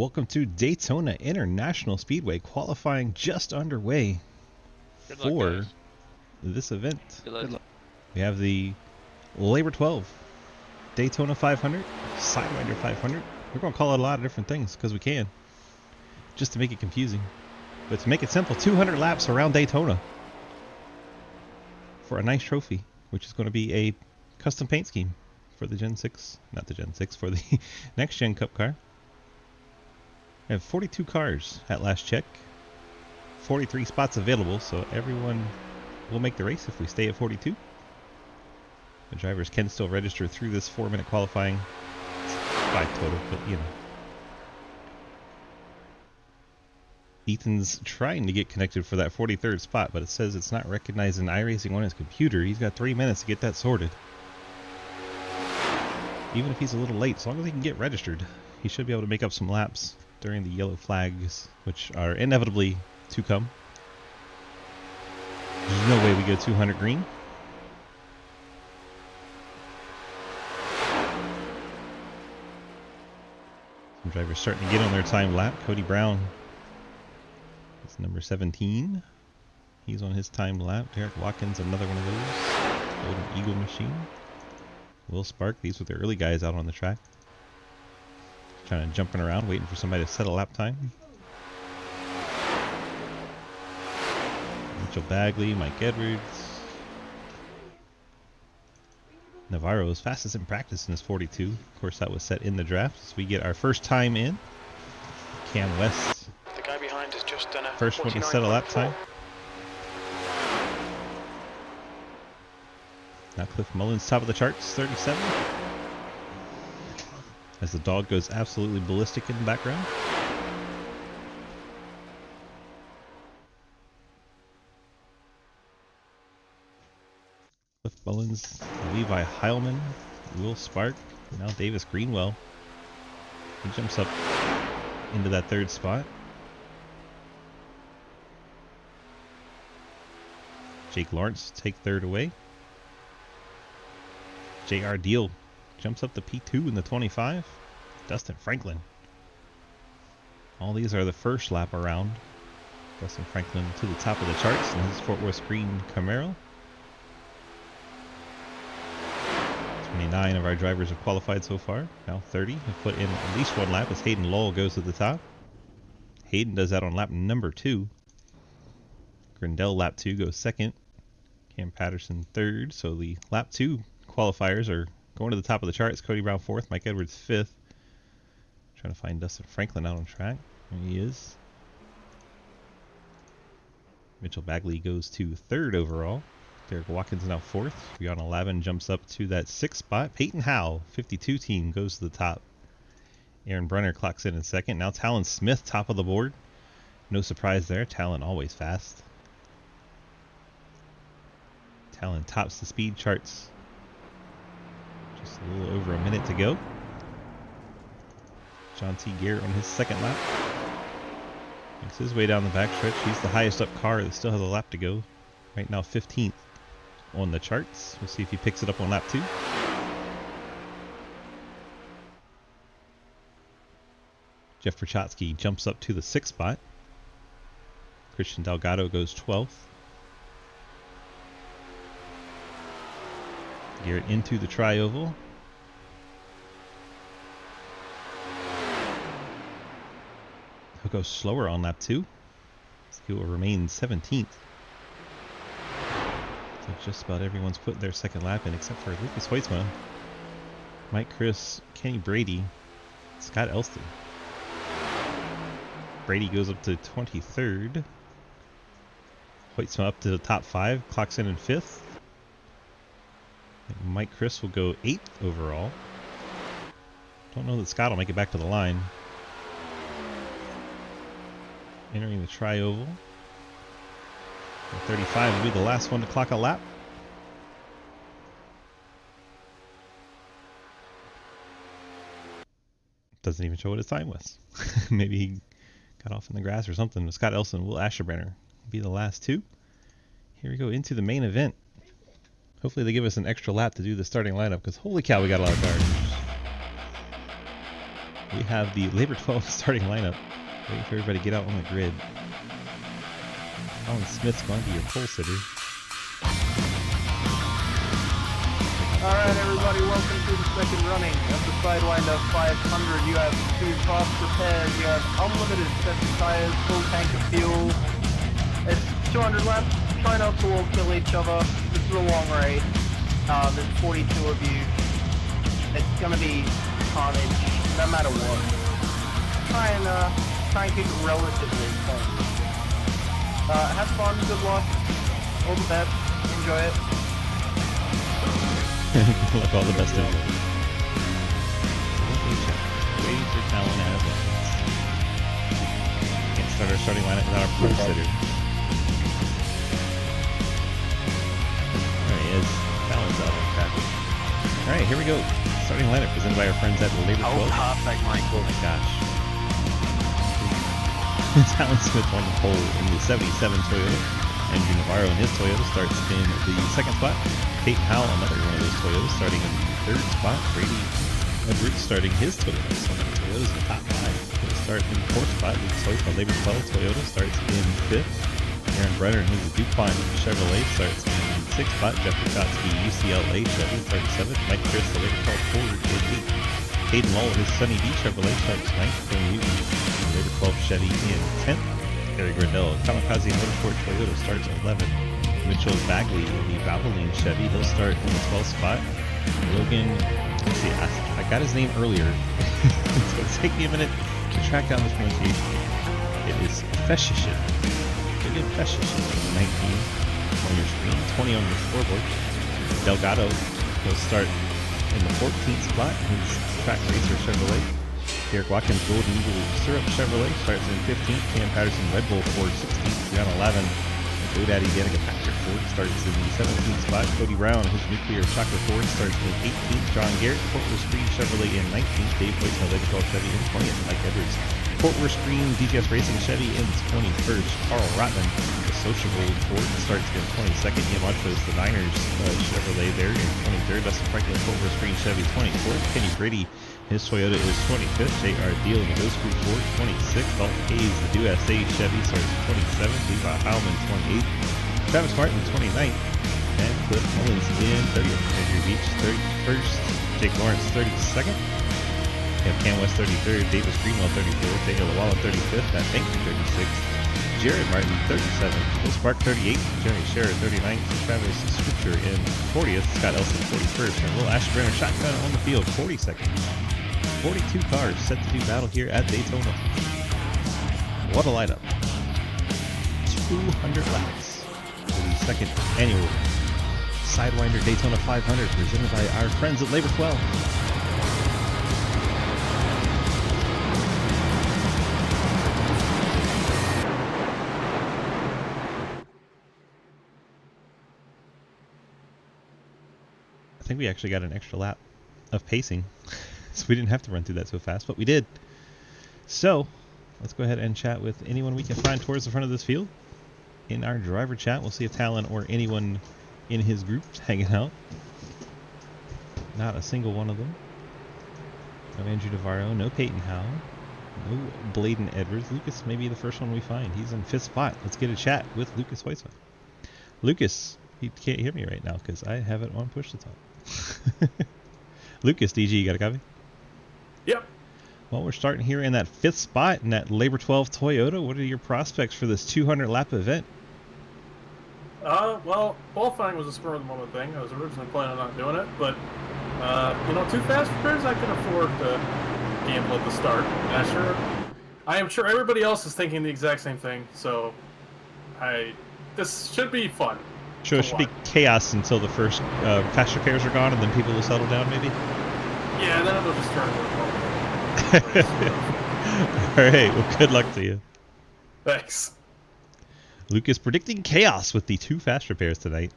Welcome to Daytona International Speedway, qualifying just underway for this event. Good luck. We have the Labor XII, Daytona 500, Sidewinder 500. We're going to call it a lot of different things because we can, just to make it confusing. But to make it simple, 200 laps around Daytona for a nice trophy, which is going to be a custom paint scheme for the Gen 6, not the Gen 6, for the next Gen Cup car. We have 42 cars at last check, 43 spots available, so everyone will make the race if we stay at 42. The drivers can still register through this 4-minute qualifying. It's 5 total, but you know. Ethan's trying to get connected for that 43rd spot, but it says it's not recognizing iRacing on his computer. He's got 3 minutes to get that sorted. Even if he's a little late, as long as he can get registered, he should be able to make up some laps during the yellow flags, which are inevitably to come. There's no way we go 200 green. Some drivers starting to get on their time lap. Cody Brown is number 17. He's on his time lap. Derek Watkins, another one of those. Golden Eagle machine. Will Spark, these were the early guys out on the track. Kind of jumping around, waiting for somebody to set a lap time. Mitchell Bagley, Mike Edwards. Navarro is fastest in practice in his 42. Of course, that was set in the draft. So we get our first time in. Cam West. The guy behind has just done a first one to set a lap time. Now Cliff Mullins, top of the charts, 37. As the dog goes absolutely ballistic in the background. Cliff Mullins, Levi Heilman, Will Spark, now Davis Greenwell. He jumps up into that third spot. Jake Lawrence take third away. J.R. Deal jumps up to P2 in the 25. Dustin Franklin. All these are the first lap around. Dustin Franklin to the top of the charts in his Fort Worth Green Camaro. 29 of our drivers have qualified so far. Now 30 have put in at least one lap as Hayden Lowell goes to the top. Hayden does that on lap number 2. Grindell lap 2 goes second. Cam Patterson third. So the lap 2 qualifiers are going to the top of the charts. Cody Brown 4th, Mike Edwards 5th. Trying to find Dustin Franklin out on track. There he is. Mitchell Bagley goes to 3rd overall. Derek Watkins now 4th. Brianna Lavin jumps up to that 6th spot. Peyton Howe, 52 team, goes to the top. Aaron Brunner clocks in 2nd. Now Talon Smith, top of the board. No surprise there. Talon always fast. Talon tops the speed charts. Just a little over a minute to go. John T. Garrett on his 2nd lap. Makes his way down the backstretch. He's the highest up car that still has a lap to go. Right now 15th on the charts. We'll see if he picks it up on lap 2. Jeff Prochatsky jumps up to the 6th spot. Christian Delgado goes 12th. Garrett into the tri-oval. He'll go slower on lap 2. So he will remain 17th. So just about everyone's put their 2nd lap in except for Lucas Hoytsma, Mike Chris, Kenny Brady, Scott Elston. Brady goes up to 23rd. Hoytsma up to the top 5, clocks in 5th. Mike Chris will go 8th overall. Don't know that Scott will make it back to the line. Entering the tri-oval. 35 will be the last one to clock a lap. Doesn't even show what his time was. Maybe he got off in the grass or something. Scott Elson, Will Asherbrenner be the last 2. Here we go into the main event. Hopefully they give us an extra lap to do the starting lineup because holy cow, we got a lot of cars. we have the Labor 12 starting lineup. Waiting for everybody to get out on the grid. Colin Smith's going to be your pole sitter. Alright everybody, welcome to the second running of the Sidewinder 500. You have 2 fast repairs, you have unlimited sets of tires, full tank of fuel. It's 200 laps, try not to all kill each other. This is a long race. There's 42 of you. It's gonna be carnage, no matter what. Try and keep it relatively fun. Have fun, good luck, all the best, enjoy it. Look, all the best of it. Waiting for Talon out of it. Can't start our starting lineup without our pro sitter. There he is. Talon's out on track. Alright, here we go. Starting lineup presented by our friends at Labor XII. Oh, perfect, Michael. Oh my gosh. Talon Smith on the pole in the 77 Toyota. Andrew Navarro in his Toyota starts in the second spot. Peyton Howell, another one of those Toyotas, starting in the third spot. Brady Edwards starting his Toyota. So many Toyotas in the top 5. He'll start in the fourth spot. The Labor 12 Toyota starts in fifth. Aaron Brenner in his DuPont Chevrolet starts in the sixth spot. Jeff Kotsky, UCLA Chevy, starts seventh. Mike Chris, the Labor 12 Ford, in eighth. Hayden Lowell, his Sunny D Chevrolet, starts ninth. Phil Newton, the Labor 12 Chevy, in 10th. Gary Grindell, Kamikaze Motorsport Toyota, starts 11th. Mitchell Bagley in the Valvoline Chevy, he'll start in the 12th spot. Logan, let's see, I got his name earlier. It's going to take me a minute to track down this pronunciation. It is Feshishin. Logan Feshishin, 19 on your screen, 20 on your scoreboard. Delgado, he'll start in the 14th spot. His Track Racer Chevrolet. Derek Watkins, Golden Eagle Syrup Chevrolet, starts in 15th. Cam Patterson, Red Bull Ford, 16th. John 11. GoDaddy Danica Patrick Ford starts in the 17th spot. Cody Brown, his Nuclear Chocolate Ford, starts in 18th. John Garrett, Fort Worth Screen Chevrolet in 19th. Dave Boyce, Labor 12 Chevy in 20th. Mike Edwards, Fort Worth Screen DGS Racing Chevy in 21st. Carl Rotman, the Sociable Ford, starts in 22nd. Ian Montrose, the Niners Chevrolet there in 23rd. Dustin Franklin, Fort Worth Screen Chevy 24th. Kenny Brady, his Toyota is 25th. J.R. Deal, the Ghost Crew Ford, 26th. Dalton Hayes, the Do SA Chevy, starts 27th. Levi Heilman, 28th. Travis Martin, 29th. And Cliff Mullins in 30th. Andrew Beach, 31st. Jake Lawrence, 32nd. We have Cam West, 33rd. Davis Greenwell, 34th. Daniel Lawala, 35th. Matt Banky, 36th. Jared Martin, 37th. Will Spark, 38th. Johnny Scherer, 39th. Travis Scripture in 40th. Scott Elson, 41st. And Will Ashbrenner, shotgun on the field, 42nd. 42 cars set to do battle here at Daytona. What a lineup. 200 laps for the second annual Sidewinder Daytona 500 presented by our friends at Labor 12. I think we actually got an extra lap of pacing. So we didn't have to run through that so fast, but we did. So let's go ahead and chat with anyone we can find towards the front of this field. In our driver chat, we'll see if Talon or anyone in his group is hanging out. Not a single one of them. No Andrew Navarro, no Peyton Howell, no Bladen Edwards. Lucas may be the first one we find. He's in 5th spot. Let's get a chat with Lucas Hoytsma. Lucas, he can't hear me right now because I have it on push to talk. Lucas, DG, you got a copy? Yep. Well, we're starting here in that 5th spot in that Labor 12 Toyota. What are your prospects for this 200 lap event? Well, qualifying was a spur of the moment thing. I was originally planning on not doing it, but, you know, 2 fast repairs I can afford to gamble at the start. I am sure everybody else is thinking the exact same thing, so this should be fun. Sure, it should be chaos until the first fast repairs are gone, and then people will settle down, maybe? Yeah, then it'll just turn into a All right, well, good luck to you. Thanks. Lucas predicting chaos with the 2 fast repairs tonight.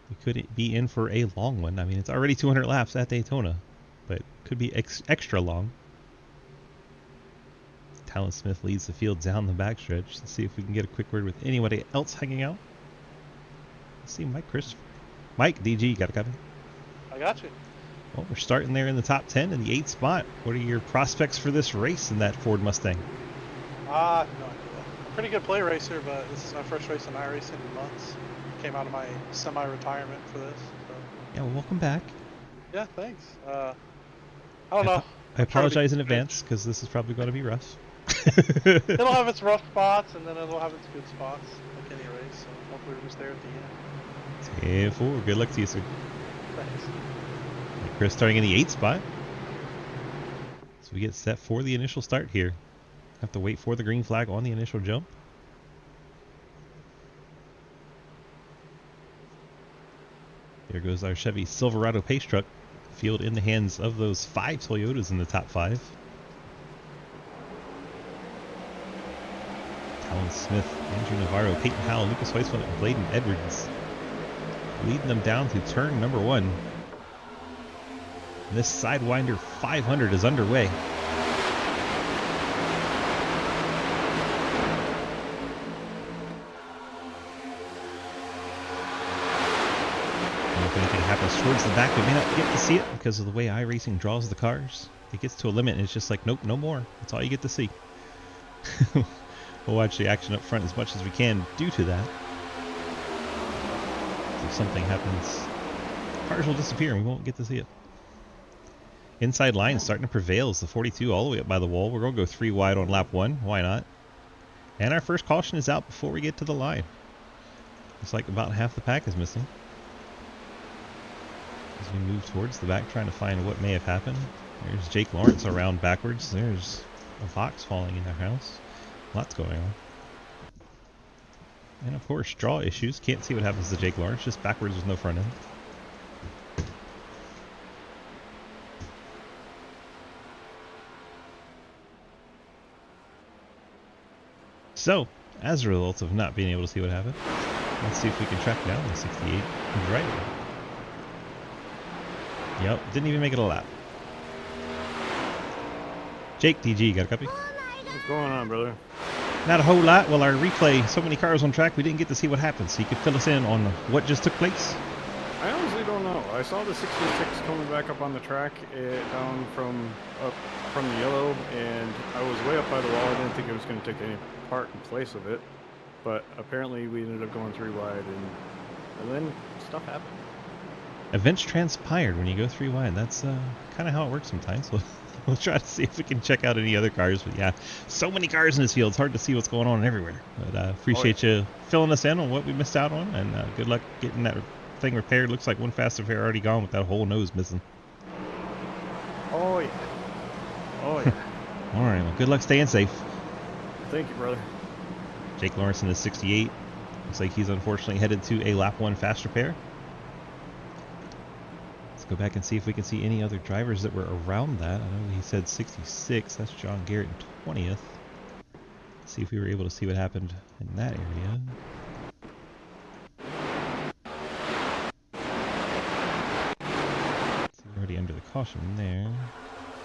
We could be in for a long one. I mean, it's already 200 laps at Daytona, but could be extra long. Talon Smith leads the field down the backstretch. Let's see if we can get a quick word with anybody else hanging out. Let's see Mike Christopher. Mike, DG, you got a copy? I got you. Well, we're starting there in the top 10 in the 8th spot. What are your prospects for this race in that Ford Mustang? No idea. Pretty good play racer, but this is my first race in iRacing in months. Came out of my semi-retirement for this. So. Yeah, well, welcome back. Yeah, thanks. I don't know. I apologize in advance because this is probably going to be rough. It'll have its rough spots, and then it'll have its good spots, like any race. So hopefully we're just there at the end. 10-4. Good luck to you, sir. Thanks. Chris starting in the 8th spot. So we get set for the initial start here. Have to wait for the green flag on the initial jump. There goes our Chevy Silverado pace truck. Field in the hands of those 5 Toyotas in the top 5. Talon Smith, Andrew Navarro, Peyton Howell, Lucas Weisfeld, and Bladen Edwards leading them down to turn number 1. This Sidewinder 500 is underway. If anything happens towards the back, we may not get to see it because of the way iRacing draws the cars. It gets to a limit and it's just like, nope, no more. That's all you get to see. We'll watch the action up front as much as we can due to that. If something happens, cars will disappear and we won't get to see it. Inside line starting to prevail is the 42 all the way up by the wall. We're going to go 3 wide on lap 1. Why not? And our first caution is out before we get to the line. Looks like about half the pack is missing. As we move towards the back trying to find what may have happened. There's Jake Lawrence around backwards. There's a box falling in their house. Lots going on. And of course, draw issues. Can't see what happens to Jake Lawrence. Just backwards with no front end. So, as a result of not being able to see what happened, let's see if we can track down the 68 driver. Yep, didn't even make it a lap. Jake, DG, got a copy? What's going on, brother? Not a whole lot. Well, our replay, so many cars on track, we didn't get to see what happened. So you could fill us in on what just took place. I honestly don't know. I saw the 66 coming back up on the track, down from the yellow, and I was way up by the wall. I didn't think it was going to take any part in place of it, but apparently we ended up going 3 wide, and then stuff happened. Events transpired when you go 3 wide. That's kind of how it works sometimes. We'll try to see if we can check out any other cars. But yeah, so many cars in this field. It's hard to see what's going on everywhere. But appreciate you filling us in on what we missed out on. And good luck getting that thing repaired. Looks like one fast repair already gone with that whole nose missing. Oh, yeah. Oh, yeah. All right. Well, good luck staying safe. Thank you, brother. Jake Lawrence in the 68. Looks like he's unfortunately headed to a lap 1 fast repair. Go back and see if we can see any other drivers that were around that. I know he said 66. That's John Garrett in 20th. See if we were able to see what happened in that area. See, we're already under the caution there.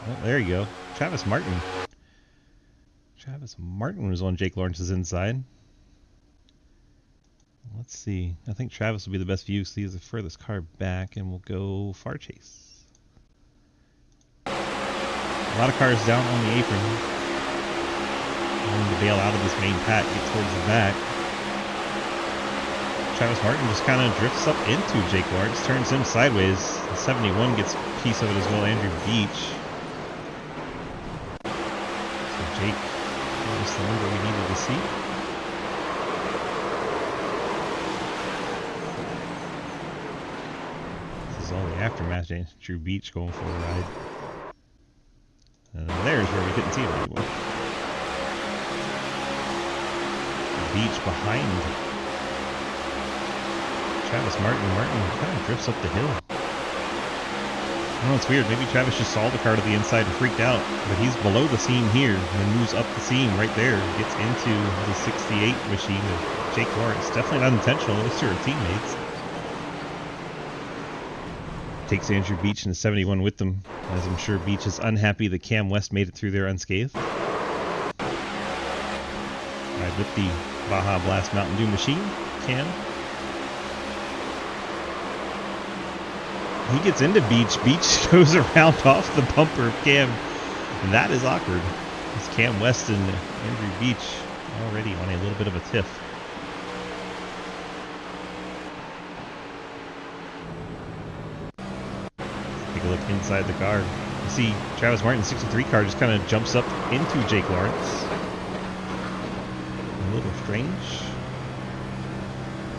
Oh, there you go. Travis Martin. Travis Martin was on Jake Lawrence's inside. Let's see. I think Travis will be the best view because he's the furthest car back, and we'll go far chase. A lot of cars down on the apron. Wanting to bail out of this main pack, get towards the back. Travis Martin just kind of drifts up into Jake Lawrence, turns him sideways. The 71 gets a piece of it as well, Andrew Beach. So Jake gave us the number we needed to see. All the aftermath. Drew Beach going for a ride. And there's where we couldn't see him anymore. Beach behind Travis Martin. Martin kind of drifts up the hill. I know, it's weird. Maybe Travis just saw the car to the inside and freaked out. But he's below the seam here and moves up the seam right there. Gets into the 68 machine of Jake Lawrence. Definitely not intentional. Those two are teammates. Takes Andrew Beach and the 71 with them, as I'm sure Beach is unhappy that Cam West made it through there unscathed. Ride with the Baja Blast Mountain Dew machine, Cam. He gets into Beach. Beach goes around off the bumper of Cam. And that is awkward. It's Cam West and Andrew Beach already on a little bit of a tiff. Take a look inside the car. You see Travis Martin's 63 car just kind of jumps up into Jake Lawrence. A little strange.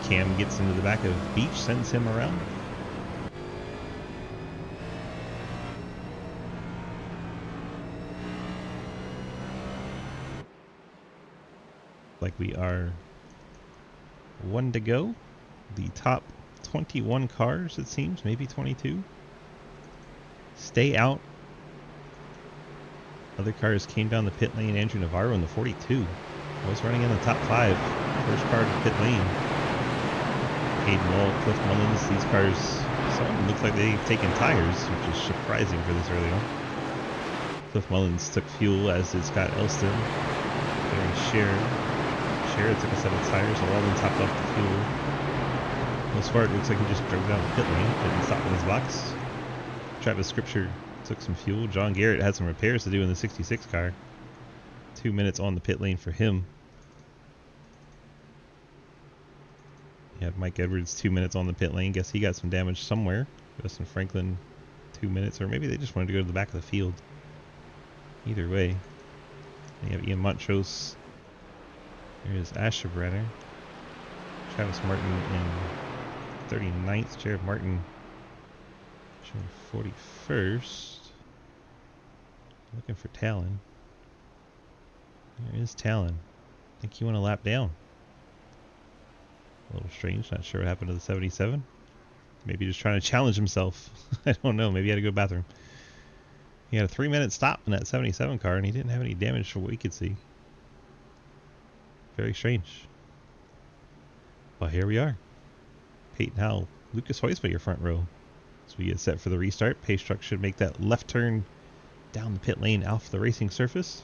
Cam gets into the back of Beach, sends him around. Like we are 1 to go. The top 21 cars, it seems, maybe 22, stay out. Other cars came down the pit lane. Andrew Navarro in the 42 was running in the top 5. First car to pit lane. Hayden Wall, Cliff Mullins. These cars, some of them look like they've taken tires, which is surprising for this early on. Cliff Mullins took fuel, as did Scott Elston. Gary Scherer took a set of tires, so all of them topped off the fuel. Most part, it looks like he just drove down the pit lane, didn't stop in his box. Travis Scripture took some fuel. John Garrett had some repairs to do in the 66 car. 2 minutes on the pit lane for him. You have Mike Edwards 2 minutes on the pit lane. Guess he got some damage somewhere. Justin Franklin 2 minutes, or maybe they just wanted to go to the back of the field. Either way. Then you have Ian Montrose. There's Asher Brenner. Travis Martin in 39th. Jared Martin showing 41st. Looking for Talon. There is Talon. I think he went a lap down. A little strange. Not sure what happened to the 77. Maybe just trying to challenge himself. I don't know. Maybe he had to go to the bathroom. He had a 3-minute stop in that 77 car, and he didn't have any damage from what we could see. Very strange. Well, here we are. Peyton Howell, Lucas Heusma, your front row. So we get set for the restart. Pace truck should make that left turn down the pit lane off the racing surface.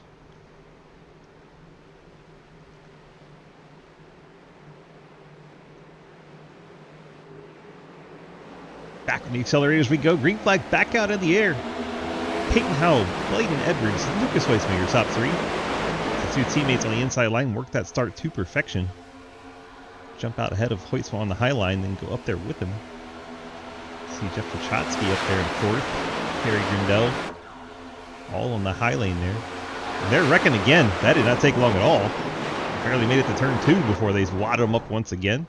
Back on the accelerators we go. Green flag back out in the air. Peyton Howell, Bladen Edwards, Lucas Heusma, your top 3. The 2 teammates on the inside line work that start to perfection. Jump out ahead of Heusma on the high line, then go up there with him. See Jeff Pachotsky up there in 4th. Harry Grindell all on the high lane there. And they're wrecking again. That did not take long at all. Barely made it to turn 2 before they wad them up once again.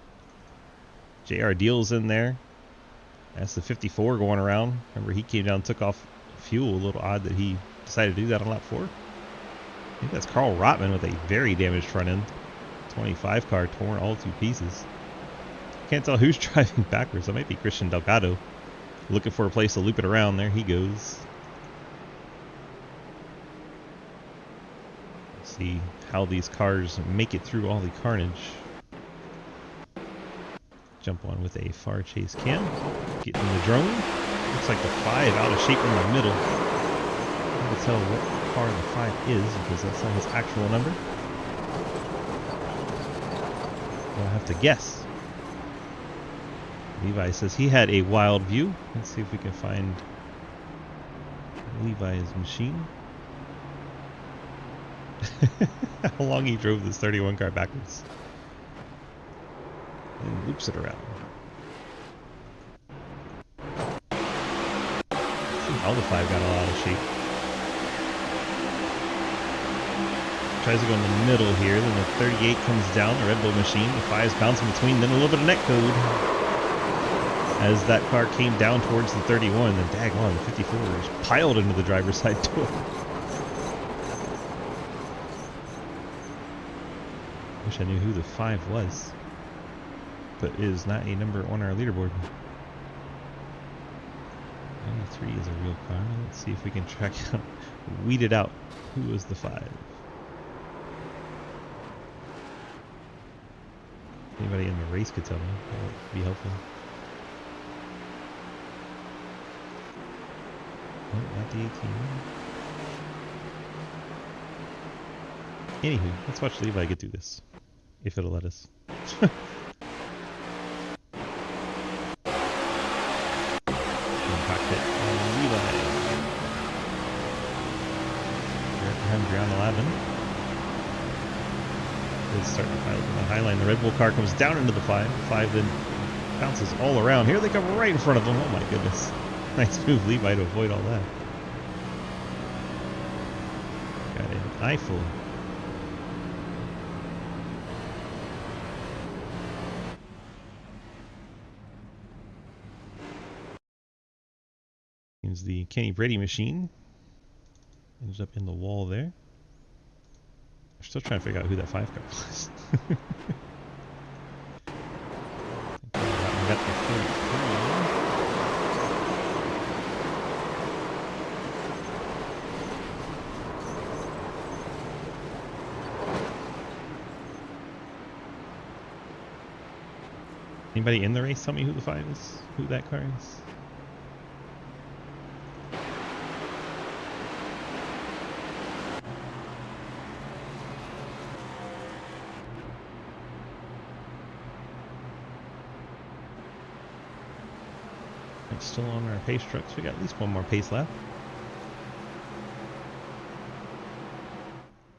JR Deal's in there. That's the 54 going around. Remember, he came down and took off fuel. A little odd that he decided to do that on lap 4. I think that's Carl Rotman with a very damaged front end. 25 car torn all to pieces. Can't tell who's driving backwards. That might be Christian Delgado. Looking for a place to loop it around. There he goes. See how these cars make it through all the carnage. Jump on with a far chase cam. Get in the drone. Looks like the 5 out of shape in the middle. Hard to tell what car the 5 is because that's not his actual number. I'll have to guess. Levi says he had a wild view. Let's see if we can find Levi's machine. How long he drove this 31 car backwards. And loops it around. See how the 5 got a lot of shape. Tries to go in the middle here, then the 38 comes down, the Red Bull machine, the 5's bouncing between, then a little bit of net code. As that car came down towards the 31, then daggone, the 54 is piled into the driver's side door. Wish I knew who the 5 was, but it is not a number on our leaderboard. 93 is a real car. Let's see if we can track out, weed it out. Who was the 5? Anybody in the race could tell me. That would be helpful. Oh, not the 18. Anywho, let's watch Levi get through this. If it'll let us. is starting to pile up in the high line. The Red Bull car comes down into the 5. The 5 then bounces all around. Here they come right in front of them. Oh my goodness. Nice move, Levi, to avoid all that. Got an eyeful. Here's the Kenny Brady machine. Ended up in the wall there. We're still trying to figure out who that 5 car was. I got the front. Anybody in the race tell me who the 5 is? Who that car is? Still on our pace trucks. We got at least one more pace lap.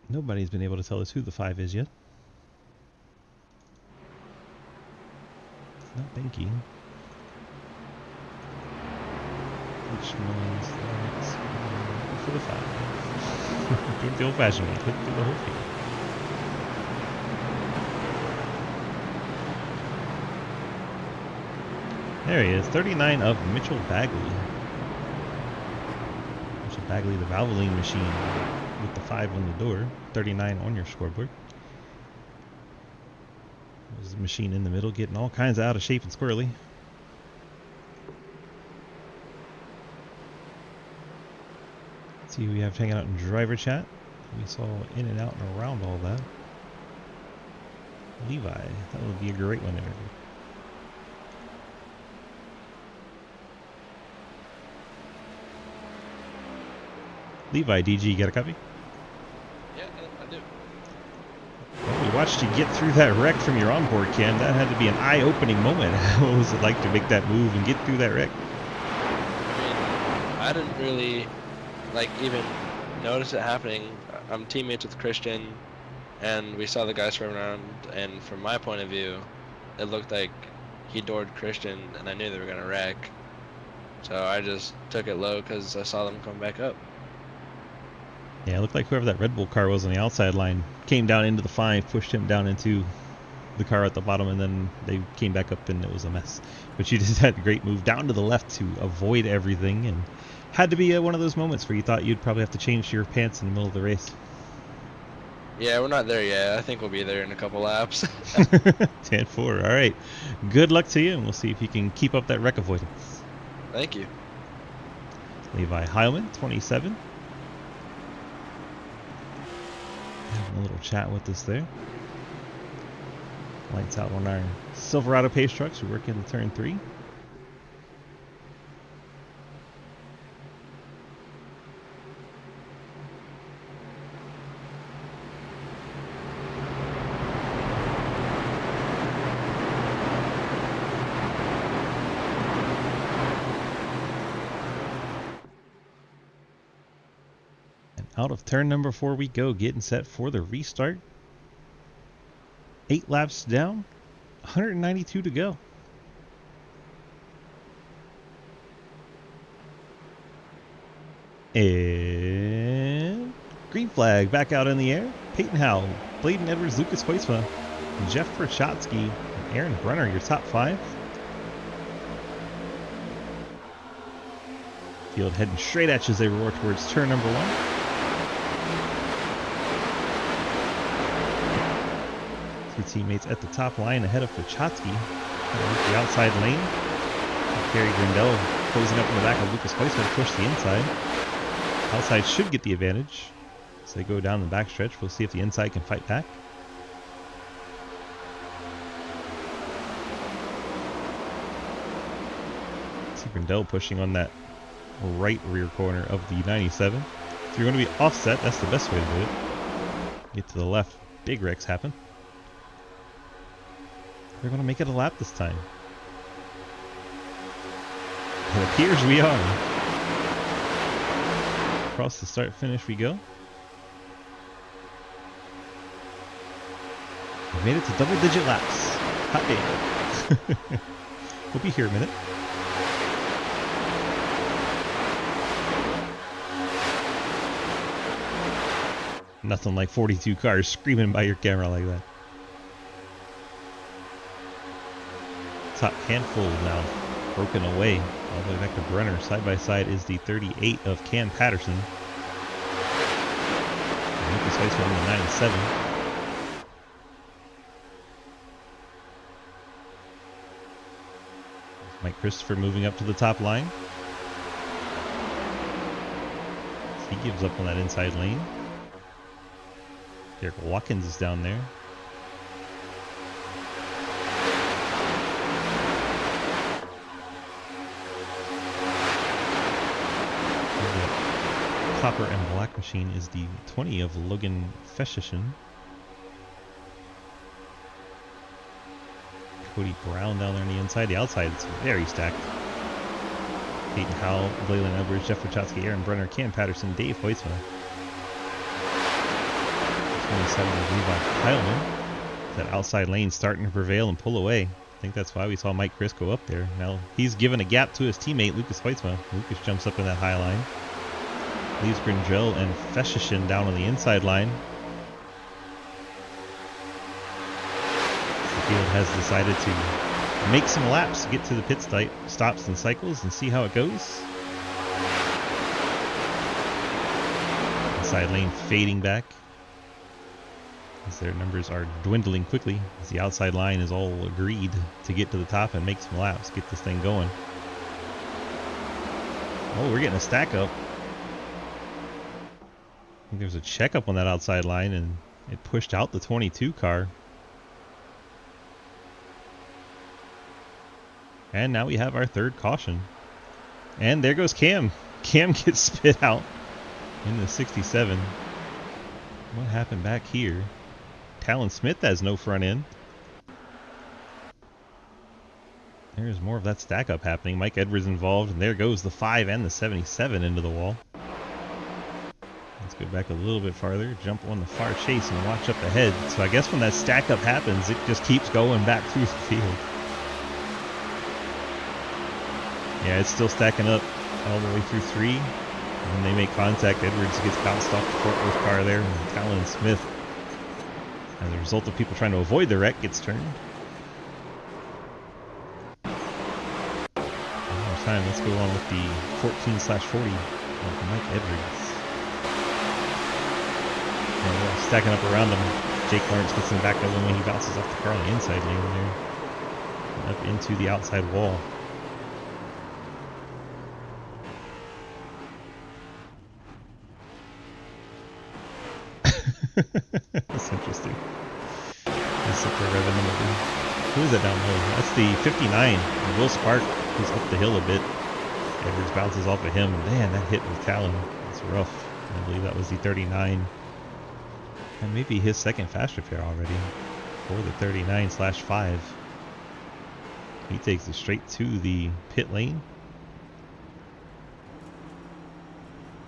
Nobody's been able to tell us who the 5 is yet. It's not Benke. Which one's the next one? For the 5. Do it the old-fashioned way. Click through the whole field. There he is, 39 of Mitchell Bagley. Mitchell Bagley, the Valvoline machine, with the 5 on the door. 39 on your scoreboard. There's the machine in the middle, getting all kinds of out of shape and squirrely. Let's see who we have hanging out in driver chat. We saw in and out and around all that. Levi, that would be a great one to interview. Levi, DG, get a copy? Yeah, I do. Well, we watched you get through that wreck from your onboard, Ken. That had to be an eye-opening moment. What was it like to make that move and get through that wreck? I mean, I didn't really, even notice it happening. I'm teammates with Christian, and we saw the guys swerving around, and from my point of view, it looked like he doored Christian, and I knew they were going to wreck. So I just took it low because I saw them come back up. Yeah, it looked like whoever that Red Bull car was on the outside line came down into the 5, pushed him down into the car at the bottom, and then they came back up and it was a mess. But you just had a great move down to the left to avoid everything, and had to be one of those moments where you thought you'd probably have to change your pants in the middle of the race. Yeah, we're not there yet. I think we'll be there in a couple laps. 10-4, all right. Good luck to you, and we'll see if you can keep up that wreck avoidance. Thank you. Levi Heilman, 27. Having a little chat with us there. Lights out on our Silverado pace trucks. We work into turn 3. Out of turn number 4 we go, getting set for the restart. 8 laps down, 192 to go. And green flag back out in the air. Peyton Howell, Bladen Edwards, Lucas Hoisma, Jeff Perchotsky, and Aaron Brunner, your top 5. Field heading straight at you as they roar towards turn number 1. Teammates at the top line ahead of Perchotsky. The outside lane. Gary Grindell closing up in the back of Lucas Hoisman to push the inside. Outside should get the advantage. So they go down the backstretch. We'll see if the inside can fight back. See Grindell pushing on that right rear corner of the 97. If you're going to be offset, that's the best way to do it. Get to the left, big wrecks happen. They're going to make it a lap this time. It appears we are. Across the start finish we go. We made it to double-digit laps. Hot day. We'll be here a minute. Nothing like 42 cars screaming by your camera like that. Top handful now broken away all the way back to Brenner. Side by side is the 38 of Cam Patterson. And Lucas Weissman in the 9 and 7. Mike Christopher moving up to the top line. He gives up on that inside lane. Derek Watkins is down there. The copper and black machine is the 20 of Logan Feshishin. Cody Brown down there on the inside. The outside is very stacked. Peyton Howell, Blaylin Edwards, Jeff Wachowski, Aaron Brenner, Cam Patterson, Dave Hoytsma. 27 of Levi Heilman. That outside lane starting to prevail and pull away. I think that's why we saw Mike Chris go up there. Now he's given a gap to his teammate, Lucas Hoytsma. Lucas jumps up in that high line. Leaves Grindrell and Feshishin down on the inside line. The field has decided to make some laps, get to the pit stops and cycles and see how it goes. Inside lane fading back as their numbers are dwindling quickly, as the outside line is all agreed to get to the top and make some laps, get this thing going. Oh, we're getting a stack up. I think there's a checkup on that outside line and it pushed out the 22 car. And now we have our third caution. And there goes Cam. Cam gets spit out in the 67. What happened back here? Talon Smith has no front end. There's more of that stack up happening. Mike Edwards involved, and there goes the 5 and the 77 into the wall. Let's go back a little bit farther, jump on the far chase and watch up ahead. So I guess when that stack up happens, it just keeps going back through the field. Yeah, it's still stacking up all the way through 3. When they make contact, Edwards gets bounced off the Fort Worth car there, and Talon Smith, as a result of people trying to avoid the wreck, gets turned. One more time, let's go on with the 14/40 of Mike Edwards. And they're all stacking up around him. Jake Lawrence gets him back over when he bounces off the car on the inside lane there. And up into the outside wall. That's interesting. Who is that down low? That's the 59. Will Spark, who's up the hill a bit. Edwards bounces off of him. Man, that hit with Talon. That's rough. I believe that was the 39. And maybe his second fast repair already. For the 39/5. He takes it straight to the pit lane.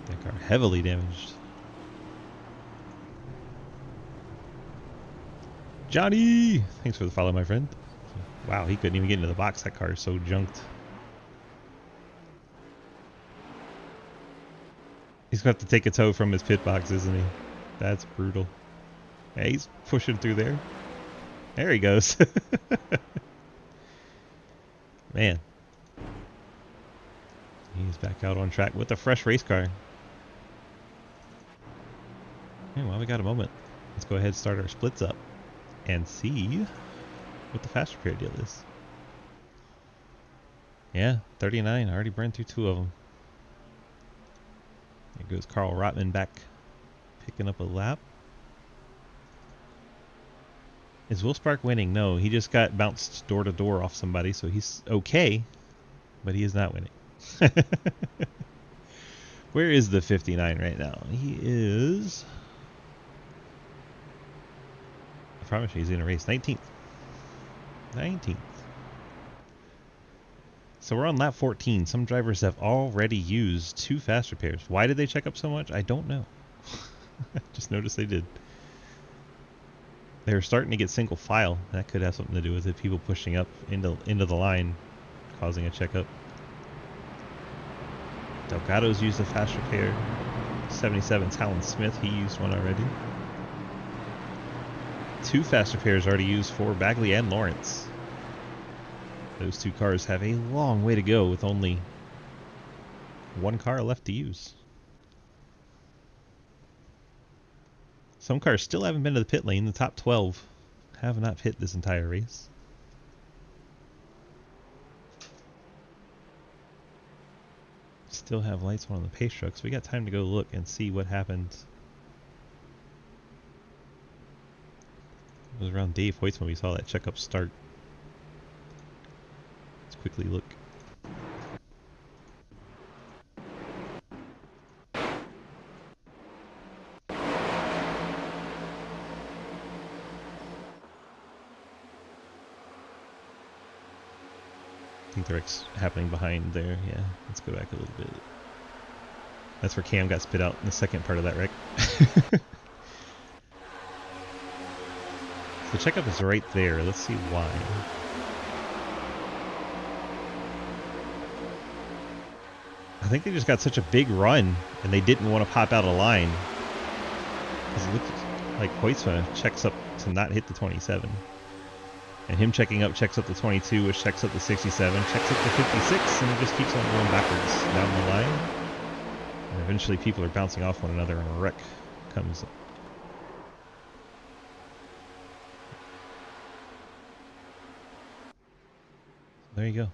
That car heavily damaged. Johnny! Thanks for the follow, my friend. Wow, he couldn't even get into the box. That car is so junked. He's going to have to take a tow from his pit box, isn't he? That's brutal. Yeah, he's pushing through there. There he goes. Man. He's back out on track with a fresh race car. Hey, well, we got a moment. Let's go ahead and start our splits up and see what the fast repair deal is. Yeah, 39. I already burned through 2 of them. There goes Carl Rotman back, picking up a lap. Is Will Spark winning? No, he just got bounced door to door off somebody, so he's okay, but he is not winning. Where is the 59 right now? He is... I promise you he's in a race. 19th. 19th. So we're on lap 14. Some drivers have already used 2 fast repairs. Why did they check up so much? I don't know. Just noticed they did. They're starting to get single file. That could have something to do with it. People pushing up into the line, causing a checkup. Delgado's used a fast repair. 77 Talon Smith, he used one already. 2 fast repairs already used for Bagley and Lawrence. Those 2 cars have a long way to go with only 1 car left to use. Some cars still haven't been to the pit lane. The top 12 have not hit this entire race. Still have lights on the pace truck, so we got time to go look and see what happened. It was around Dave Hoyt's when we saw that checkup start. Let's quickly look. I think the wreck's happening behind there. Yeah, let's go back a little bit. That's where Cam got spit out in the second part of that wreck. The checkup is right there. Let's see why. I think they just got such a big run and they didn't want to pop out of line. Because it looked like Hoytsma checks up to not hit the 27. And him checking up checks up the 22, which checks up the 67, checks up the 56, and it just keeps on going backwards down the line. And eventually people are bouncing off one another and a wreck comes up. There you go.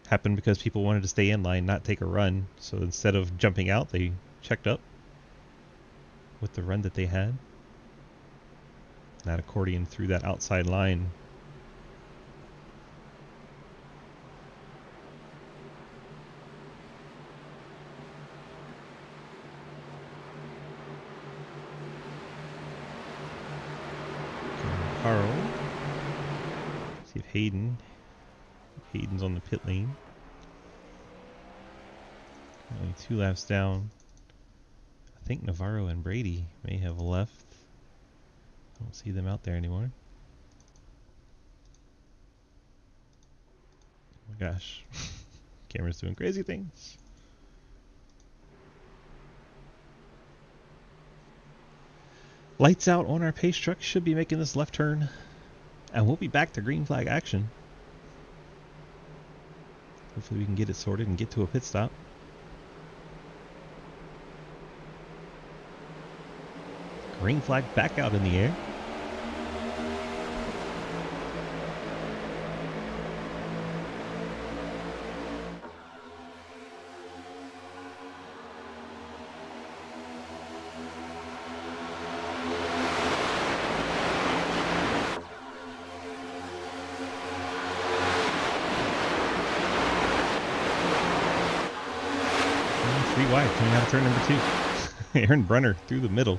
Happened because people wanted to stay in line, not take a run. So instead of jumping out, they checked up with the run that they had. That accordion through that outside line. Carl. See if Hayden's on the pit lane. Only 2 laps down. I think Navarro and Brady may have left. I don't see them out there anymore. Oh my gosh. Camera's doing crazy things. Lights out on our pace truck. Should be making this left turn. And we'll be back to green flag action. Hopefully we can get it sorted and get to a pit stop. Green flag back out in the air. Wide coming out of turn number 2. Aaron Brunner through the middle.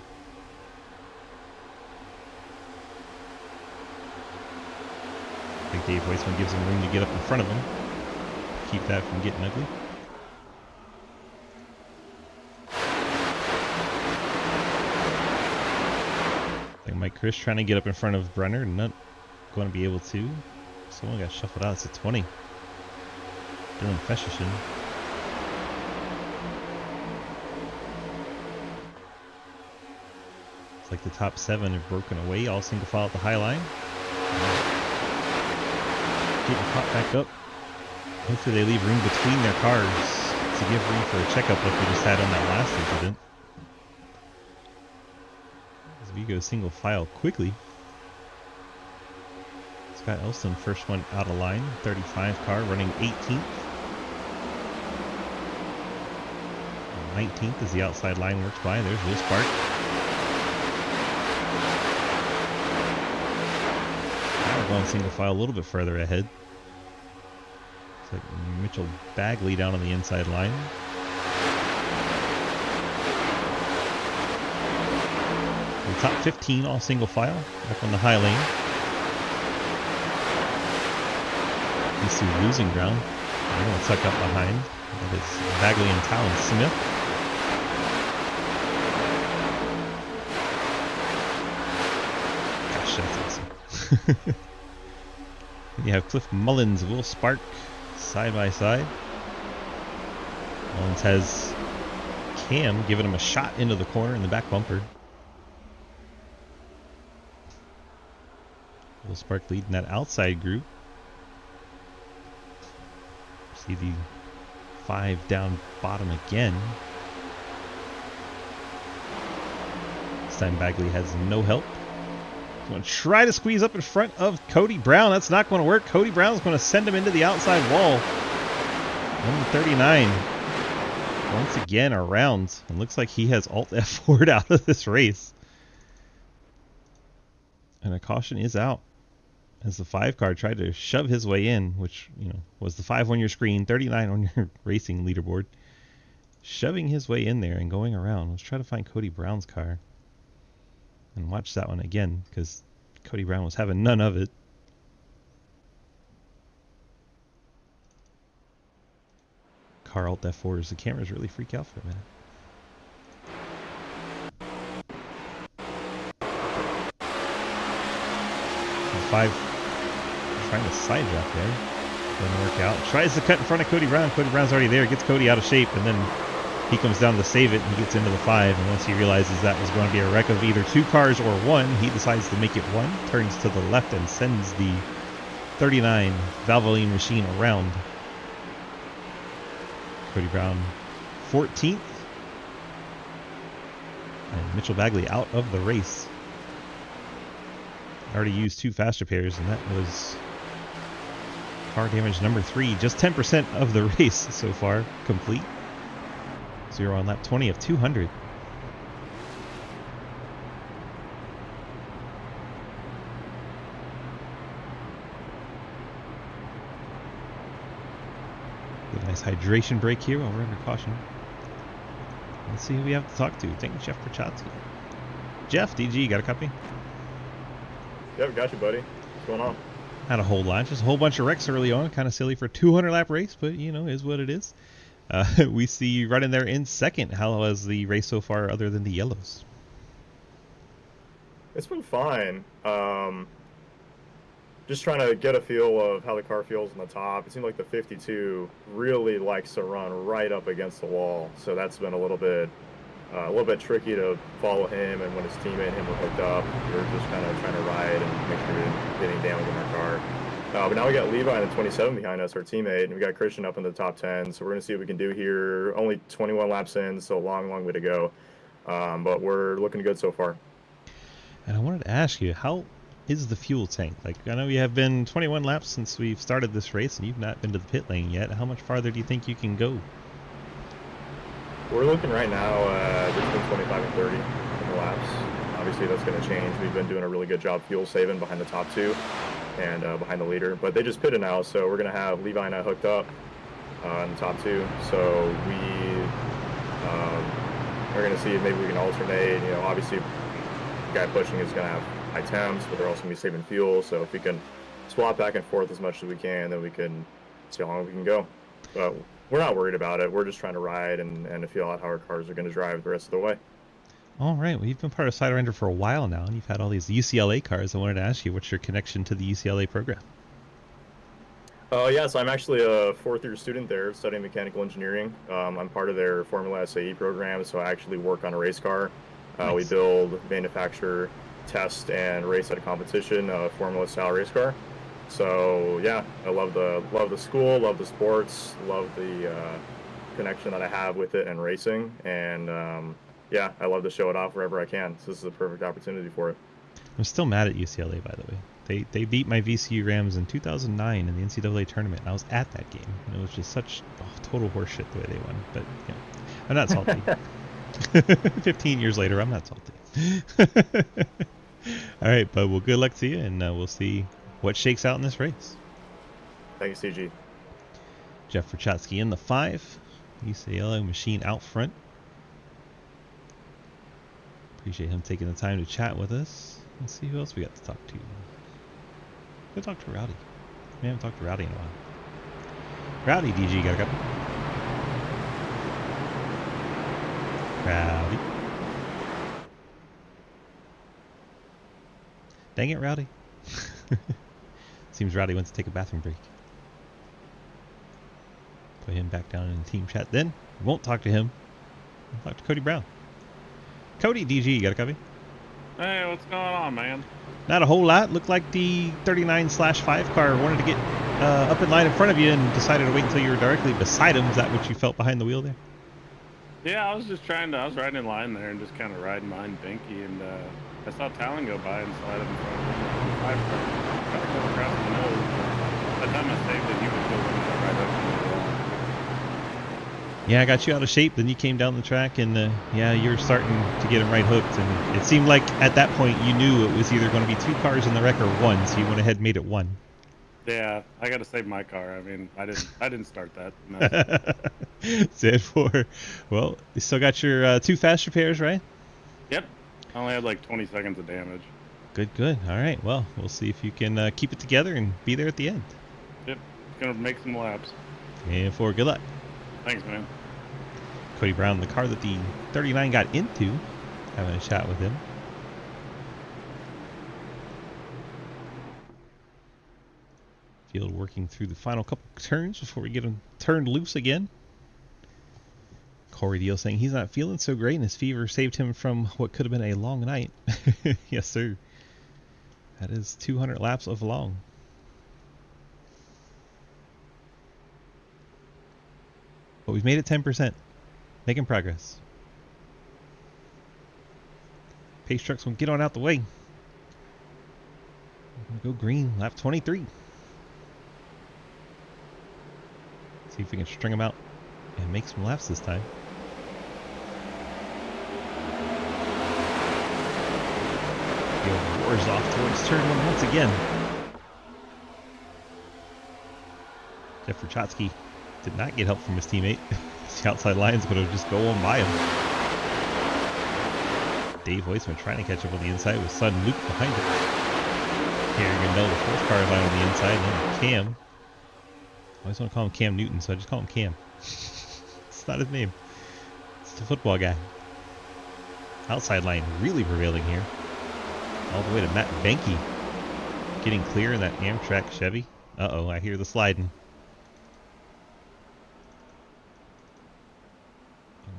I think Dave Weissman gives him room to get up in front of him. Keep that from getting ugly. I think Mike Chris trying to get up in front of Brunner, not going to be able to. Someone got shuffled out. It's a 20. Dylan Feshishin. Like the top 7 have broken away, all single file at the high line. Getting caught back up. Hopefully they leave room between their cars to give room for a checkup like we just had on that last incident. As we go single file quickly. Scott Elston, first one out of line, 35 car running 18th. 19th as the outside line works by. There's Will Spark. Going single file a little bit further ahead. It's like Mitchell Bagley down on the inside line. The top 15 all single file up on the high lane. You see losing ground. They're going to tuck up behind. That is Bagley and Talon Smith. gosh, that's awesome. You have Cliff Mullins, Will Spark, side by side. Mullins has Cam giving him a shot into the corner in the back bumper. Will Spark leading that outside group. See the 5 down bottom again. This time Bagley has no help. He's going to try to squeeze up in front of Cody Brown. That's not going to work. Cody Brown's going to send him into the outside wall. Number 39. Once again around. It looks like he has Alt F4'd out of this race. And a caution is out. As the 5 car tried to shove his way in, which, you know, was the 5 on your screen, 39 on your racing leaderboard. Shoving his way in there and going around. Let's try to find Cody Brown's car. And watch that one again, because Cody Brown was having none of it. Car Alt F4s, the cameras really freak out for a minute. The 5 trying to side drop there. Doesn't work out. Tries to cut in front of Cody Brown. Cody Brown's already there. Gets Cody out of shape, and then he comes down to save it, and he gets into the 5. And once he realizes that was going to be a wreck of either 2 cars or 1, he decides to make it 1. Turns to the left and sends the 39 Valvoline machine around. Cody Brown 14th. And Mitchell Bagley out of the race. Already used 2 faster pairs, and that was car damage number 3. Just 10% of the race so far complete. 0 on lap 20 of 200. Get a nice hydration break here while we're under caution. Let's see who we have to talk to. Thank you, Jeff Prochatsky. Jeff, DG, got a copy? Yep, got you, buddy. What's going on? Not a whole lot, just a whole bunch of wrecks early on. Kind of silly for a 200 lap race, but you know, is what it is. We see you running there in second. How was the race so far other than the yellows? It's been fine. Just trying to get a feel of how the car feels on the top. It seemed like the 52 really likes to run right up against the wall, so that's been a little bit tricky to follow him. And when his teammate and him were hooked up, we were just kind of trying to ride and make sure we didn't get any damage in our car. But now we got Levi in the 27 behind us, our teammate, and we got Christian up in the top 10. So we're going to see what we can do here. Only 21 laps in, so a long, long way to go. But we're looking good so far. And I wanted to ask you, how is the fuel tank? Like, I know you have been 21 laps since we've started this race, and you've not been to the pit lane yet. How much farther do you think you can go? We're looking right now between 25 and 30 laps. Obviously, that's going to change. We've been doing a really good job fuel saving behind the top 2 and behind the leader. But they just pitted now, so we're going to have Levi and I hooked up in the top 2. So we are going to see if maybe we can alternate. You know, obviously, the guy pushing is going to have high temps, but they're also going to be saving fuel. So if we can swap back and forth as much as we can, then we can see how long we can go. But we're not worried about it. We're just trying to ride and to feel out how our cars are going to drive the rest of the way. All right. Well, you've been part of Sidewinder for a while now, and you've had all these UCLA cars. I wanted to ask you, what's your connection to the UCLA program? Yeah, so I'm actually a 4th-year student there studying mechanical engineering. I'm part of their Formula SAE program, so I actually work on a race car. Nice. We build, manufacture, test, and race at a competition, a Formula-style race car. So yeah, I love the school, love the sports, love the connection that I have with it and racing, and yeah, I love to show it off wherever I can. So this is a perfect opportunity for it. I'm still mad at UCLA, by the way. They beat my VCU Rams in 2009 in the NCAA tournament, and I was at that game. And it was just such total horseshit the way they won. But you know, I'm not salty. 15 years later, I'm not salty. All right, bud. Well, good luck to you, and we'll see what shakes out in this race. Thank you, CG. Jeff Prochatsky in the 5. UCLA machine out front. Appreciate him taking the time to chat with us. Let's see who else we got to talk to. Go talk to Rowdy. We haven't talked to Rowdy in a while. Rowdy, DG, got a couple? Rowdy. Dang it, Rowdy. Seems Rowdy wants to take a bathroom break. Put him back down in the team chat. Then we won't talk to him. We'll talk to Cody Brown. Cody, DG, you got a copy? Hey, what's going on, man? Not a whole lot. Looked like the 39/5 car wanted to get up in line in front of you and decided to wait until you were directly beside him. Is that what you felt behind the wheel there? Yeah, I was just I was riding in line there and just kind of riding behind Binky, and I saw Talon go by and slide up in front of him. I got to go across the nose. By the time I saved it, he was still right up in the wall. Yeah, I got you out of shape. Then you came down the track, and yeah, you were starting to get him right hooked. And it seemed like at that point you knew it was either going to be 2 cars in the wreck or 1, so you went ahead and made it 1. Yeah, I got to save my car. I mean, I didn't start that. No. Said 4. Well, you still got your 2 fast repairs, right? Yep. I only had like 20 seconds of damage. Good, good. All right. Well, we'll see if you can keep it together and be there at the end. Yep. Gonna make some laps. And 4, good luck. Thanks, man. Cody Brown, the car that the 39 got into, having a chat with him. Field working through the final couple turns before we get him turned loose again. Corey Deal saying he's not feeling so great and his fever saved him from what could have been a long night. Yes, sir. That is 200 laps of long. But we've made it 10%. Making progress. Pace trucks will get on out the way. We're gonna go green, lap 23. See if we can string them out and make some laps this time. Field roars off towards turn 1 once again. Jeff Rachotsky did not get help from his teammate. The outside line's going to just go on by him. Dave Weissman trying to catch up on the inside with son Luke behind him. Here, Gandel, the 4th car line on the inside, and then Cam. I always want to call him Cam Newton, so I just call him Cam. It's not his name. It's the football guy. Outside line really prevailing here. All the way to Matt Benke. Getting clear in that Amtrak Chevy. Uh-oh, I hear the sliding.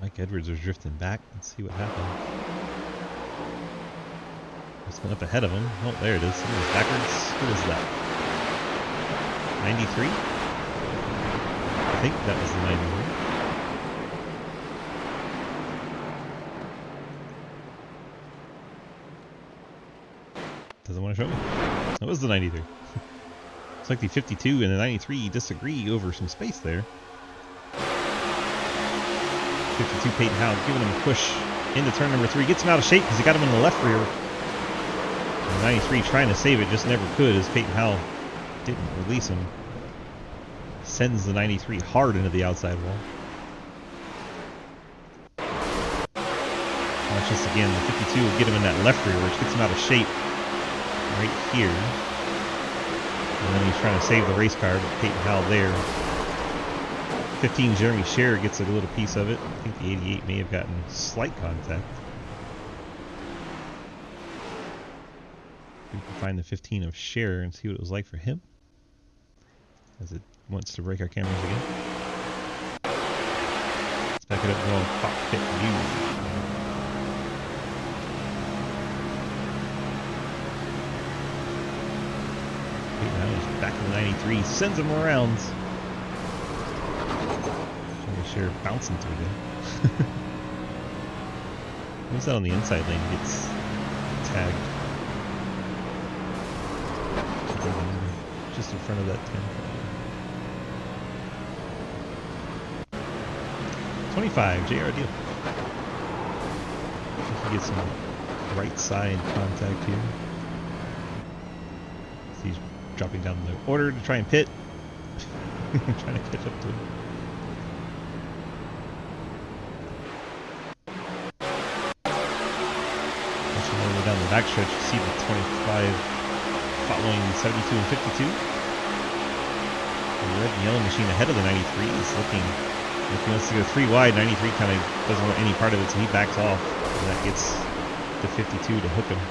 Mike Edwards was drifting back. Let's see what happened. Just went up ahead of him. Oh, there it is. He was backwards. Who is that? 93? I think that was the 93. Doesn't want to show me. That was the 93. It's like the 52 and the 93 disagree over some space there. 52 Peyton Howe giving him a push into turn number 3. Gets him out of shape because he got him in the left rear. And 93 trying to save it, just never could as Peyton Howe didn't release him. Sends the 93 hard into the outside wall. Watch this again. The 52 will get him in that left rear, which gets him out of shape right here. And then he's trying to save the race car, but Peyton Howe there. 15 Jeremy Scherer gets a little piece of it. I think the 88 may have gotten slight contact. We can find the 15 of Scherer and see what it was like for him. As it wants to break our cameras again. Let's back it up and go on cockpit view. Peyton Howe is back in the 93, sends him around. Sure, bouncing through there. Who's that on the inside lane? Gets tagged. Just in front of that 10. 25, JR Deal. He gets some right side contact here. So he's dropping down the order to try and pit. Trying to catch up to him. Down the backstretch, you see the 25 following 72 and 52. The red and yellow machine ahead of the 93 is looking like he wants to go 3 wide. 93 kind of doesn't want any part of it, so he backs off. And that gets the 52 to hook him.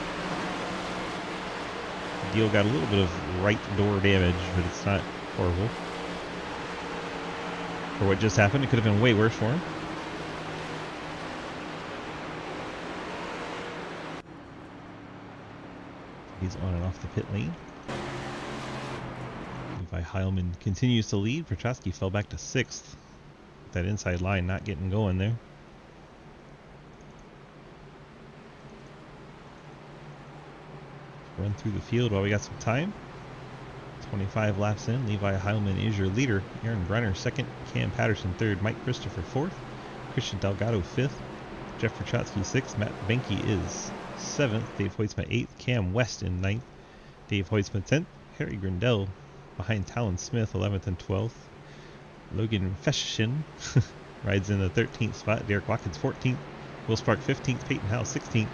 Deal got a little bit of right door damage, but it's not horrible. For what just happened, it could have been way worse for him. He's on and off the pit lane. Levi Heilman continues to lead. Prochaski fell back to 6th. That inside line not getting going there. Run through the field while we got some time. 25 laps in. Levi Heilman is your leader. Aaron Brenner 2nd. Cam Patterson 3rd. Mike Christopher 4th. Christian Delgado 5th. Jeff Prochaski 6th. Matt Benke is 7th. Dave Hoytsma 8th. Cam West in 9th. Dave Hoytsma 10th. Harry Grindell behind Talon Smith 11th and 12th. Logan Feshin rides in the 13th spot. Derek Watkins 14th. Will Spark 15th. Peyton Howe 16th.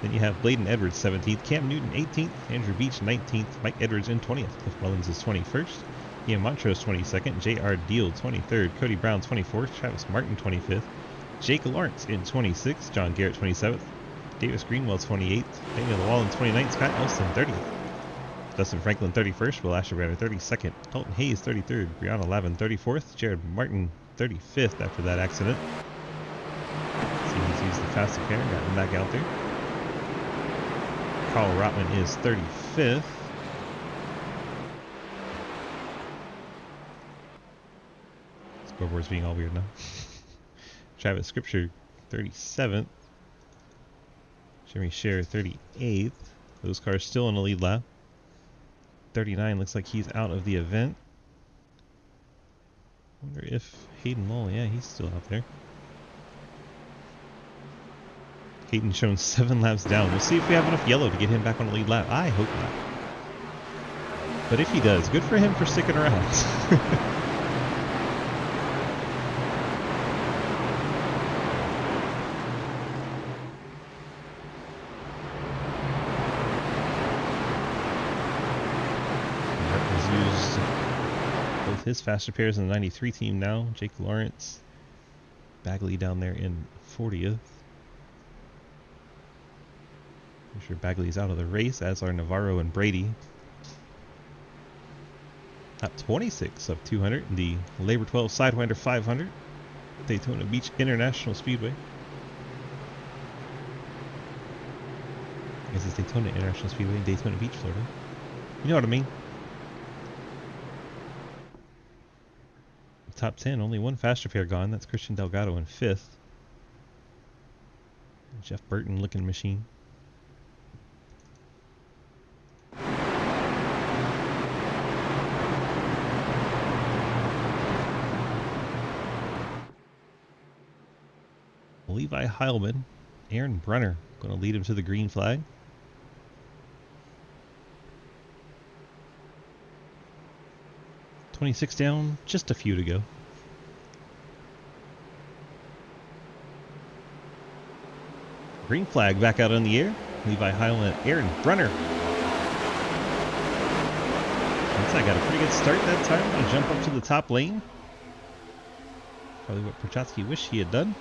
Then you have Bladen Edwards 17th. Cam Newton 18th. Andrew Beach 19th. Mike Edwards in 20th. Cliff Mullins is 21st. Ian Montrose 22nd. J.R. Deal 23rd. Cody Brown 24th. Travis Martin 25th. Jake Lawrence in 26th. John Garrett 27th. Davis Greenwell 28th. Daniel Wall in 29th. Scott Nelson 30th. Dustin Franklin 31st. Will Asherbanner 32nd. Dalton Hayes 33rd. Brianna Lavin 34th. Jared Martin 35th after that accident. See, he's used the faster car and got him back out there. Carl Rotman is 35th. Scoreboard's being all weird now. Travis Scripture 37th. Jimmy Scher 38th. Those cars still in the lead lap. 39 looks like he's out of the event. Wonder if Hayden Lowell, yeah, he's still out there. Hayden shown 7 laps down. We'll see if we have enough yellow to get him back on the lead lap. I hope not. But if he does, good for him for sticking around. His faster pairs in the 93 team now. Jake Lawrence, Bagley down there in 40th. I'm sure Bagley's out of the race, as are Navarro and Brady. Top 26 of 200 in the Labor 12 Sidewinder 500, Daytona Beach International Speedway. I guess it's Daytona International Speedway in Daytona Beach, Florida. You know what I mean? Top 10, only one faster pair gone. That's Christian Delgado in 5th. Jeff Burton looking machine. Levi Heilman, Aaron Brenner going to lead him to the green flag. .26 down, just a few to go. Green flag back out in the air. Levi Heilman, Aaron Brenner. I got a pretty good start that time. I'm going to jump up to the top lane. Probably what Prochaski wished he had done.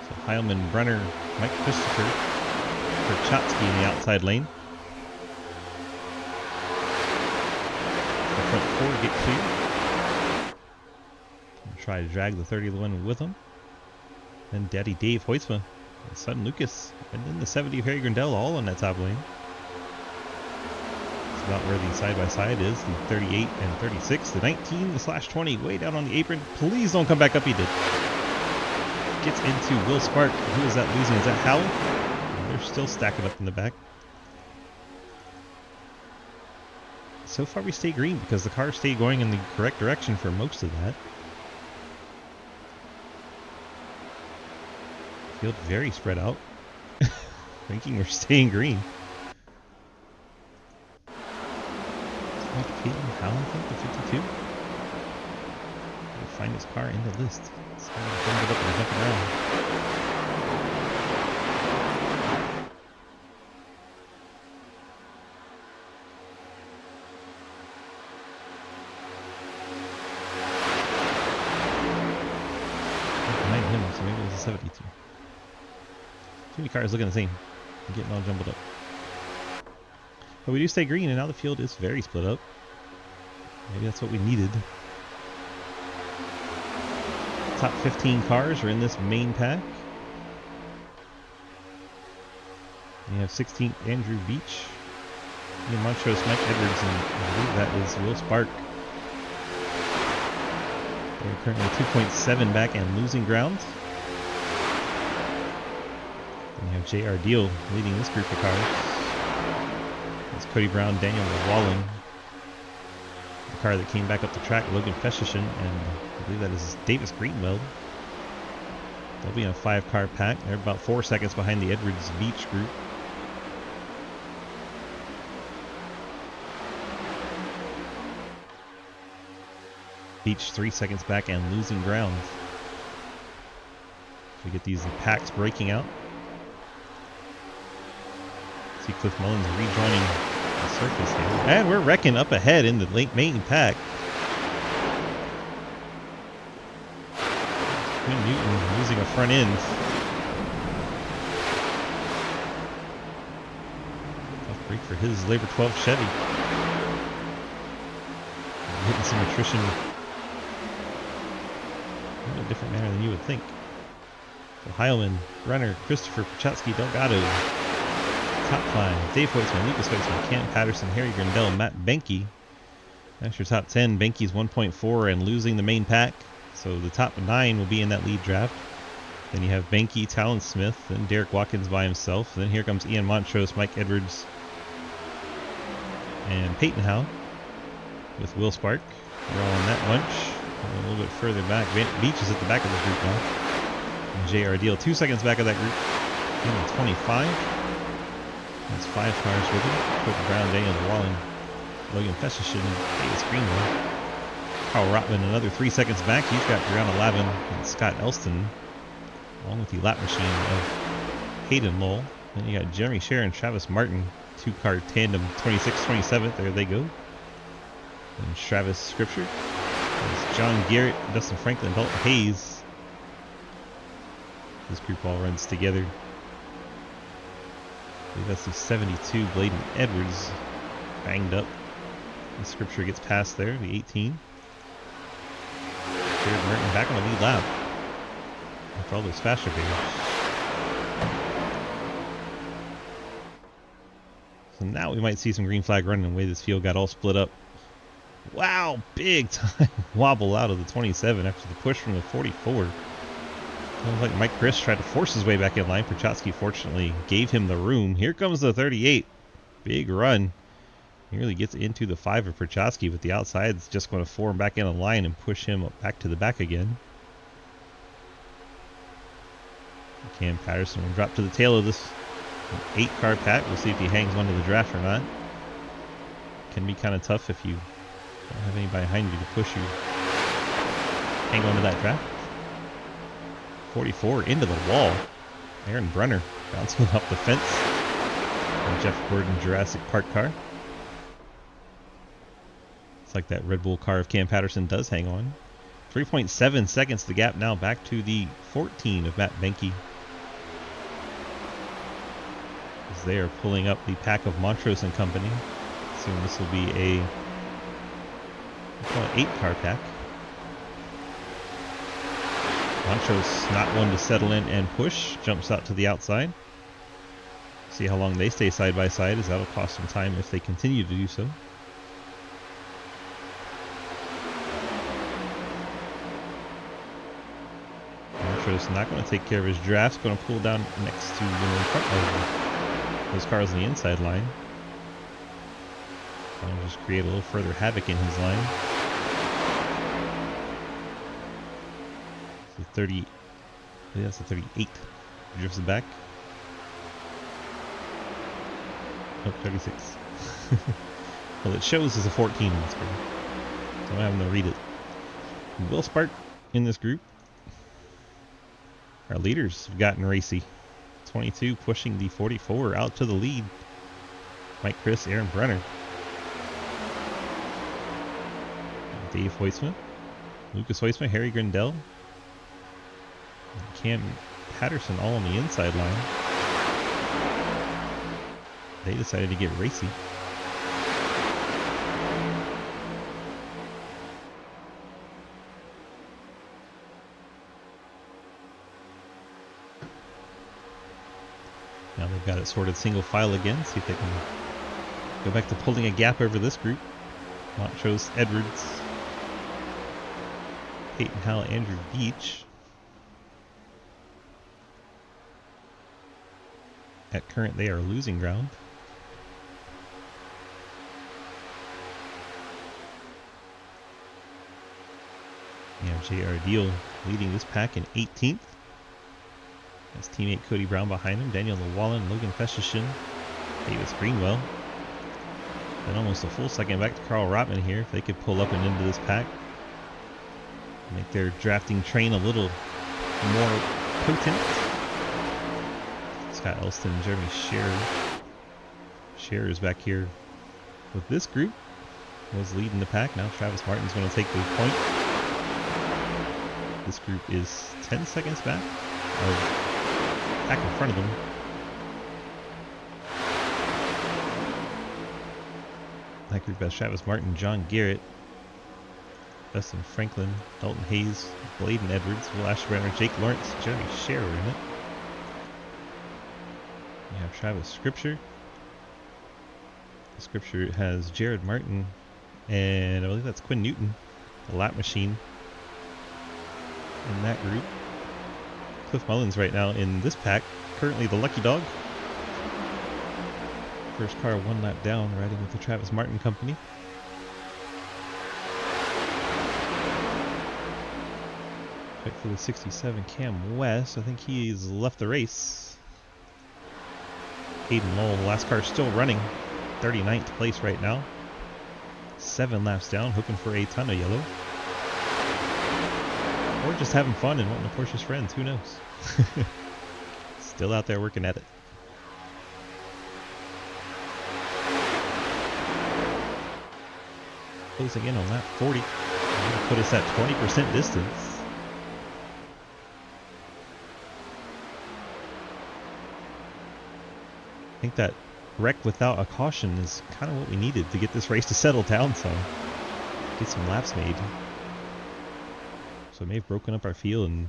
So Heilman, Brenner, Mike Christopher, Prochaski in the outside lane. Front 4 to get clear. Try to drag the 31 with him. Then Daddy Dave Hoytsma, his son Lucas, and then the 70 of Harry Grindell all on that top lane. It's about where the side-by-side is, the 38 and 36. The 19, the /20, way down on the apron. Please don't come back up, he did. Gets into Will Spark. Who is that losing? Is that Howell? And they're still stacking up in the back. So far we stay green because the car stayed going in the correct direction for most of that. Field very spread out. Thinking we're staying green. Peyton Howell, the 52. We'll find his car in the list. It's kind of jumping up and jumping around. So maybe it was a 72. Too many cars looking the same. I'm getting all jumbled up. But we do stay green, and now the field is very split up. Maybe that's what we needed. Top 15 cars are in this main pack. We have 16th Andrew Beach, Ian Montrose, Mike Edwards, and I believe that is Will Spark. They're currently 2.7 back and losing ground. And you have J.R. Deal leading this group of cars. It's Cody Brown, Daniel Walling. The car that came back up the track, Logan Feshishin, and I believe that is Davis Greenwell. They'll be in a 5-car pack. They're about 4 seconds behind the Edwards Beach group. Beach 3 seconds back and losing ground. So we get these packs breaking out. See Cliff Mullins rejoining the surface here. And we're wrecking up ahead in the late main pack. Quinn Newton losing a front end. Tough break for his Labor 12 Chevy. Hitting some attrition in a different manner than you would think. So Heilman, Runner, Christopher Pachowski, Delgado, top 5, Dave Hoitzman, Lucas Hoitzman, Cam Patterson, Harry Grindell, Matt Benke. That's your top 10. Benke's 1.4 and losing the main pack. So the top 9 will be in that lead draft. Then you have Benke, Talon Smith, then Derek Watkins by himself. Then here comes Ian Montrose, Mike Edwards, and Peyton Howe with Will Spark. We're all on that bunch. A little bit further back. Beach is at the back of the group now. And J.R. Deal 2 seconds back of that group. In 25. That's 5 cars with him. Cody Brown, Daniel Walling, Logan Feshishin, Davis Greenwell. Carl Rotman another 3 seconds back. He's got Brianna Lavin and Scott Elston, along with the lap machine of Hayden Lowell. Then you got Jeremy Scher and Travis Martin, 2-car tandem, 26-27. There they go. And Travis Scripture. There's John Garrett, Dustin Franklin, Dalton Hayes. This group all runs together. I believe that's the 72 Bladen Edwards, banged up. The Scripture gets past there, the 18. Jared Merton back on the lead lap after all those fast repairs. So now we might see some green flag running the way this field got all split up. Wow, big time wobble out of the 27 after the push from the 44. Sounds like Mike Chris tried to force his way back in line. Pachowski fortunately gave him the room. Here comes the 38. Big run. He really gets into the 5 of Pachowski, but the outside's just going to form back in a line and push him back to the back again. Cam Patterson will drop to the tail of this 8-car pack. We'll see if he hangs on to the draft or not. Can be kind of tough if you don't have anybody behind you to push you. Hang on to that draft. 44 into the wall. Aaron Brunner bouncing off the fence. And Jeff Gordon Jurassic Park car. It's like that Red Bull car of Cam Patterson does hang on. 3.7 seconds the gap now back to the 14 of Matt Benke. As they are pulling up the pack of Montrose and Company. Soon this will be a 8-car pack. Montrose not one to settle in and push. Jumps out to the outside. See how long they stay side by side, as that'll cost some time if they continue to do so. Montrose not going to take care of his drafts. Going to pull down next to in front of those cars on the inside line. Trying to just create a little further havoc in his line. So 30, I think that's the 38. Drifts it back. Nope, 36. Well, it shows as a 14 in this group, so I'm having to read it. Will Spark in this group. Our leaders have gotten racy. 22 pushing the 44 out to the lead. Mike Chris, Aaron Brenner. Dave Hoitzman. Lucas Hoitzman, Harry Grindell. Cam Patterson all on the inside line. They decided to get racy. got it sorted single file again. See if they can go back to pulling a gap over this group. Montrose, Edwards, Peyton Howell, Andrew Beach. At current, they are losing ground. You have J.R. Deal leading this pack in 18th. His teammate Cody Brown behind him, Daniel Llewellyn, Logan Festishin, Davis Greenwell. And almost a full second back to Carl Rotman here. If they could pull up and into this pack, make their drafting train a little more potent. Scott Elston, Jeremy Scherer. Scherer is back here with this group. Was leading the pack. Now Travis Martin's going to take the point. This group is 10 seconds back in front of them. That group has Travis Martin, John Garrett, Dustin Franklin, Dalton Hayes, Bladen Edwards, Will Ashbrenner, Jake Lawrence, Jeremy Scherer in it. You have Travis Scripture. Scripture has Jared Martin, and I believe that's Quinn Newton, the lap machine in that group. Cliff Mullins right now in this pack, currently the lucky dog. First car one lap down, riding with the Travis Martin company. Check for the 67 Cam West. I think he's left the race. Hayden Lowell, the last car still running. 39th place right now. 7 laps down, hoping for a ton of yellow. Or just having fun and wanting to push his friends, who knows? Still out there working at it. Closing in on lap 40. That'll put us at 20% distance. I think that wreck without a caution is kind of what we needed to get this race to settle down some. Get some laps made. So it may have broken up our field and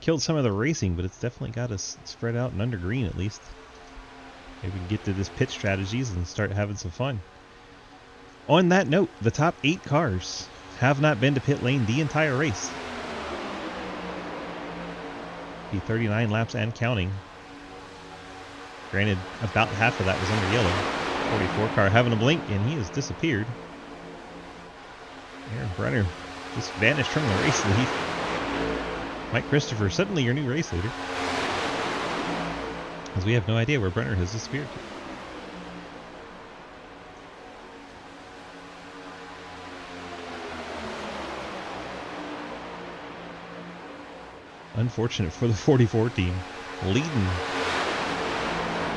killed some of the racing, but it's definitely got us spread out and under green at least. Maybe we can get to this pit strategies and start having some fun. On that note, the top 8 cars have not been to pit lane the entire race. Be 39 laps and counting. Granted, about half of that was under yellow. 44 car having a blink, and he has disappeared. Aaron Brenner just vanished from the race lead. Mike Christopher, suddenly your new race leader. As we have no idea where Brenner has disappeared to. Unfortunate for the 44 team, leading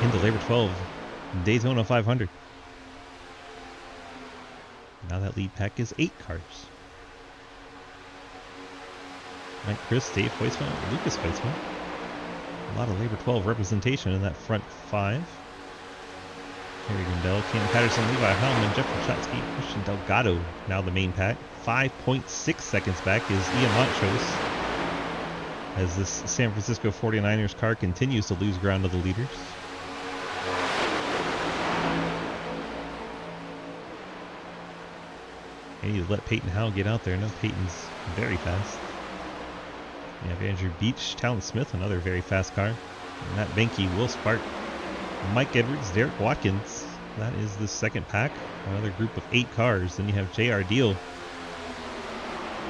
into Labor 12 Daytona 500. Now that lead pack is 8 cars. Mike Chris, Dave Hoisman, Lucas Hoisman. A lot of Labor 12 representation in that front 5. Harry Gundel, Cam Patterson, Levi Hellman, Jeff Wachatsky, Christian Delgado, now the main pack. 5.6 seconds back is Ian Montrose, as this San Francisco 49ers car continues to lose ground to the leaders. I need to let Peyton Howell get out there. I know Peyton's very fast. You have Andrew Beach, Talon Smith, another very fast car. Matt Benke, Will Spark, Mike Edwards, Derek Watkins. That is the second pack. Another group of 8 cars. Then you have J.R. Deal,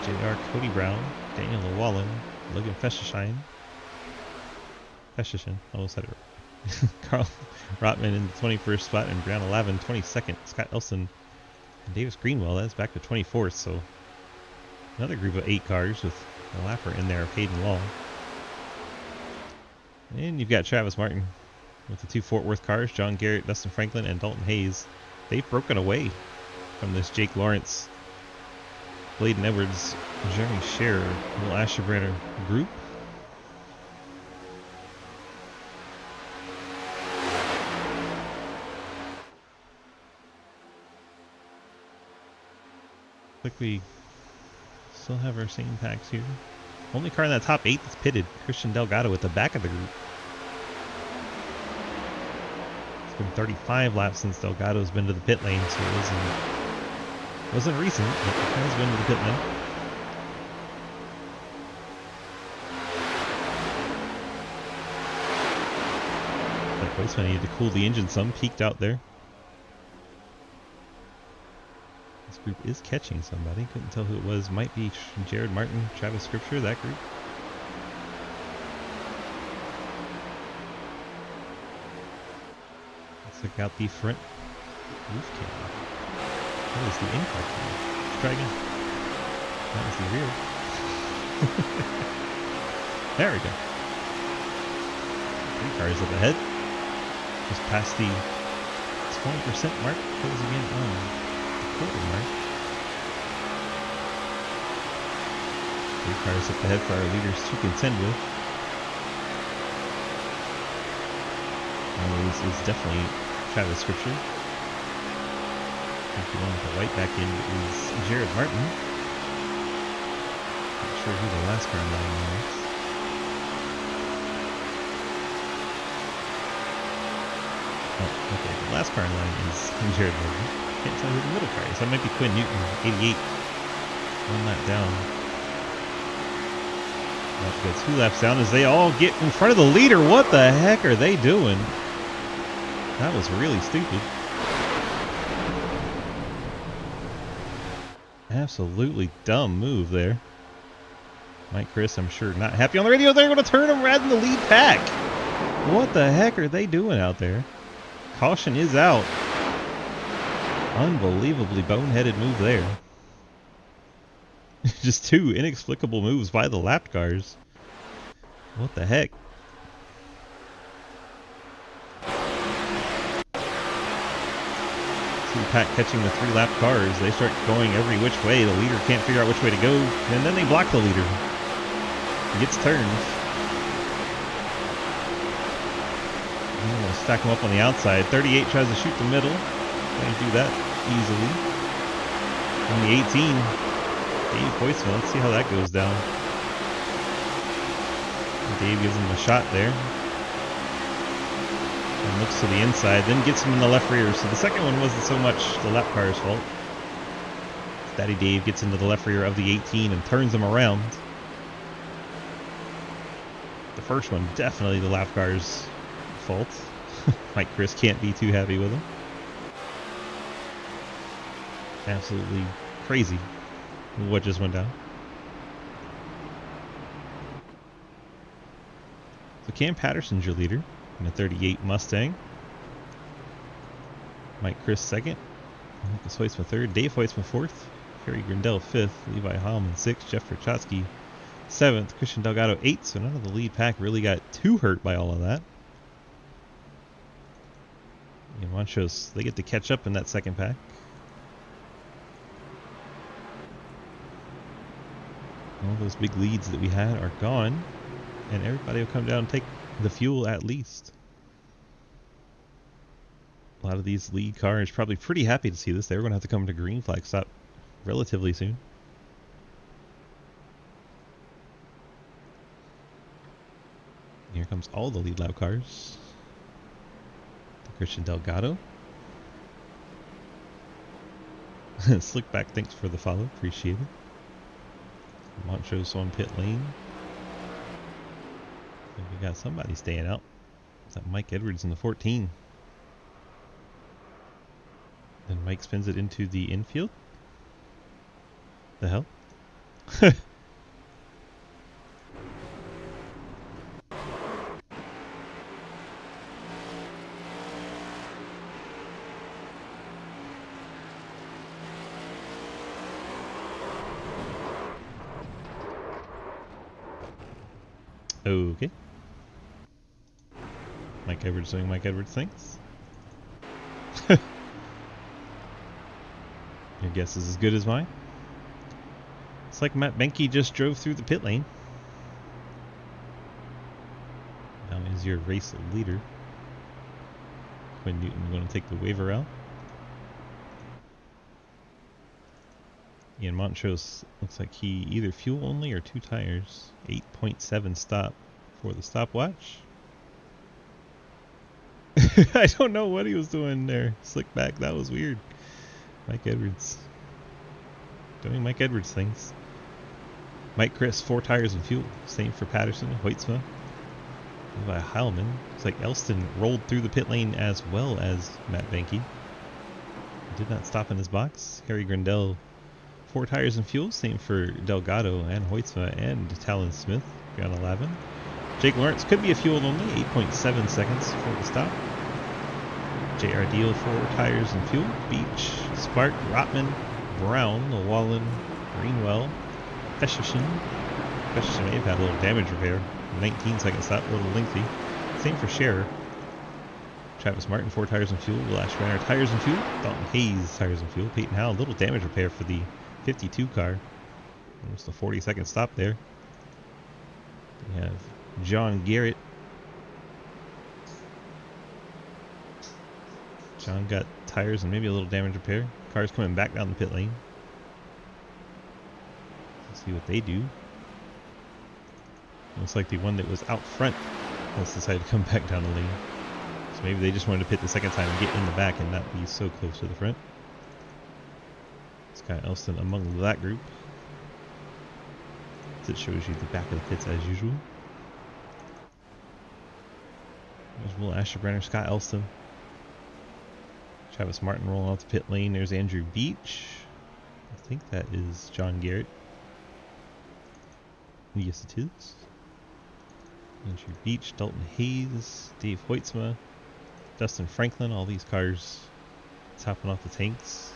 J.R. Cody Brown, Daniel Llewellyn, Logan Festishin, almost said it right. Carl Rotman in the 21st spot, and Brianna Lavin 22nd. Scott Elson and Davis Greenwell, that's back to 24th. So another group of 8 cars with a lapper in there of Hayden Law. And you've got Travis Martin with the 2 Fort Worth cars, John Garrett, Dustin Franklin, and Dalton Hayes. They've broken away from this Jake Lawrence, Bladen Edwards, Jeremy Scherer, Will Ashbrenner group. Looks like we still have our same packs here. Only car in that top 8 that's pitted, Christian Delgado at the back of the group. It's been 35 laps since Delgado's been to the pit lane, so it wasn't recent, but he has been to the pit lane. That Weissman needed to cool the engine some, peaked out there. This group is catching somebody. Couldn't tell who it was. Might be Jared Martin, Travis Scripture, that group. Let's check out the front roof camera. That is the in-car camera. Let's try again. That was the rear. There we go. 3 cars up ahead. Just past the 20% mark. Goes again on the quarter mark. 3 cars up ahead for our leaders to contend with. Is definitely Travis Scripture. I think the one with the white back in is Jared Martin. Not sure who the last car in line was. Oh, okay. The last car in line is Jared Martin. Can't tell who the middle car is. That might be Quinn Newton, 88. One lap down. Let's go 2 laps down as they all get in front of the leader. What the heck are they doing? That was really stupid. Absolutely dumb move there. Mike Chris, I'm sure, not happy on the radio. They're going to turn him right in the lead pack. What the heck are they doing out there? Caution is out. Unbelievably boneheaded move there. Just 2 inexplicable moves by the lapped cars. What the heck? Pack catching the 3 lap cars. They start going every which way. The leader can't figure out which way to go, and then they block the leader. He gets turns. We'll stack him up on the outside. 38 tries to shoot the middle. Can't do that easily. On the 18, Dave Hoisman. Let's see how that goes down. Dave gives him a shot there. And looks to the inside, then gets him in the left rear. So the second one wasn't so much the lap car's fault. Daddy Dave gets into the left rear of the 18 and turns him around. The first one, definitely the lap car's fault. Mike Chris can't be too happy with him. Absolutely crazy what just went down. So Cam Patterson's your leader. In a 38 Mustang. Mike Chris second. Lucas Hoisman third. Dave Hoisman fourth. Kerry Grindell fifth. Levi Hallman sixth. Jeff Trotsky seventh. Christian Delgado eighth. So none of the lead pack really got too hurt by all of that. And Monchos, they get to catch up in that second pack. All those big leads that we had are gone. And everybody will come down and take the fuel at least. A lot of these lead cars probably pretty happy to see this. They're going to have to come to green flag stop relatively soon. Here comes all the lead lap cars. The Christian Delgado. Slickback, thanks for the follow. Appreciate it. Montrose on pit lane. We got somebody staying out. Is that Mike Edwards in the 14? Then Mike spins it into the infield. The hell? Okay. Mike Edwards doing Mike Edwards things. Your guess is as good as mine. It's like Matt Benke just drove through the pit lane. Now is your race leader. Quinn Newton going to take the waiver out. Ian Montrose looks like he either fuel only or 2 tires. 8.7 stop for the stopwatch. I don't know what he was doing there. Slick back, that was weird. Mike Edwards. Doing Mike Edwards things. Mike Chris, 4 tires and fuel. Same for Patterson, Hoytsma. By Heilman. Looks like Elston rolled through the pit lane as well as Matt Benke. Did not stop in his box. Harry Grindell, 4 tires and fuel. Same for Delgado and Hoytsma and Talon Smith. Got 11. Jake Lawrence could be a fuel only. 8.7 seconds for the stop. JR Deal, 4 tires and fuel. Beach, Spark, Rotman, Brown, Llewellyn, Greenwell, Feshishin. Feshishin may have had a little damage repair. 19 seconds stop, a little lengthy. Same for Scherer. Travis Martin, 4 tires and fuel. Will Ashbrenner, tires and fuel. Dalton Hayes, tires and fuel. Peyton Howell, a little damage repair for the 52 car. Almost a 40-second stop there. We have John Garrett. John got tires and maybe a little damage repair. Car's coming back down the pit lane. Let's see what they do. Looks like the one that was out front has decided to come back down the lane. So maybe they just wanted to pit the second time and get in the back and not be so close to the front. Scott Elston among that group. It shows you the back of the pits as usual. There's Will Asherbrenner, Scott Elston. Travis Martin rolling off the pit lane. There's Andrew Beach. I think that is John Garrett. Yes, it is. Andrew Beach, Dalton Hayes, Dave Hoytsma, Dustin Franklin. All these cars topping off the tanks.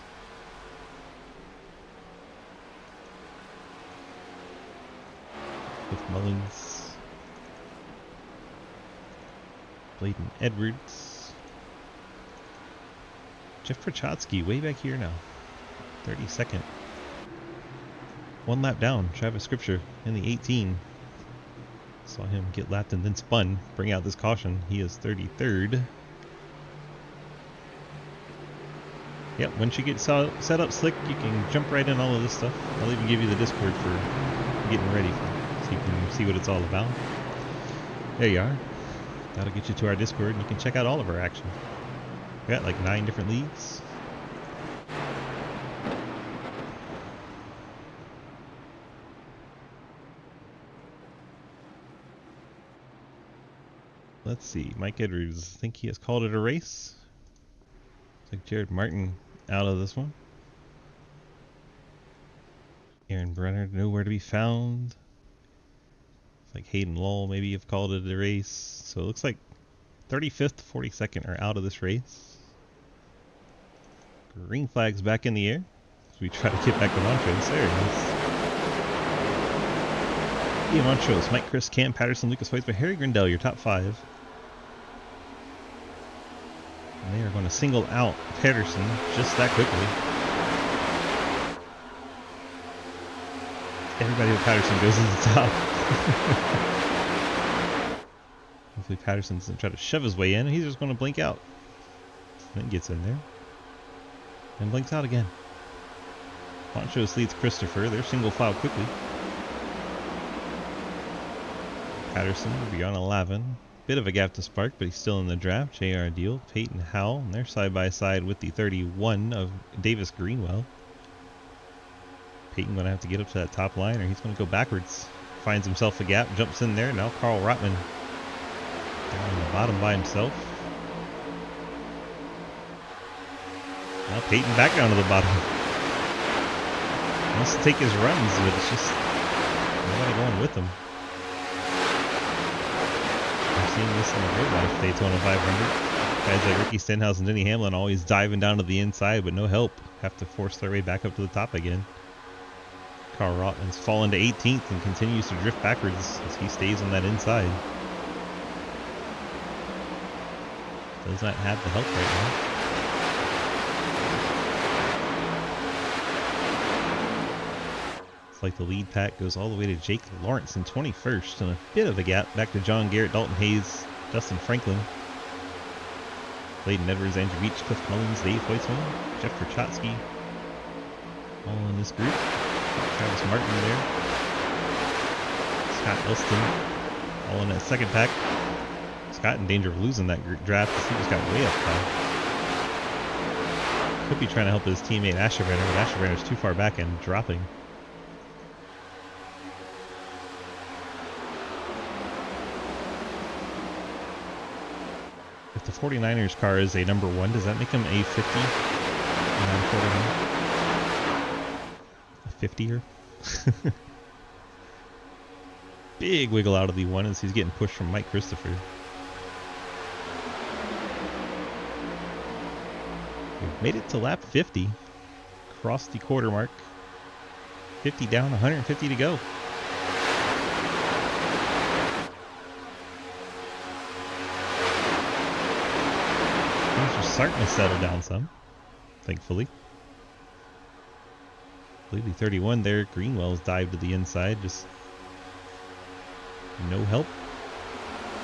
With Mullins, Bladen Edwards, Jeff Prochatsky way back here now. 32nd. 1 lap down. Travis Scripture in the 18. Saw him get lapped and then spun. Bring out this caution. He is 33rd. Yep, once you get set up slick, you can jump right in all of this stuff. I'll even give you the Discord for getting ready for it, so you can see what it's all about. There you are. That'll get you to our Discord, and you can check out all of our action. We got like 9 different leagues. Let's see. Mike Edwards, I think he has called it a race. Looks like Jared Martin out of this one. Aaron Brenner, nowhere to be found. It's like Hayden Lowell, maybe you've called it a race. So it looks like 35th, 42nd are out of this race. Green flag's back in the air as we try to get back to Montrose. There it is. Ian Montrose, Mike Chris, Cam Patterson, Lucas Hoyts, but Harry Grindell, your top 5. And they are going to single out Patterson just that quickly. Everybody but Patterson goes to the top. Hopefully Patterson doesn't try to shove his way in. He's just going to blink out. And then gets in there. And blinks out again. Montrose leads Christopher. They're single file quickly. Patterson will be on 11. Bit of a gap to Spark, but he's still in the draft. JR Deal, Peyton Howell, and they're side by side with the 31 of Davis Greenwell. Peyton gonna have to get up to that top line, or he's gonna go backwards. Finds himself a gap, jumps in there. Now Carl Rotman down on the bottom by himself. Now Peyton back down to the bottom. Wants to take his runs, but it's just nobody going with him. Seeing this in the real life Daytona 500. Guys like Ricky Stenhouse and Denny Hamlin always diving down to the inside, but no help. Have to force their way back up to the top again. Carl Rotman's fallen to 18th and continues to drift backwards as he stays on that inside. Does not have the help right now. It's like the lead pack goes all the way to Jake Lawrence in 21st, and a bit of a gap back to John Garrett, Dalton Hayes, Dustin Franklin, Bladen Edwards, Andrew Beach, Cliff Mullins, Dave Hoytsman, Jeff Prochatsky, all in this group. Travis Martin there, Scott Elston, all in that second pack. Scott in danger of losing that draft because he just got way up high. Could be trying to help his teammate Asherbanner, but Asherbanner's too far back and dropping. If the 49ers car is a number 1, does that make him a 50? A 50er? Big wiggle out of the 1 as he's getting pushed from Mike Christopher. We've made it to lap 50. Crossed the quarter mark. 50 down, 150 to go. Things are starting to settle down some, thankfully. I believe the 31 there, Greenwell's dived to the inside, just no help.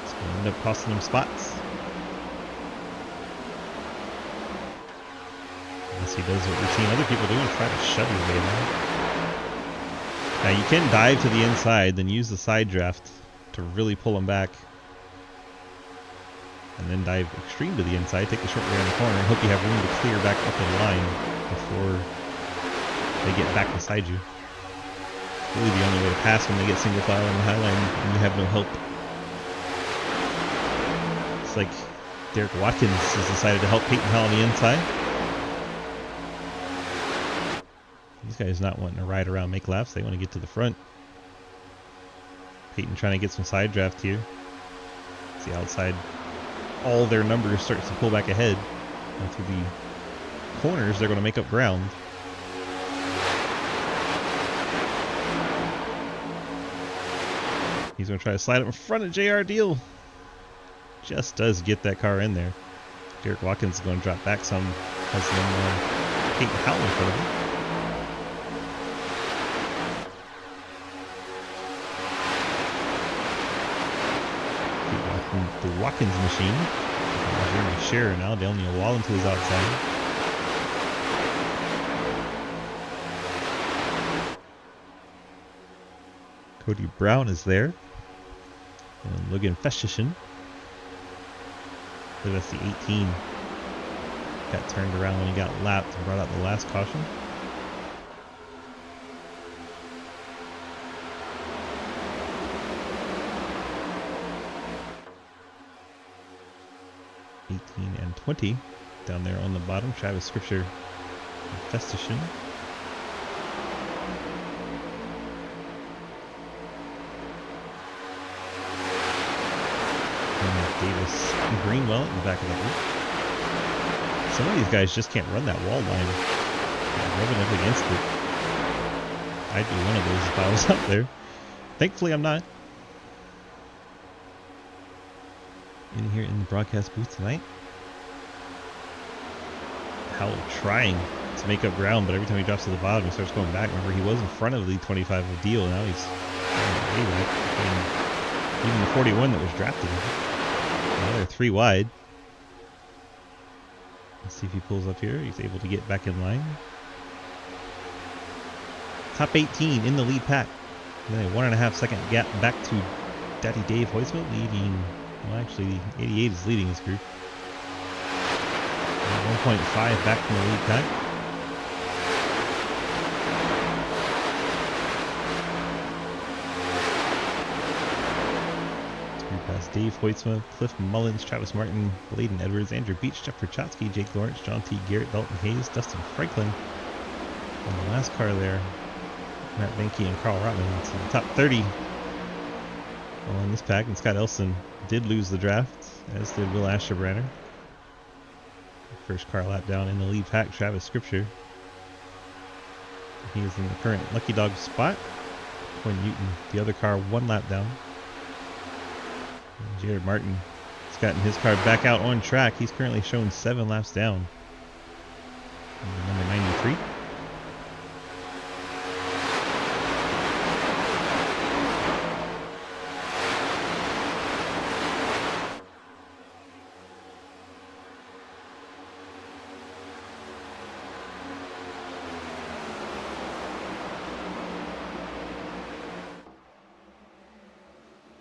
It's going to end up costing him spots. Unless he does what we've seen other people do and try to shove his way down. Now you can dive to the inside, then use the side draft to really pull him back. And then dive extreme to the inside, take the short way around the corner, and hope you have room to clear back up in line before they get back beside you. Really the only way to pass when they get single file on the high line and you have no help. It's like Derek Watkins has decided to help Peyton Hall on the inside. These guys not wanting to ride around, make laps. They want to get to the front. Peyton trying to get some side draft here. See outside, all their numbers starts to pull back ahead. And through the corners, they're going to make up ground. He's going to try to slide up in front of JR Deal. Just does get that car in there. Derek Watkins is going to drop back some. Has them Peyton Howell in front of him. The Watkins machine. Jeremy Scherer now. Daniel Wallin to his outside. Cody Brown is there. And Logan Festischen. I believe that's the 18. Got turned around when he got lapped and brought out the last caution. And 20 down there on the bottom. Travis Scripture and Festischen. And Davis and Greenwell in the back of the group. Some of these guys just can't run that wall line. They're rubbing up against it. I'd be one of those if I was up there. Thankfully I'm not. In here in the broadcast booth tonight. Howell trying to make up ground, but every time he drops to the bottom, he starts going back. Remember, he was in front of the 25 of Deal, and now he's way back. And even the 41 that was drafted. Now they're 3 wide. Let's see if he pulls up here. He's able to get back in line. Top 18 in the lead pack. And then a 1.5 second gap back to Daddy Dave Hoisville leading. Well, actually, 88 is leading this group. 1.5 back from the lead pack. Group has Dave Hoytsma, Cliff Mullins, Travis Martin, Bladen Edwards, Andrew Beach, Jeff Prochatsky, Jake Lawrence, John T. Garrett, Dalton Hayes, Dustin Franklin. And the last car there, Matt Benke and Carl Rotman. So the top 30 all in this pack. And Scott Elson did lose the draft, as did Will Asherbranner. First car lap down in the lead pack, Travis Scripture. He is in the current Lucky Dog spot. Quinn Newton, the other car, 1 lap down. And Jared Martin has gotten his car back out on track. He's currently shown 7 laps down. And number 93.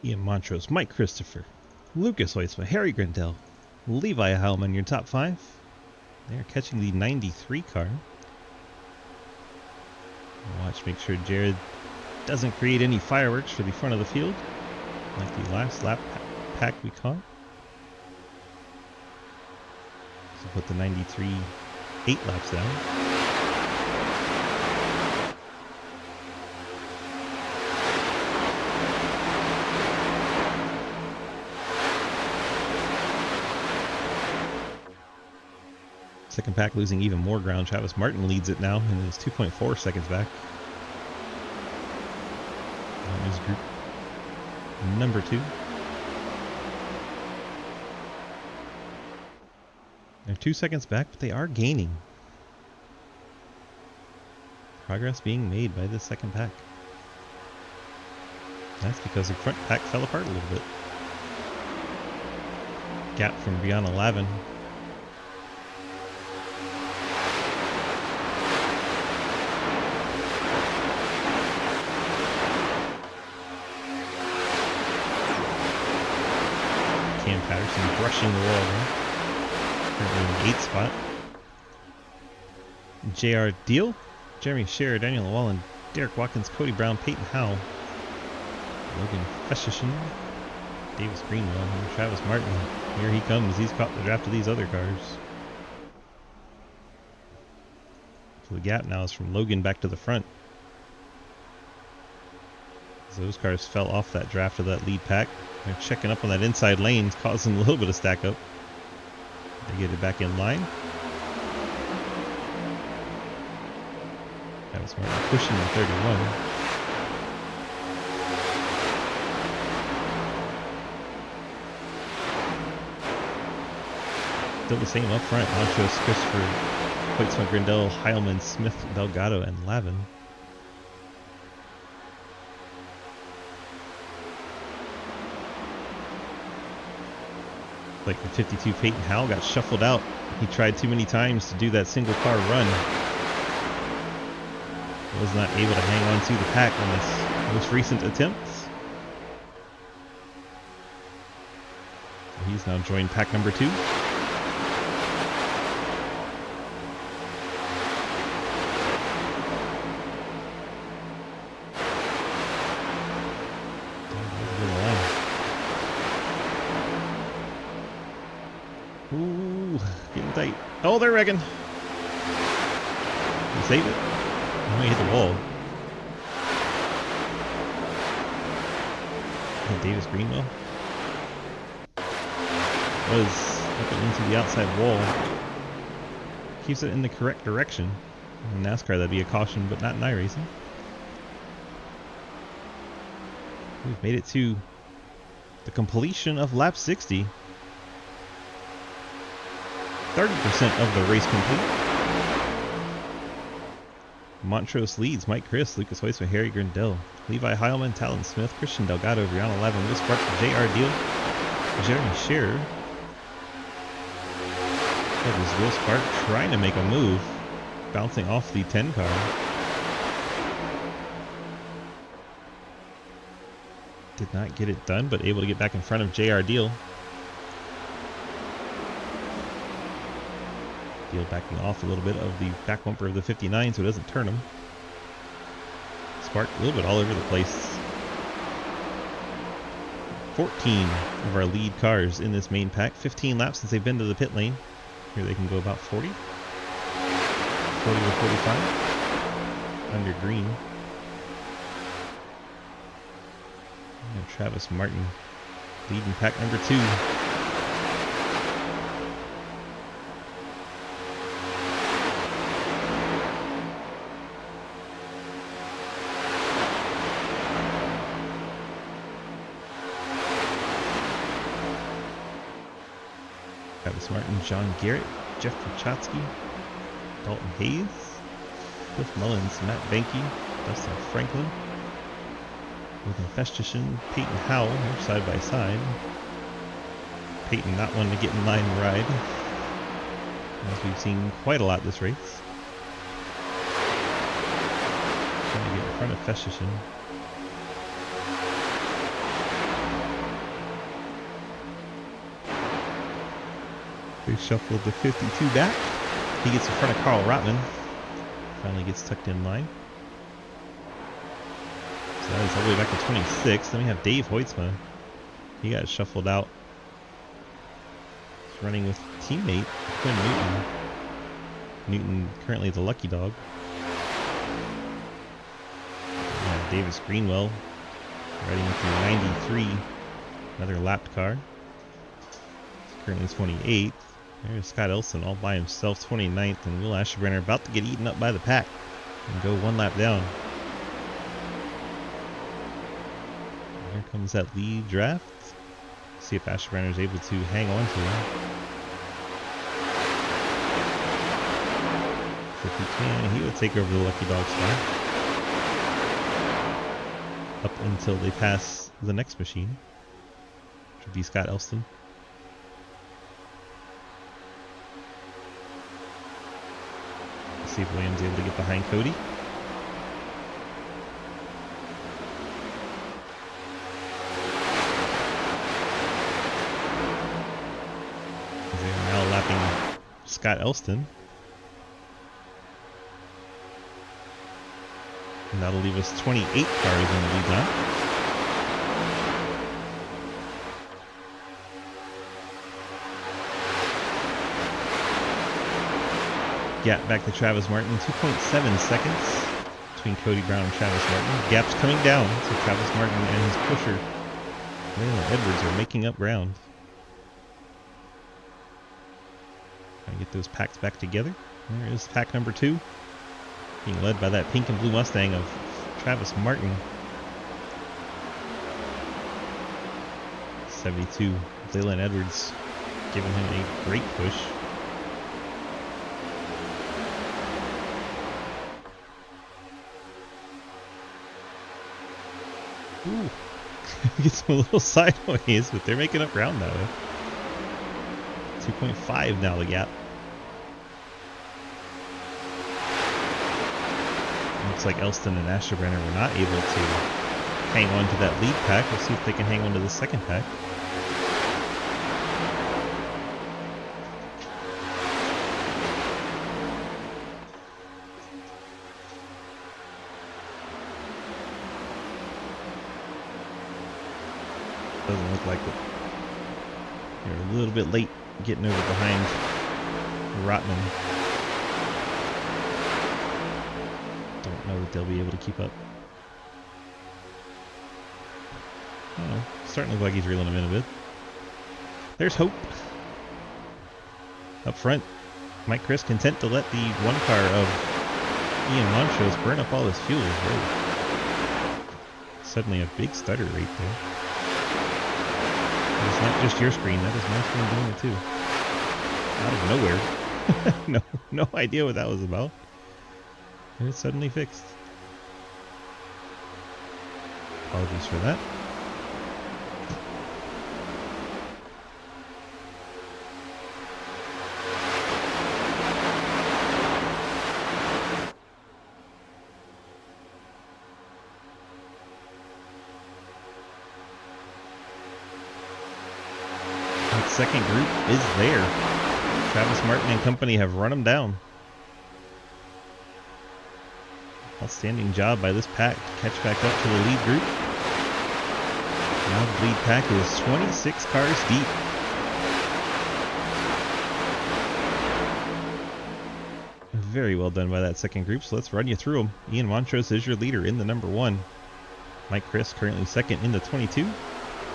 Ian Montrose, Mike Christopher, Lucas Hoytsma, Harry Grindell, Levi Heilman, your top 5. They're catching the 93 car. Watch, make sure Jared doesn't create any fireworks for the front of the field, like the last lap pack we caught. So put the 93 8 laps down. Second pack losing even more ground. Travis Martin leads it now and is 2.4 seconds back. On his group number 2. They're 2 seconds back, but they are gaining. Progress being made by the second pack. That's because the front pack fell apart a little bit. Gap from Brianna Lavin. Cam Patterson brushing the wall there. Currently in the 8th spot. JR Deal, Jeremy Scherer, Daniel Wallen, Derek Watkins, Cody Brown, Peyton Howe, Logan Feshishin, Davis Greenwell, and Travis Martin. Here he comes. He's caught the draft of these other cars. So the gap now is from Logan back to the front. As those cars fell off that draft of that lead pack. They're checking up on that inside lane, causing a little bit of stack up. They get it back in line. That was Martin pushing the 31. Still the same up front. Montrose, Christopher, Hoytsma, Grindell, Heilman, Smith, Delgado, and Lavin. Like the 52 Peyton Howell got shuffled out. He tried too many times to do that single car run. Was not able to hang on to the pack on his most recent attempts. So he's now joined pack number 2. Ooh, getting tight. Oh, they're wrecking. Can you save it? I'm gonna hit the wall. And Davis Greenwell was looking into the outside wall. Keeps it in the correct direction. In NASCAR, that'd be a caution, but not in iRacing. We've made it to the completion of lap 60. 30% of the race complete. Montrose leads. Mike Chris, Lucas Hoytsma, Harry Grindell, Levi Heilman, Talon Smith, Christian Delgado, Brianna Lavin, Will Spark, JR Deal, Jeremy Scherer. That is Will Spark trying to make a move, bouncing off the 10 car. Did not get it done, but able to get back in front of JR Deal. Deal backing off a little bit of the back bumper of the 59 so it doesn't turn him. Spark a little bit all over the place. 14 of our lead cars in this main pack. 15 laps since they've been to the pit lane. Here they can go about 40. 40 to 45. Under green. And Travis Martin leading pack number 2. Travis Martin, John Garrett, Jeff Prochatsky, Dalton Hayes, Cliff Mullins, Matt Benke, Dustin Franklin, Logan Festishin, Peyton Howell, they're side by side. Peyton not one to get in line and ride, as we've seen quite a lot this race. Trying to get in front of Festishin. They shuffled the 52 back. He gets in front of Carl Rotman. Finally gets tucked in line. So that is all the way back to 26. Then we have Dave Hoitzma. He got shuffled out. He's running with teammate Quinn Newton. Newton currently the lucky dog. Yeah, Davis Greenwell riding with the 93. Another lapped car. He's currently 28th. There's Scott Elson all by himself, 29th, and Will Asherbrenner about to get eaten up by the pack and go one lap down. Here comes that lead draft. See if Asherbrenner is able to hang on to him. If he can, he would take over the lucky dog spot. Up until they pass the next machine, which would be Scott Elston. See if Williams is able to get behind Cody. They're now lapping Scott Elston. And that'll leave us 28 cars in the lead lap. Gap back to Travis Martin, 2.7 seconds between Cody Brown and Travis Martin. Gap's coming down, so Travis Martin and his pusher, Layla Edwards, are making up ground. Trying to get those packs back together. There is pack number 2, being led by that pink and blue Mustang of Travis Martin. 72, Layla Edwards giving him a great push. Ooh, gets a little sideways, but they're making up ground that way. 2.5 now the gap. Looks like Elston and Asherbrenner were not able to hang on to that lead pack. We'll see if they can hang on to the second pack. Doesn't look like it. They're a little bit late getting over behind Rotman. Don't know that they'll be able to keep up. I don't know. Starting to look like he's reeling him in a bit. There's hope. Up front, Mike Chris content to let the one car of Ian Montrose burn up all his fuel. Really. Suddenly a big stutter right there. It's not just your screen, that is my screen doing it too. Out of nowhere. No idea what that was about. And it's suddenly fixed. Apologies for that. Second group is there. Travis Martin and company have run him down. Outstanding job by this pack to catch back up to the lead group. Now the lead pack is 26 cars deep. Very well done by that second group, so let's run you through them. Ian Montrose is your leader in the number 1. Mike Chris currently second in the 22.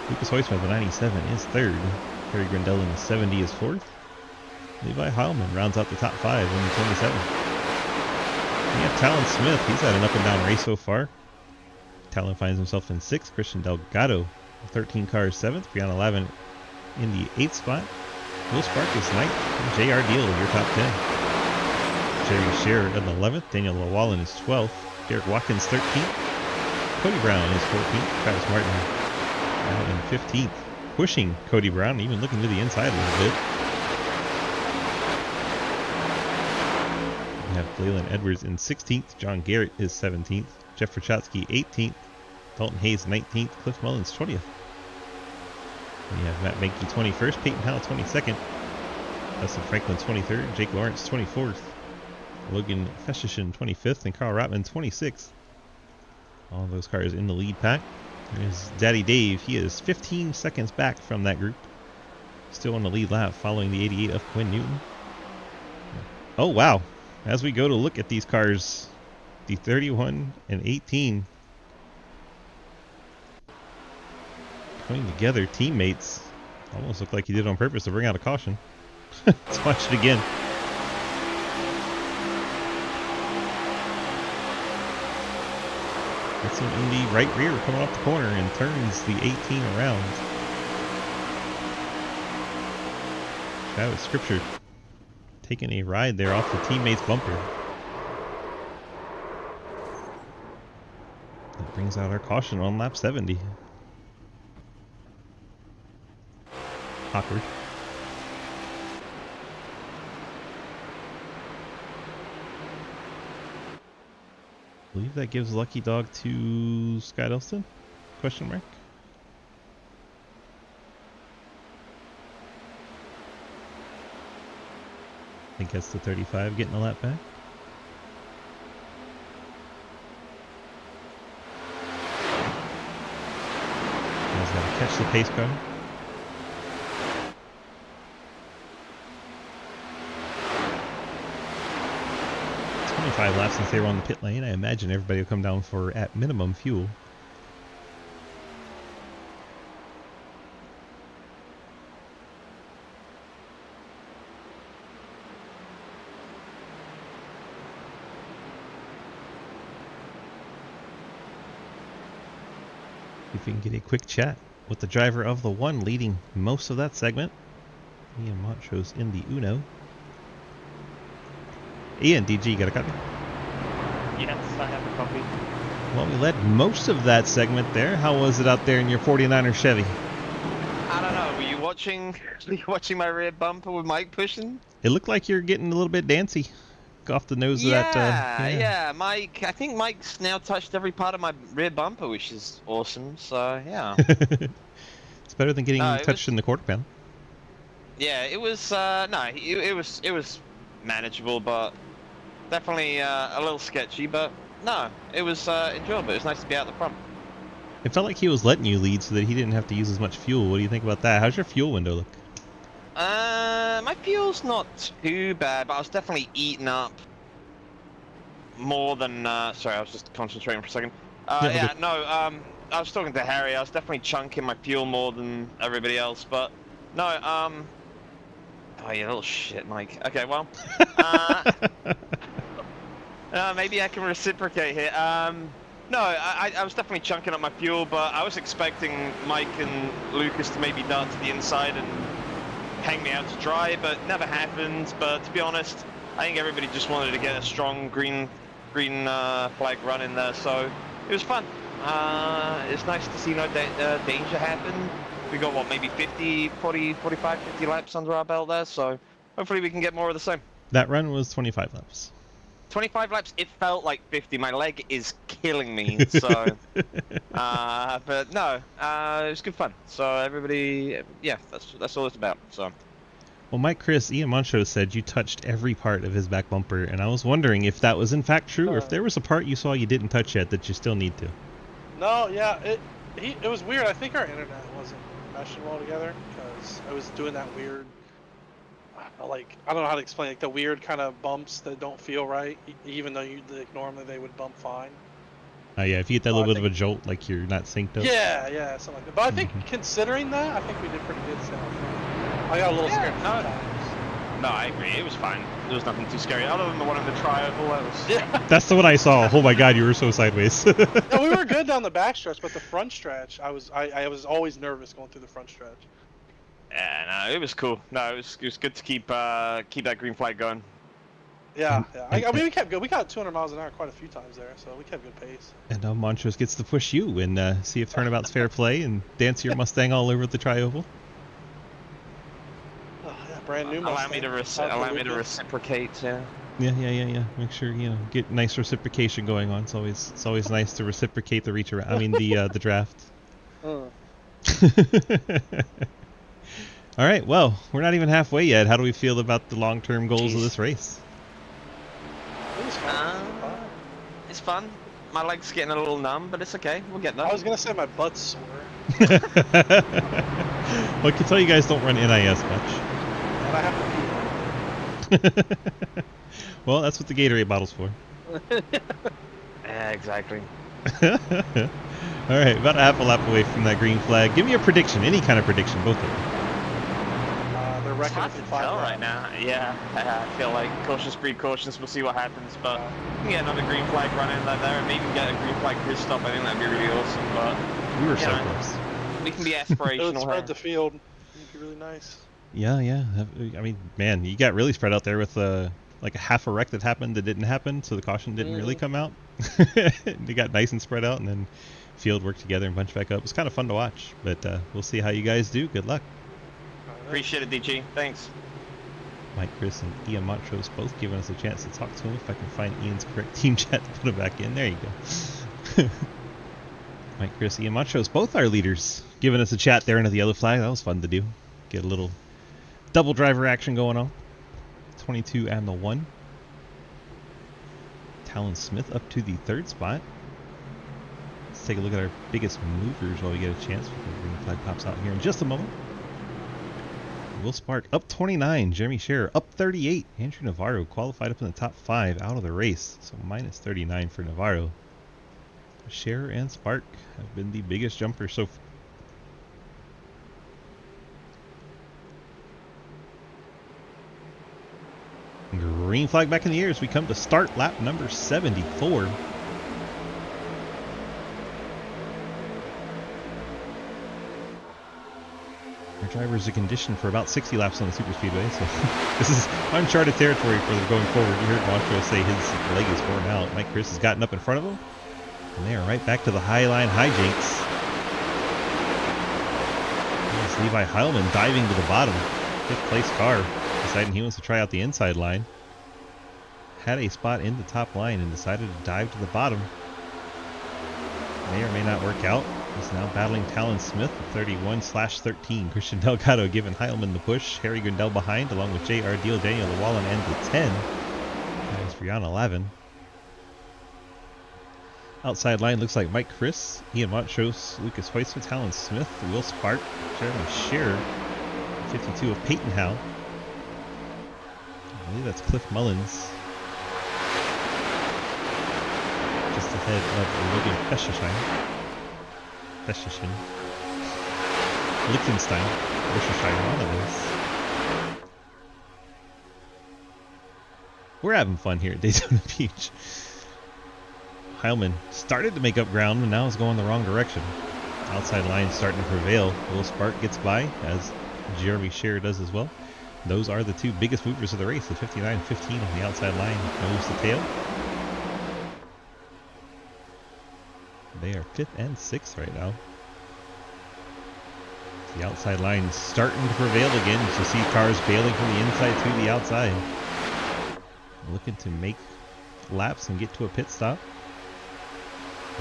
Lucas Hoisman, the 97, is third. Perry Grindell in the 70 is 4th. Levi Heilman rounds out the top 5 in the 27. We have Talon Smith. He's had an up and down race so far. Talon finds himself in 6th. Christian Delgado, 13 cars, 7th. Brianna Lavin in the 8th spot. Will Spark is 9th. And J.R. Deal, your top 10. Jerry Scherer in the 11th. Daniel Llewellyn is 12th. Derek Watkins 13th. Cody Brown is 14th. Travis Martin now in 15th. Pushing Cody Brown, even looking to the inside a little bit. We have Laylan Edwards in 16th. John Garrett is 17th. Jeff Rachotsky 18th. Dalton Hayes 19th. Cliff Mullins 20th. We have Matt Benke 21st. Peyton Howell 22nd. Dustin Franklin 23rd, Jake Lawrence 24th, Logan Feshishin 25th, and Carl Rotman 26th. All those cars in the lead pack. There's Daddy Dave. He is 15 seconds back from that group. Still on the lead lap following the 88 of Quinn Newton. Oh, wow. As we go to look at these cars, the 31 and 18 coming together, teammates. Almost look like he did it on purpose to bring out a caution. Let's watch it again. Gets him in the right rear coming off the corner and turns the 18 around. Travis Scripture taking a ride there off the teammate's bumper. That brings out our caution on lap 70. Awkward. I believe that gives Lucky Dog to Scott Elston? Question mark. I think that's the 35 getting a lap back. He's got to catch the pace car. It's 25 laps since they were on the pit lane. I imagine everybody will come down for at minimum fuel. If we can get a quick chat with the driver of the one leading most of that segment. Ian Montrose in the Uno. Ian, DG, got a copy? Yes, I have a copy. Well, we led most of that segment there. How was it out there in your 49er Chevy? I don't know. Were you watching my rear bumper with Mike pushing? It looked like you're getting a little bit dancy off the nose of that. Yeah, Mike. I think Mike's now touched every part of my rear bumper, which is awesome. So yeah. It's better than getting touched in the quarter panel. Yeah, it was. It was manageable, but definitely a little sketchy. But no, it was enjoyable. It was nice to be out the front. It felt like he was letting you lead so that he didn't have to use as much fuel. What do you think about that? How's your fuel window look? My fuel's not too bad, but I was definitely eating up more than. Sorry, I was just concentrating for a second. I was talking to Harry. I was definitely chunking my fuel more than everybody else, but no. Oh, you little shit, Mike. Okay, well. Maybe I can reciprocate here. No, I was definitely chunking up my fuel, but I was expecting Mike and Lucas to maybe dart to the inside and hang me out to dry, but never happened. But to be honest, I think everybody just wanted to get a strong green flag run in there, so it was fun. It's nice to see no danger happen. We got, what, maybe 50 laps under our belt there, so hopefully we can get more of the same. That run was 25 laps. 25 laps, it felt like 50. My leg is killing me, so... but no, it was good fun. So everybody, yeah, that's all it's about, so... Well, Mike Chris, Ian Montrose said you touched every part of his back bumper, and I was wondering if that was in fact true, or if there was a part you saw you didn't touch yet that you still need to. No, yeah, it was weird. I think our internet wasn't meshing well together, because I was doing that weird... Like, I don't know how to explain, like the weird kind of bumps that don't feel right, even though normally they would bump fine. Yeah, if you get that little bit of a jolt, like you're not synced up. Yeah, something like that. But I think, considering that, I think we did pretty good stuff. I got a little scared sometimes. No, I agree. It was fine. There was nothing too scary, other than the one in the tri-oval. That was... Yeah. That's the one I saw. Oh my god, you were so sideways. No, we were good down the back stretch, but the front stretch, I was always nervous going through the front stretch. Yeah, no, it was cool. No, it was good to keep that green flag going. Yeah. I mean, we kept good. We got 200 miles an hour quite a few times there, so we kept good pace. And now Montrose gets to push you and see if turnabout's fair play and dance your Mustang all over the tri-oval. Oh, yeah, brand new Mustang. Allow me to reciprocate. Yeah. Yeah. Make sure get nice reciprocation going on. It's always nice to reciprocate the reach around. I mean the draft. All right, well, we're not even halfway yet. How do we feel about the long-term goals of Jeez. this race? It was fun. It's fun. My leg's getting a little numb, but it's okay. We'll get there. I was gonna say my butt's sore. Well, I can tell you guys don't run NIS much. And I have to pee. Well, that's what the Gatorade bottle's for. Yeah, exactly. All right, about a half a lap away from that green flag. Give me a prediction, any kind of prediction, both of them. They're It's wrecking hard it to for 5 tell rounds. right now. Yeah, I feel like cautious breed cautious. We'll see what happens, but we can get another green flag running like there, and maybe get a green flag grid stop. I think that'd be really awesome. But We were so Yeah. close. we can be It would aspirational spread here. the field. It'd be really nice. Yeah, yeah. I mean, man, you got really spread out there with like a half a wreck that happened that didn't happen, so the caution didn't really come out. They got nice and spread out, and then field worked together and bunched back up. It was kind of fun to watch, but we'll see how you guys do. Good luck. Appreciate it, DG. Thanks. Mike, Chris, and Ian Montrose both giving us a chance to talk to him. If I can find Ian's correct team chat to put him back in. There you go. Mike, Chris, Ian Montrose, both our leaders, giving us a chat there under the yellow flag. That was fun to do. Get a little double driver action going on. 22 and the 1. Talon Smith up to the 3rd spot. Let's take a look at our biggest movers while we get a chance before the green flag pops out here in just a moment. Will Spark up 29. Jeremy Scherer up 38. Andrew Navarro qualified up in the top 5 out of the race. So minus 39 for Navarro. Scherer and Spark have been the biggest jumpers so far. Green flag back in the air as we come to start lap number 74. Our drivers are conditioned for about 60 laps on the super speedway, so this is uncharted territory for them going forward. You heard Montrose say his leg is worn out. Mike Chris has gotten up in front of him, and they are right back to the high line hijinks. There's Levi Heilman diving to the bottom. 5th place car, deciding he wants to try out the inside line. Had a spot in the top line and decided to dive to the bottom. May or may not work out. He's now battling Talon Smith at 31/13. Christian Delgado giving Heilman the push. Harry Gundel behind, along with J.R. Deal, Daniel Llewellyn, and the 10. That is Brianna 11. Outside line looks like Mike Chris, Ian Montrose, Lucas Hoytsman, Talon Smith, Will Spark, Jeremy Scherer, 52 of Peyton Howe. I believe that's Cliff Mullins. Just ahead of Logan Pescherstein. Liechtenstein. Pescherstein, one of those. We're having fun here at Daytona Beach. Heilman started to make up ground, but now is going the wrong direction. Outside line starting to prevail. Will Spark gets by, as Jeremy Scherer does as well. Those are the two biggest movers of the race. The 59-15 on the outside line nose to tail. They are 5th and 6th right now. The outside line starting to prevail again as you see cars bailing from the inside to the outside. Looking to make laps and get to a pit stop.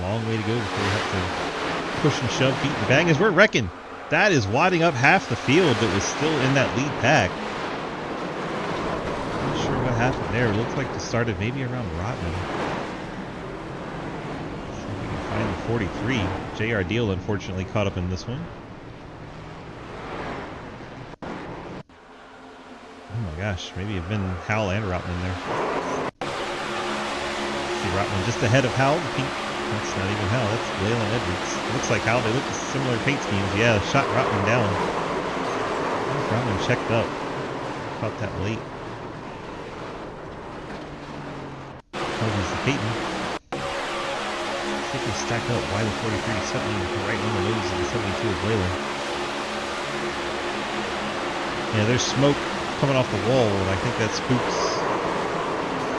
Long way to go before we have to push and shove, beat and bang as we're wrecking. That is wadding up half the field that was still in that lead pack. Not sure what happened there. It looks like it started maybe around Rotman. See if we can find the 43. J.R. Deal unfortunately caught up in this one. Oh my gosh, maybe it's been Howell and Rotman there. See Rotman just ahead of Howell. Pink. That's not even Howell, that's Leyland Edwards. Looks like Howell, they look similar paint schemes. Yeah, shot Rotman down. Rotman checked up. Caught that late. Covers the Peyton. See if we stack up why the 43 is suddenly right on the nose of the 72 of Leyland. Yeah, there's smoke coming off the wall, and I think that spooks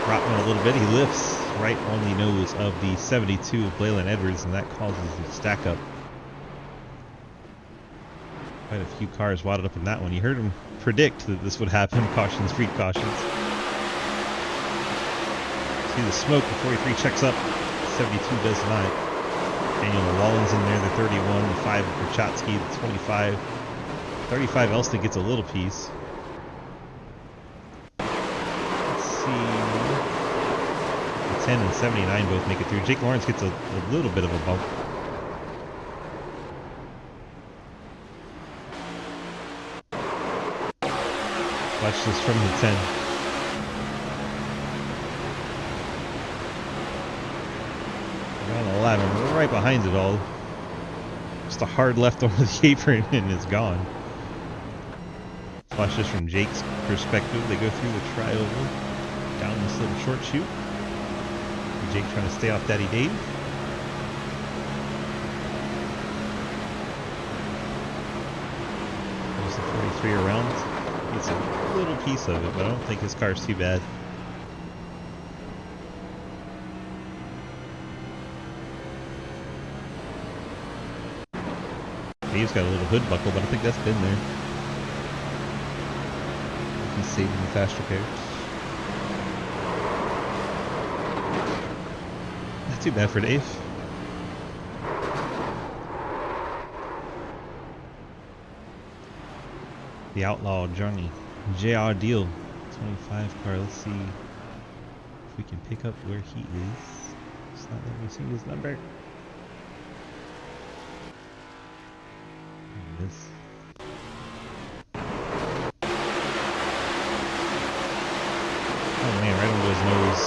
Rotman a little bit. He lifts right on the nose of the 72 of Leyland Edwards, and that causes the stack up. Quite a few cars wadded up in that one. You heard him predict that this would happen. Cautions, breed cautions. See the smoke, the 43 checks up, 72 does not. Daniel Llewellyn's in there, the 31, the 5 of Perchatsky, the 25. 35 Elston gets a little piece. Let's see. 10 and 79 both make it through. Jake Lawrence gets a little bit of a bump. Watch this from the 10. Around 11, right behind it all. Just a hard left over the apron and it's gone. Watch this from Jake's perspective. They go through the tri-oval, down this little short chute. Jake trying to stay off Daddy Dave. There's the 43 around. Gets a little piece of it, but I don't think his car's too bad. Dave's got a little hood buckle, but I think that's been there. He's saving the fast repairs. Not too bad for Dave. The Outlaw Johnny. JR Deal. 25 car. Let's see if we can pick up where he is. It's not letting me see his number. There it is. Oh man, right under his nose.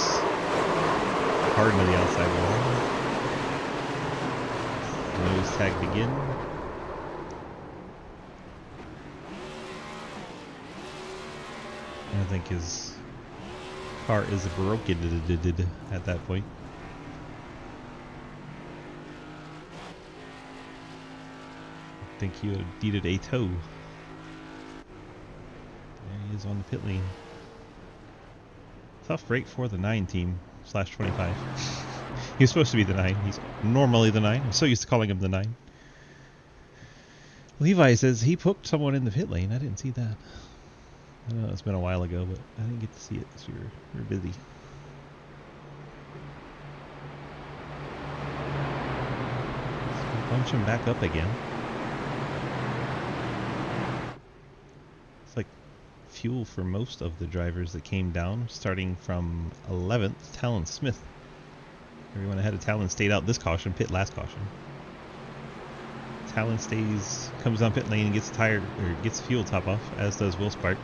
Hard into the outside wall. Nose tag begin. I think his car is broken at that point. I think he needed a tow. There he is on the pit lane. Tough break for the 9 team / 25. He was supposed to be the 9. He's normally the 9. I'm so used to calling him the 9. Levi says he poked someone in the pit lane. I didn't see that. I know it's been a while ago, but I didn't get to see it because we were busy. So we'll bunch him back up again. It's like fuel for most of the drivers that came down, starting from 11th, Talon Smith. Everyone ahead of Talon stayed out this caution, pit last caution. Talon comes on pit lane and gets gets fuel top off, as does Will Spark.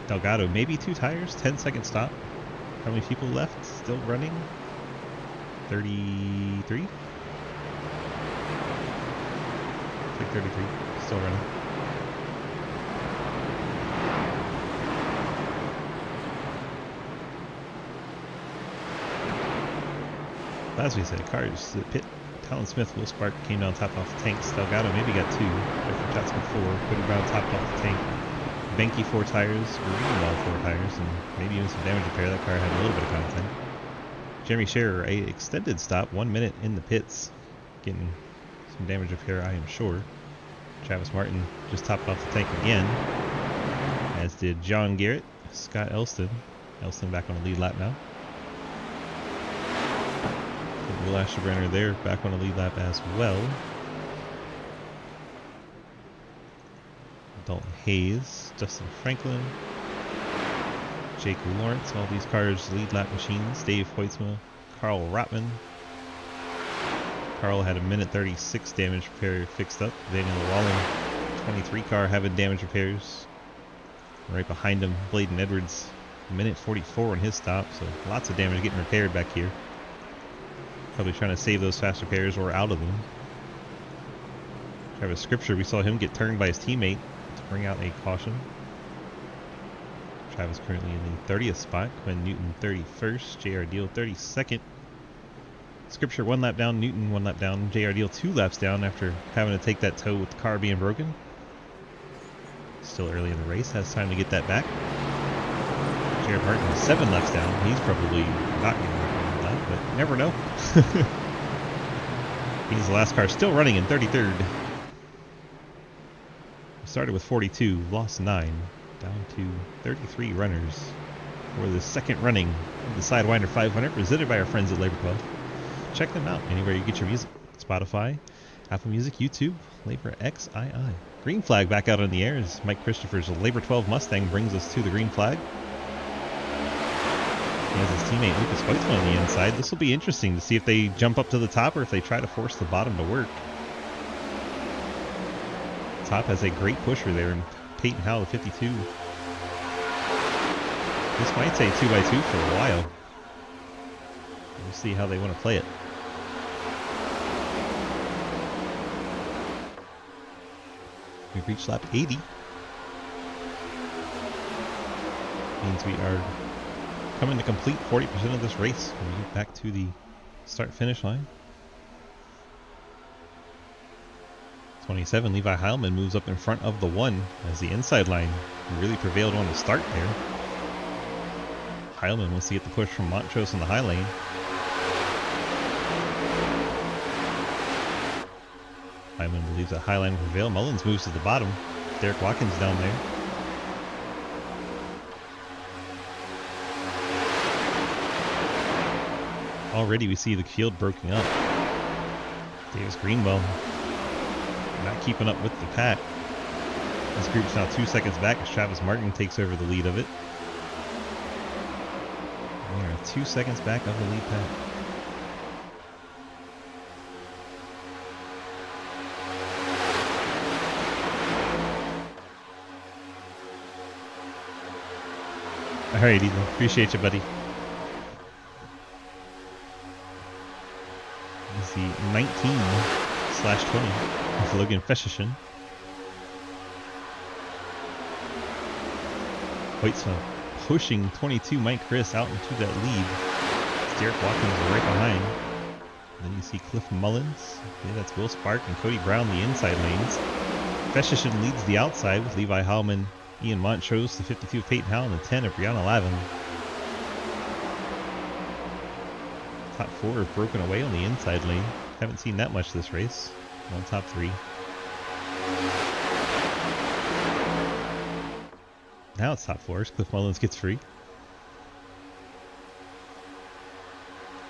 Delgado, maybe 2 tires, 10-second stop. How many people left? Still running? 33? I think 33. Still running. As we said, cars, the pit. Talon Smith, Will Spark came down top off the tanks. Delgado maybe got 2. Different shots before. Cody Brown topped off the tank. Benke 4 tires, Greenwald 4 tires, and maybe even some damage repair. That car had a little bit of content. Jeremy Scherer, a extended stop, 1 minute in the pits, getting some damage repair, I am sure. Travis Martin just topped off the tank again, as did John Garrett, Scott Elston. Elston back on the lead lap now. Will Asherbrenner there, back on the lead lap as well. Dalton Hayes, Justin Franklin, Jake Lawrence, all these cars lead lap machines. Dave Hoytsma, Carl Rotman. Carl had a minute 36 damage repair fixed up. Daniel Wallen, 23 car having damage repairs. Right behind him, Bladen Edwards, a minute 44 on his stop, so lots of damage getting repaired back here. Probably trying to save those fast repairs or out of them. Travis Scripture, we saw him get turned by his teammate to bring out a caution. Travis currently in the 30th spot. Quinn Newton 31st. JR Deal 32nd. Scripture 1 lap down. Newton 1 lap down. JR Deal 2 laps down after having to take that tow with the car being broken. Still early in the race. Has time to get that back. Jared Martin 7 laps down. He's probably not going to work that, but you never know. He's the last car still running in 33rd. Started with 42, lost 9, down to 33 runners for the second running of the Sidewinder 500, presented by our friends at Labor XII. Check them out anywhere you get your music. Spotify, Apple Music, YouTube, Labor XII. Green flag back out in the air as Mike Christopher's Labor 12 Mustang brings us to the green flag. He has his teammate Lucas Weitzman on the inside. This will be interesting to see if they jump up to the top or if they try to force the bottom to work. Top has a great pusher there, and Peyton Howell, the 52. This might say 2x2 for a while. We'll see how they want to play it. We've reached lap 80. Means we are coming to complete 40% of this race when we get back to the start-finish line. 27, Levi Heilman moves up in front of the 1 as the inside line really prevailed on the start there. Heilman wants to get the push from Montrose in the high lane. Heilman believes that high line will prevail. Mullins moves to the bottom. Derek Watkins down there. Already we see the field broken up. Davis Greenwell not keeping up with the pack. This group's now 2 seconds back as Travis Martin takes over the lead of it. We are 2 seconds back of the lead pack. Alright, Ethan. Appreciate you, buddy. This is the 19/20 of Logan Feshishin. Weitzman pushing 22 Mike Chris out into that lead. Derek Watkins is right behind. Then you see Cliff Mullins. Yeah, that's Will Spark and Cody Brown, the inside lanes. Feshishin leads the outside with Levi Heilman, Ian Montrose, the 52 of Peyton Howell, and the 10 of Brianna Lavin. Top 4 are broken away on the inside lane. Haven't seen that much this race. On top 3. Now it's top 4 as Cliff Mullins gets free.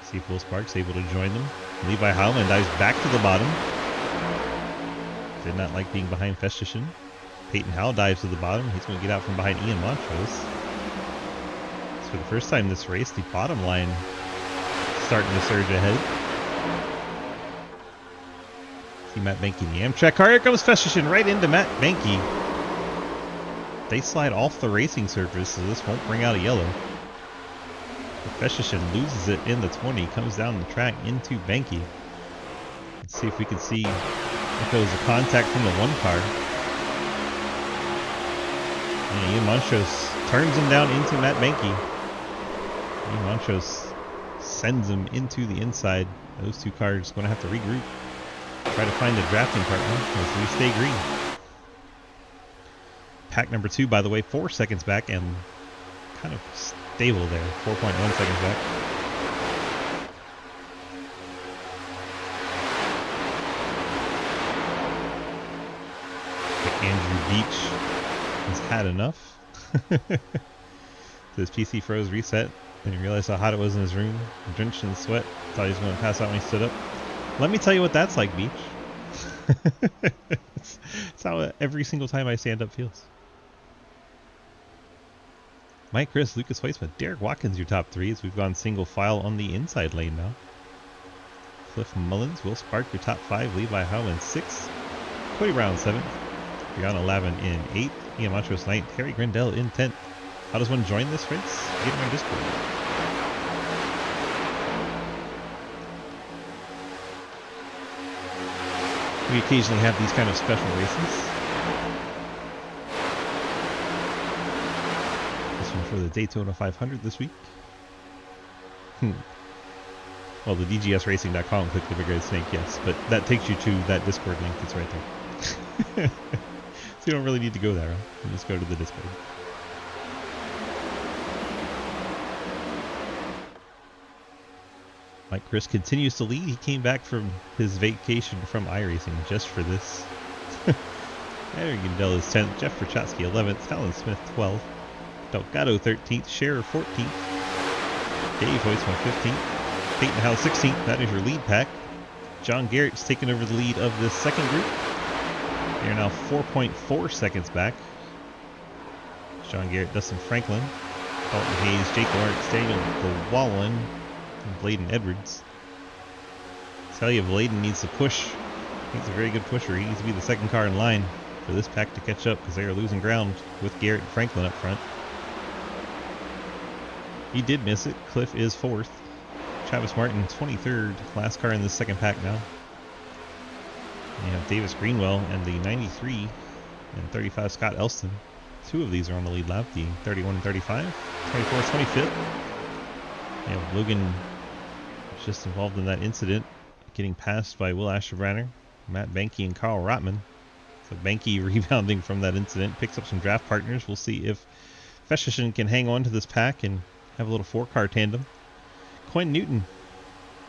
See if Will Sparks able to join them. Levi Heilman dives back to the bottom. Did not like being behind Festishin. Peyton Howell dives to the bottom. He's going to get out from behind Ian Montrose. So for the first time this race, the bottom line starting to surge ahead. See Matt Benke in the Amtrak car. Here comes Festishin right into Matt Benke. They slide off the racing surface, so this won't bring out a yellow. But Festishin loses it in the 20, comes down the track into Benke. Let's see if we can see if it was a contact from the 1 car. And Ian Montrose turns him down into Matt Benke. Ian Montrose sends him into the inside. Those 2 cars going to have to regroup. Try to find a drafting partner as we stay green. Pack number 2, by the way, 4 seconds back and kind of stable there. 4.1 seconds back. Andrew Beach has had enough. His PC froze, reset, and he realized how hot it was in his room. Drenched in sweat. Thought he was going to pass out when he stood up. Let me tell you what that's like, Beach. It's how every single time I stand up feels. Mike Chris, Lucas Weissman, Derek Watkins, your top 3 as we've gone single file on the inside lane now. Cliff Mullins, Will Spark, your top 5. Levi Heilman, 6. Cody Brown, 7th. Brianna Lavin in 8th. Ian Montrose, 9th. Harry Grindell in 10th. How does one join this race? Get in our Discord. We occasionally have these kind of special races. This one for the Daytona 500 this week. Well, the DGSRacing.com, click the Big Red Snake, yes. But that takes you to that Discord link that's right there. So you don't really need to go there. Huh? You just go to the Discord. Mike Chris continues to lead. He came back from his vacation from iRacing just for this. Harry Gindell is 10th. Jeff Rachatsky 11th. Talon Smith 12th. Delgado 13th. Scherer 14th. Dave Hoisman 15th. Peyton Howell 16th. That is your lead pack. John Garrett's taking over the lead of this second group. They are now 4.4 seconds back. John Garrett, Dustin Franklin, Dalton Hayes, Jake Lawrence, Daniel Llewellyn, and Bladen Edwards. I tell you, Bladen needs to push. He's a very good pusher. He needs to be the second car in line for this pack to catch up because they are losing ground with Garrett and Franklin up front. He did miss it. Cliff is 4th. Travis Martin, 23rd. Last car in the second pack now. And you have Davis Greenwell and the 93 and 35 Scott Elston. 2 of these are on the lead lap, the 31 and 35. 24th, 25th. You have Logan was just involved in that incident, getting passed by Will Asherbranner, Matt Banky, and Carl Rotman. So Banky rebounding from that incident, picks up some draft partners. We'll see if Feshishin can hang on to this pack and have a little 4-car tandem. Quinn Newton,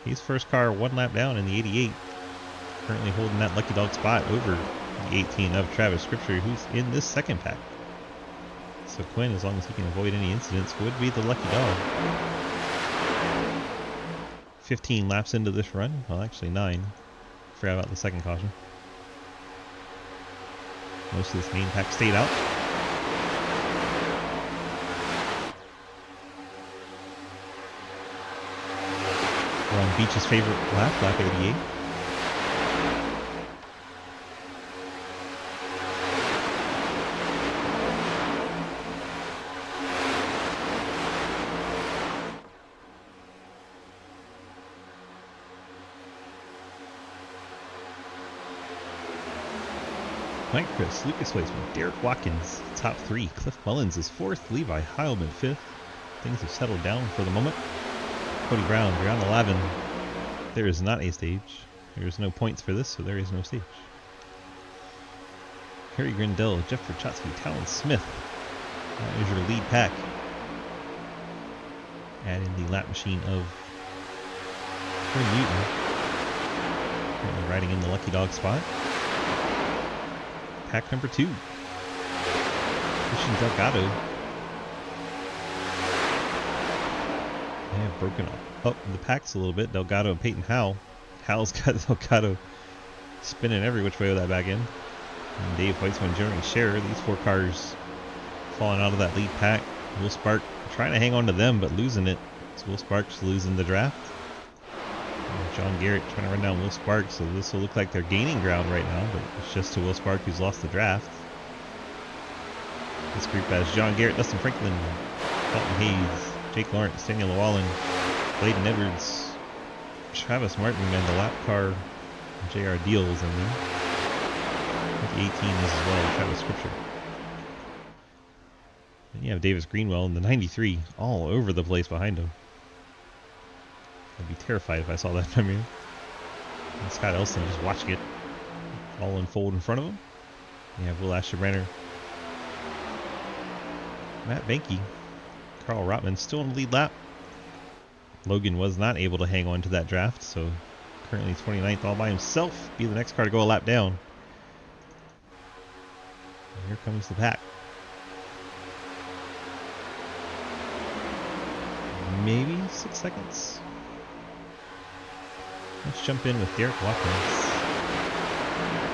he's first car 1 lap down in the 88. Currently holding that lucky dog spot over the 18 of Travis Scripture, who's in this second pack. So Quinn, as long as he can avoid any incidents, would be the lucky dog. 15 laps into this run. Well, actually 9. Forgot about the second caution. Most of this main pack stayed out. We're on Beach's favorite lap, lap 88. Mike Chris, Lucas Weisman, Derek Watkins, top 3. Cliff Mullins is 4th. Levi Heilman 5th. Things have settled down for the moment. Cody Brown, round 11. There is not a stage. There is no points for this, so there is no stage. Harry Grindell, Jeff Rachotsky, Talon Smith. That is your lead pack. Add in the lap machine of Quinn Newton. Currently riding in the lucky dog spot. Pack number 2. Christian Delgado. They have broken up the packs a little bit. Delgado and Peyton Howell. Howell's got Delgado spinning every which way with that back end. And Dave Weitzman and Jeremy Scherer. These 4 cars falling out of that lead pack. Will Spark trying to hang on to them, but losing it. So Will Sparks losing the draft. And John Garrett trying to run down Will Spark, so this will look like they're gaining ground right now, but it's just to Will Spark who's lost the draft. This group has John Garrett, Dustin Franklin, Dalton Hayes, Jake Lawrence, Daniel Llewellyn, Bladen Edwards, Travis Martin, and the lap car J.R. Deals in there. The 18 is as well, Travis Scripture. Then you have Davis Greenwell and the 93 all over the place behind him. I'd be terrified if I saw that from here. And Scott Elston just watching it all unfold in front of him. You have Will Asherbranner, Matt Banky, Carl Rotman still in the lead lap. Logan was not able to hang on to that draft, so currently 29th all by himself. Be the next car to go a lap down. And here comes the pack. Maybe 6 seconds. Let's jump in with Derek Watkins.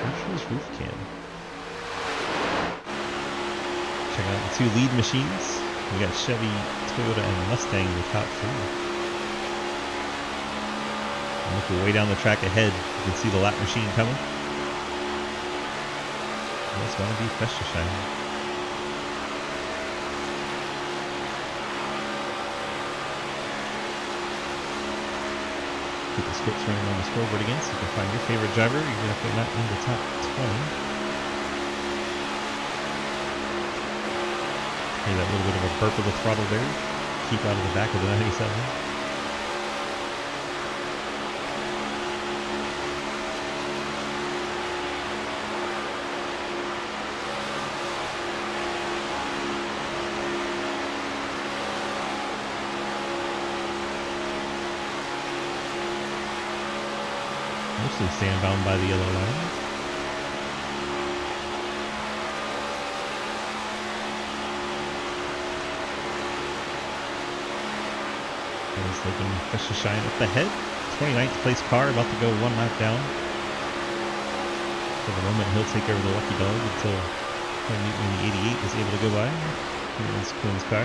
Marshall's roof cam. Check out the 2 lead machines. We got Chevy, Toyota, and Mustang in the top 3. And looking way down the track ahead, you can see the lap machine coming. And it's going to be Festisheim. Keep the scripts running on the scoreboard again so you can find your favorite driver, even if they're not in the top 20. Hear that little bit of a burp of the throttle there. Keep out of the back of the 97. Mostly stand bound by the yellow line. He's looking fresh to shine up ahead. 29th place car about to go 1 lap down. For the moment, he'll take over the lucky dog until Quinn Newton in the 88 is able to go by. Here's Quinn's car.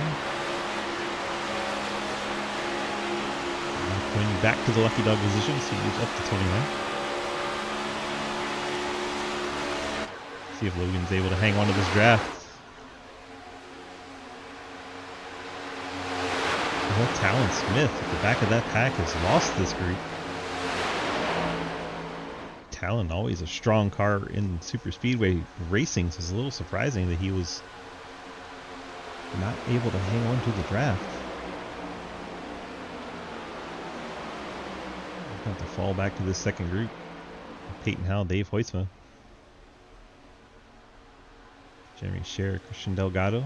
Now Quinn back to the lucky dog position, so he moves up to 29. See if Logan's able to hang on to this draft. Well, Talon Smith at the back of that pack has lost this group. Talon, always a strong car in super speedway racing, so it's a little surprising that he was not able to hang on to the draft. We'll have to fall back to this second group. Peyton Howell, Dave Hoytsma, Jeremy Scher, Christian Delgado.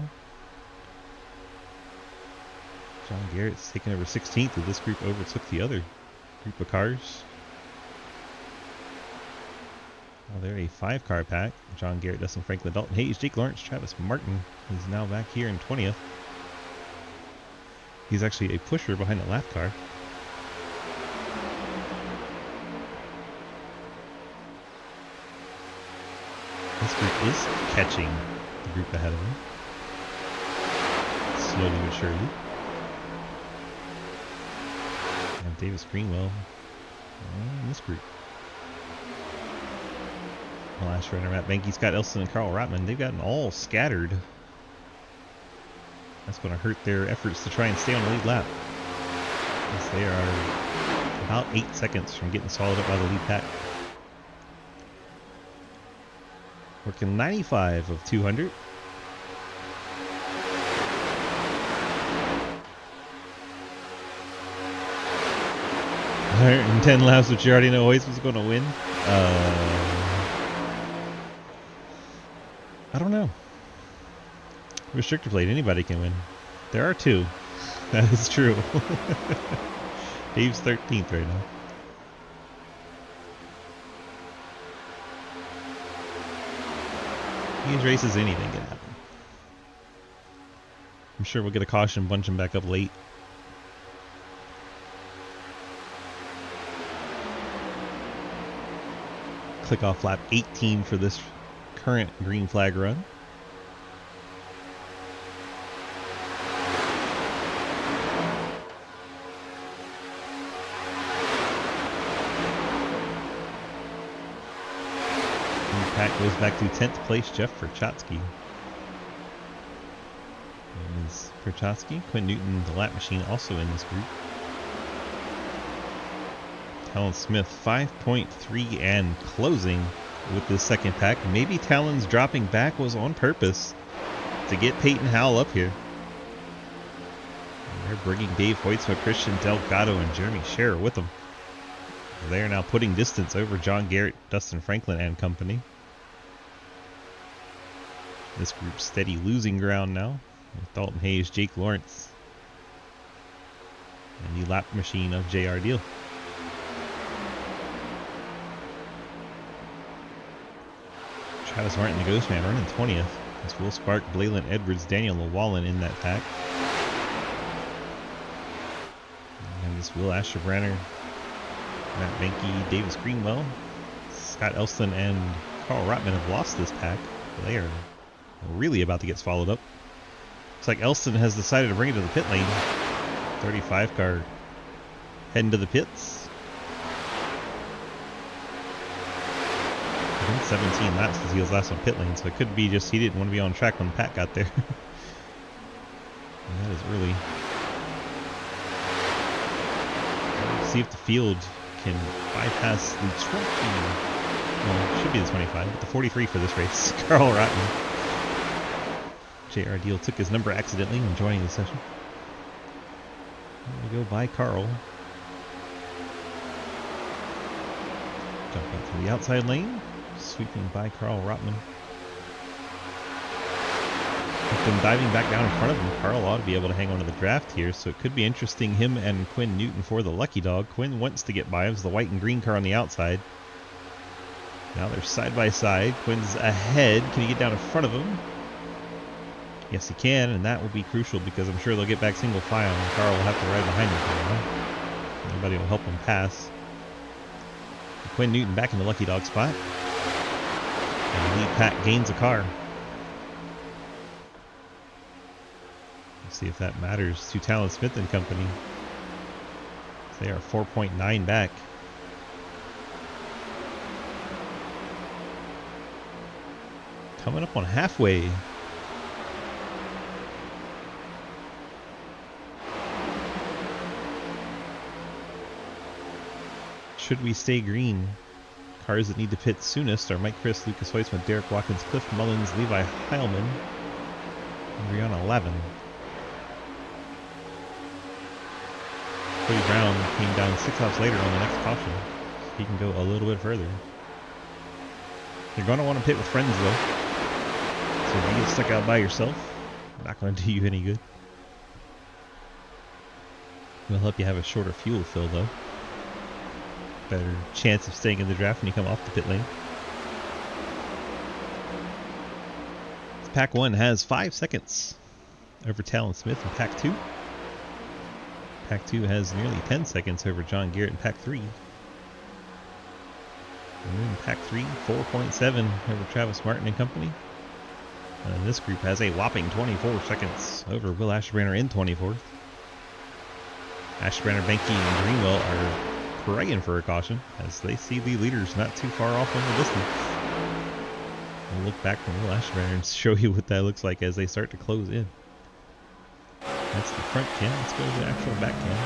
John Garrett's taken over 16th, and this group overtook the other group of cars. Well, they're a 5-car pack. John Garrett, Dustin Franklin, Dalton Hayes, Jake Lawrence, Travis Martin is now back here in 20th. He's actually a pusher behind the lap car. This group is catching the group ahead of him. Slowly but surely. And Davis Greenwell in this group. The last runner, Matt Benke, Scott Elson, and Carl Rotman, they've gotten all scattered. That's going to hurt their efforts to try and stay on the lead lap. As they are about 8 seconds from getting swallowed up by the lead pack. Working 95 of 200. And 10 laps, which you already know Hoyts was going to win. I don't know. Restrictor plate, anybody can win. There are 2. That is true. Dave's 13th right now. These races, anything can happen. I'm sure we'll get a caution, bunch him back up late. Click off lap 18 for this current green flag run. And the pack goes back to 10th place, Jeff Perchotsky. Is Perchotsky, Quinn Newton, the lap machine, also in this group. Talon Smith 5.3 and closing with this second pack. Maybe Talon's dropping back was on purpose to get Peyton Howell up here. And they're bringing Dave Hoytsma, Christian Delgado, and Jeremy Scher with them. They are now putting distance over John Garrett, Dustin Franklin, and company. This group steady losing ground now with Dalton Hayes, Jake Lawrence, and the lap machine of J.R. Deal. Travis Martin, the Ghost Man, running 20th. It's Will Spark, Blaylan Edwards, Daniel Llewellyn in that pack. And this Will Asherbranner, Matt Benke, Davis Greenwell, Scott Elston, and Carl Rotman have lost this pack. They are really about to get swallowed up. Looks like Elston has decided to bring it to the pit lane. 35 car heading to the pits. 17 laps because he was last on pit lane, so it could be just he didn't want to be on track when Pat got there. And that is early. Let's see if the field can bypass the 20. Well, it should be the 25, but the 43 for this race. Carl Rotman. J.R. Deal took his number accidentally when joining the session. There we go by Carl. Jump out to the outside lane. Sweeping by Carl Rotman. With them diving back down in front of him, Carl ought to be able to hang on to the draft here, so it could be interesting, him and Quinn Newton for the lucky dog. Quinn wants to get by him, it's the white and green car on the outside. Now they're side by side. Quinn's ahead. Can he get down in front of him? Yes, he can, and that will be crucial because I'm sure they'll get back single file, and Carl will have to ride behind him for a while. Nobody will help him pass. Quinn Newton back in the lucky dog spot. And lead pack gains a car. Let's see if that matters to Talon Smith and company. They are 4.9 back. Coming up on halfway. Should we stay green? Cars that need to pit soonest are Mike Chris, Lucas Hoisman, Derek Watkins, Cliff Mullins, Levi Heilman, and Rihanna 11. Cody Brown came down 6 laps later on the next caution. He can go a little bit further. You're going to want to pit with friends though. So if you get stuck out by yourself, not going to do you any good. It'll help you have a shorter fuel fill though. Better chance of staying in the draft when you come off the pit lane. Pack 1 has 5 seconds over Talon Smith in Pack 2. Pack 2 has nearly 10 seconds over John Garrett in Pack 3. And then Pack 3, 4.7 over Travis Martin and company. And this group has a whopping 24 seconds over Will Ashburner in 24th. Ashburner, Benke, and Greenwell are praying for a caution as they see the leaders not too far off in the distance. We'll look back from Will Ashburner and show you what that looks like as they start to close in. That's the front cam. Let's go to the actual back cam.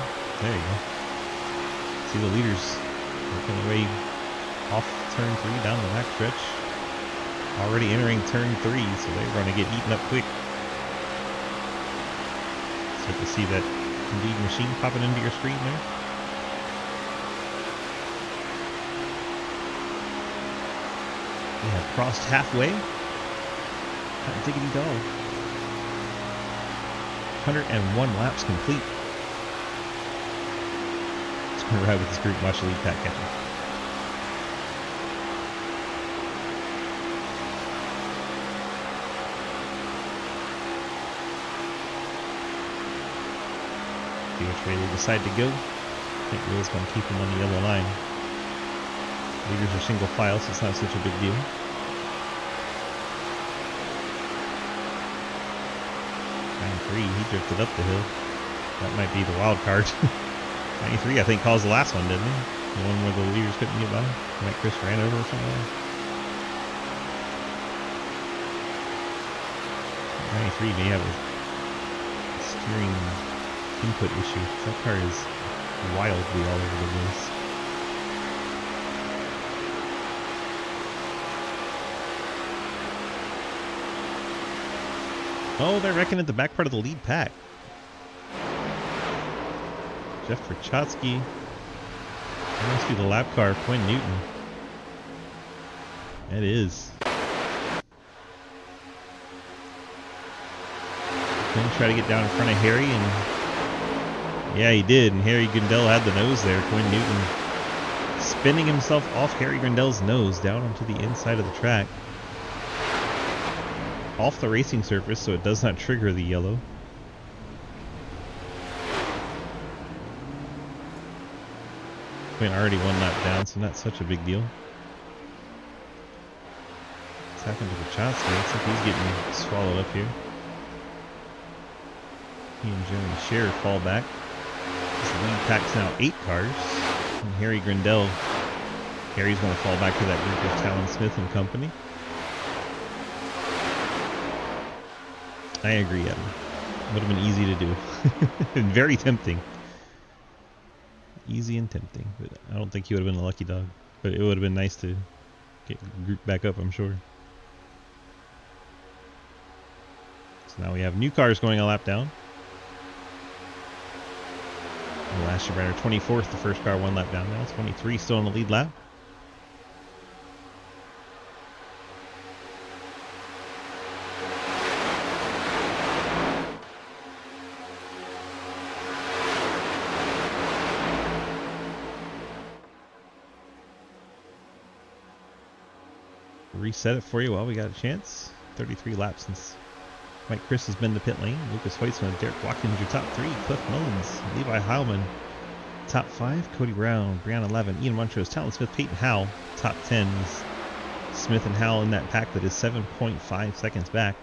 There you go. See the leaders working their way off turn 3 down the back stretch. Already entering turn 3, so they're going to get eaten up quick. Start to see that Indeed machine popping into your screen there. We have crossed halfway. Hot diggity dog. 101 laps complete. Let's go ride with this group and watch the lead pack catch up. See which way they decide to go. I think Will's going to keep him on the yellow line. Leaders are single file, so it's not such a big deal. 93, he drifted up the hill. That might be the wild card. 93, I think, caused the last one, didn't he? The one where the leaders couldn't get by. Mike Chris ran over or something. 93 may have a steering input issue. That car is wildly all over the place. Oh, they're wrecking at the back part of the lead pack. Jeff Verchotsky. That must be the lap car of Quinn Newton. It is. Quinn tried to get down in front of Harry, and yeah, he did. And Harry Grindel had the nose there. Quinn Newton spinning himself off Harry Grindel's nose down onto the inside of the track. Off the racing surface, so it does not trigger the yellow. Quinn already one lap down, so not such a big deal. What's happened to Verchotsky? Looks like he's getting swallowed up here. He and Jeremy Scherer fall back. This lead pack's now 8 cars. And Harry Grindel. Harry's going to fall back to that group of Talon Smith and company. I agree, Evan. Would have been easy to do. And very tempting. Easy and tempting. But I don't think he would have been a lucky dog. But it would have been nice to get grouped back up, I'm sure. So now we have new cars going a lap down. Last year, 24th, the first car 1 lap down now. 23 still in the lead lap. Reset it for you while we got a chance. 33 laps since Mike Chris has been to pit lane. Lucas Hoitzman, Derek Watkins, your top 3. Cliff Mullins, Levi Heilman, top 5. Cody Brown, Brianna 11. Ian Montrose, Talon Smith, Peyton Howell, top 10s. Smith and Howell in that pack that is 7.5 seconds back.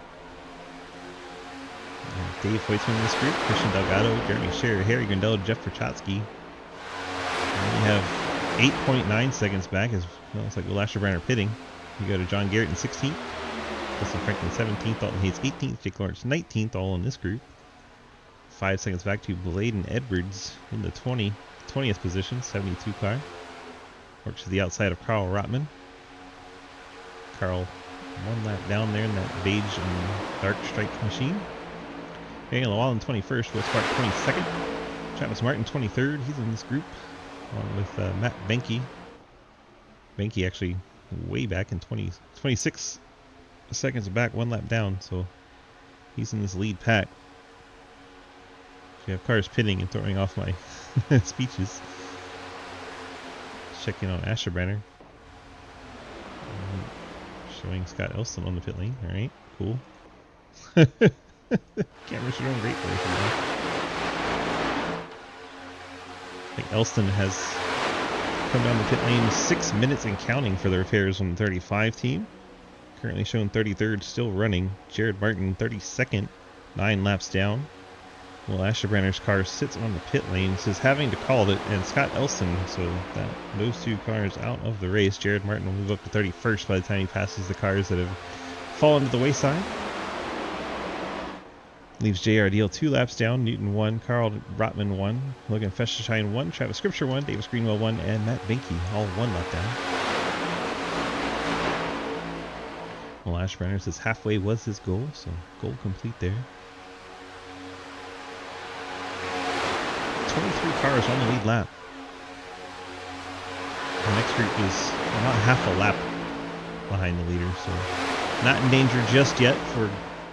And Dave Hoytsman in this group, Christian Delgado, Jeremy Scherer, Harry Grindel, Jeff Prochatsky. And we have 8.9 seconds back as well. It's like Will Asherbrenner pitting. You go to John Garrett in 16th, Justin Franklin 17th, Dalton Hayes 18th, Jake Lawrence 19th, all in this group. 5 seconds back to Bladen Edwards in the 20th position, 72 car. Works to the outside of Carl Rotman. Carl 1 lap down there in that beige and dark striped machine. Daniel Lawal in 21st, Will Spark 22nd. Travis Martin 23rd, he's in this group, along with Matt Benke. Benke actually way back in 26 seconds back, 1 lap down, so he's in this lead pack. You have cars pitting and throwing off my speeches. Checking on Asherbrenner. Showing Scott Elston on the pit lane. Alright, cool. Cameras are doing great for us. I think Elston has come down the pit lane 6 minutes and counting for the repairs on the 35 team. Currently shown 33rd, still running. Jared Martin 32nd, 9 laps down. Well, Asherbrenner's car sits on the pit lane, says having to call it, and Scott Elston, so that those 2 cars out of the race. Jared Martin will move up to 31st by the time he passes the cars that have fallen to the wayside. Leaves J.R. Deal 2 laps down, Newton 1, Carl Rotman 1, Logan Feshstein 1, Travis Scripture 1, Davis Greenwell 1, and Matt Benke all 1 lap down. Well, Asherbrenner says halfway was his goal, so goal complete there. 23 cars on the lead lap. The next group is about half a lap behind the leader, so not in danger just yet for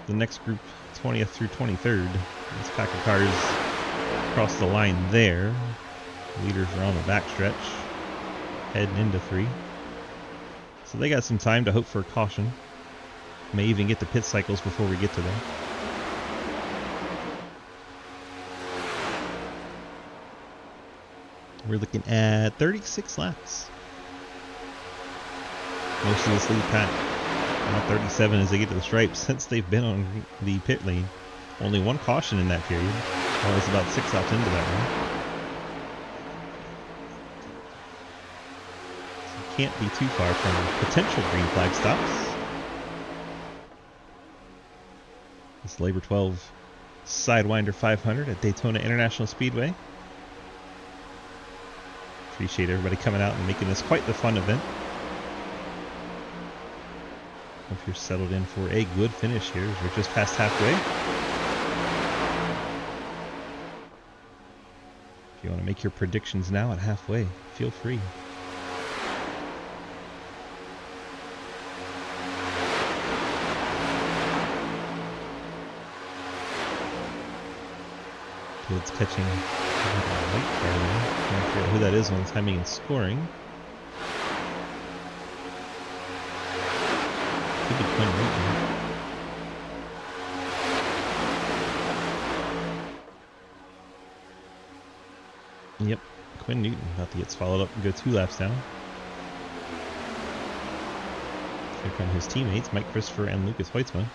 the next group, 20th through 23rd. This pack of cars across the line there. The leaders are on the backstretch, heading into 3. So they got some time to hope for a caution. May even get the pit cycles before we get to them. We're looking at 36 laps. Most of this lead pack. Now 37 as they get to the stripes since they've been on the pit lane. Only 1 caution in that period. Always about 6 laps into that one. So can't be too far from potential green flag stops. This Labor 12 Sidewinder 500 at Daytona International Speedway. Appreciate everybody coming out and making this quite the fun event. Hope you're settled in for a good finish here as we're just past halfway. If you want to make your predictions now at halfway, feel free. Kids catching white car there. Can't figure out who that is on timing and scoring. Could be Quinn Newton. Yep, Quinn Newton about to get swallowed up and go 2 laps down. Here come his teammates, Mike Christopher and Lucas Hoytsman.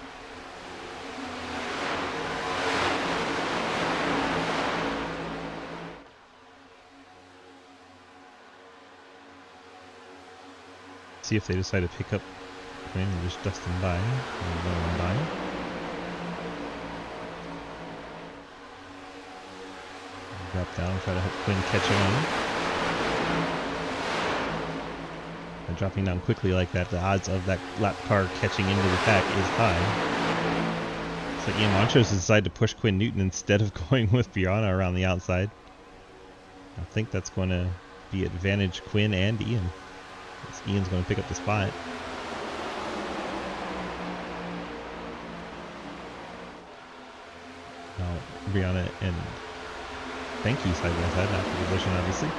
See if they decide to pick up Quinn and just dust him by. Drop down, try to help Quinn catch on. And dropping down quickly like that, the odds of that lap car catching into the pack is high. So Ian Montrose decided to push Quinn Newton instead of going with Biana around the outside. I think that's going to be advantage Quinn and Ian. Ian's going to pick up the spot. Now, Brianna and Benke side by side after the collision, obviously.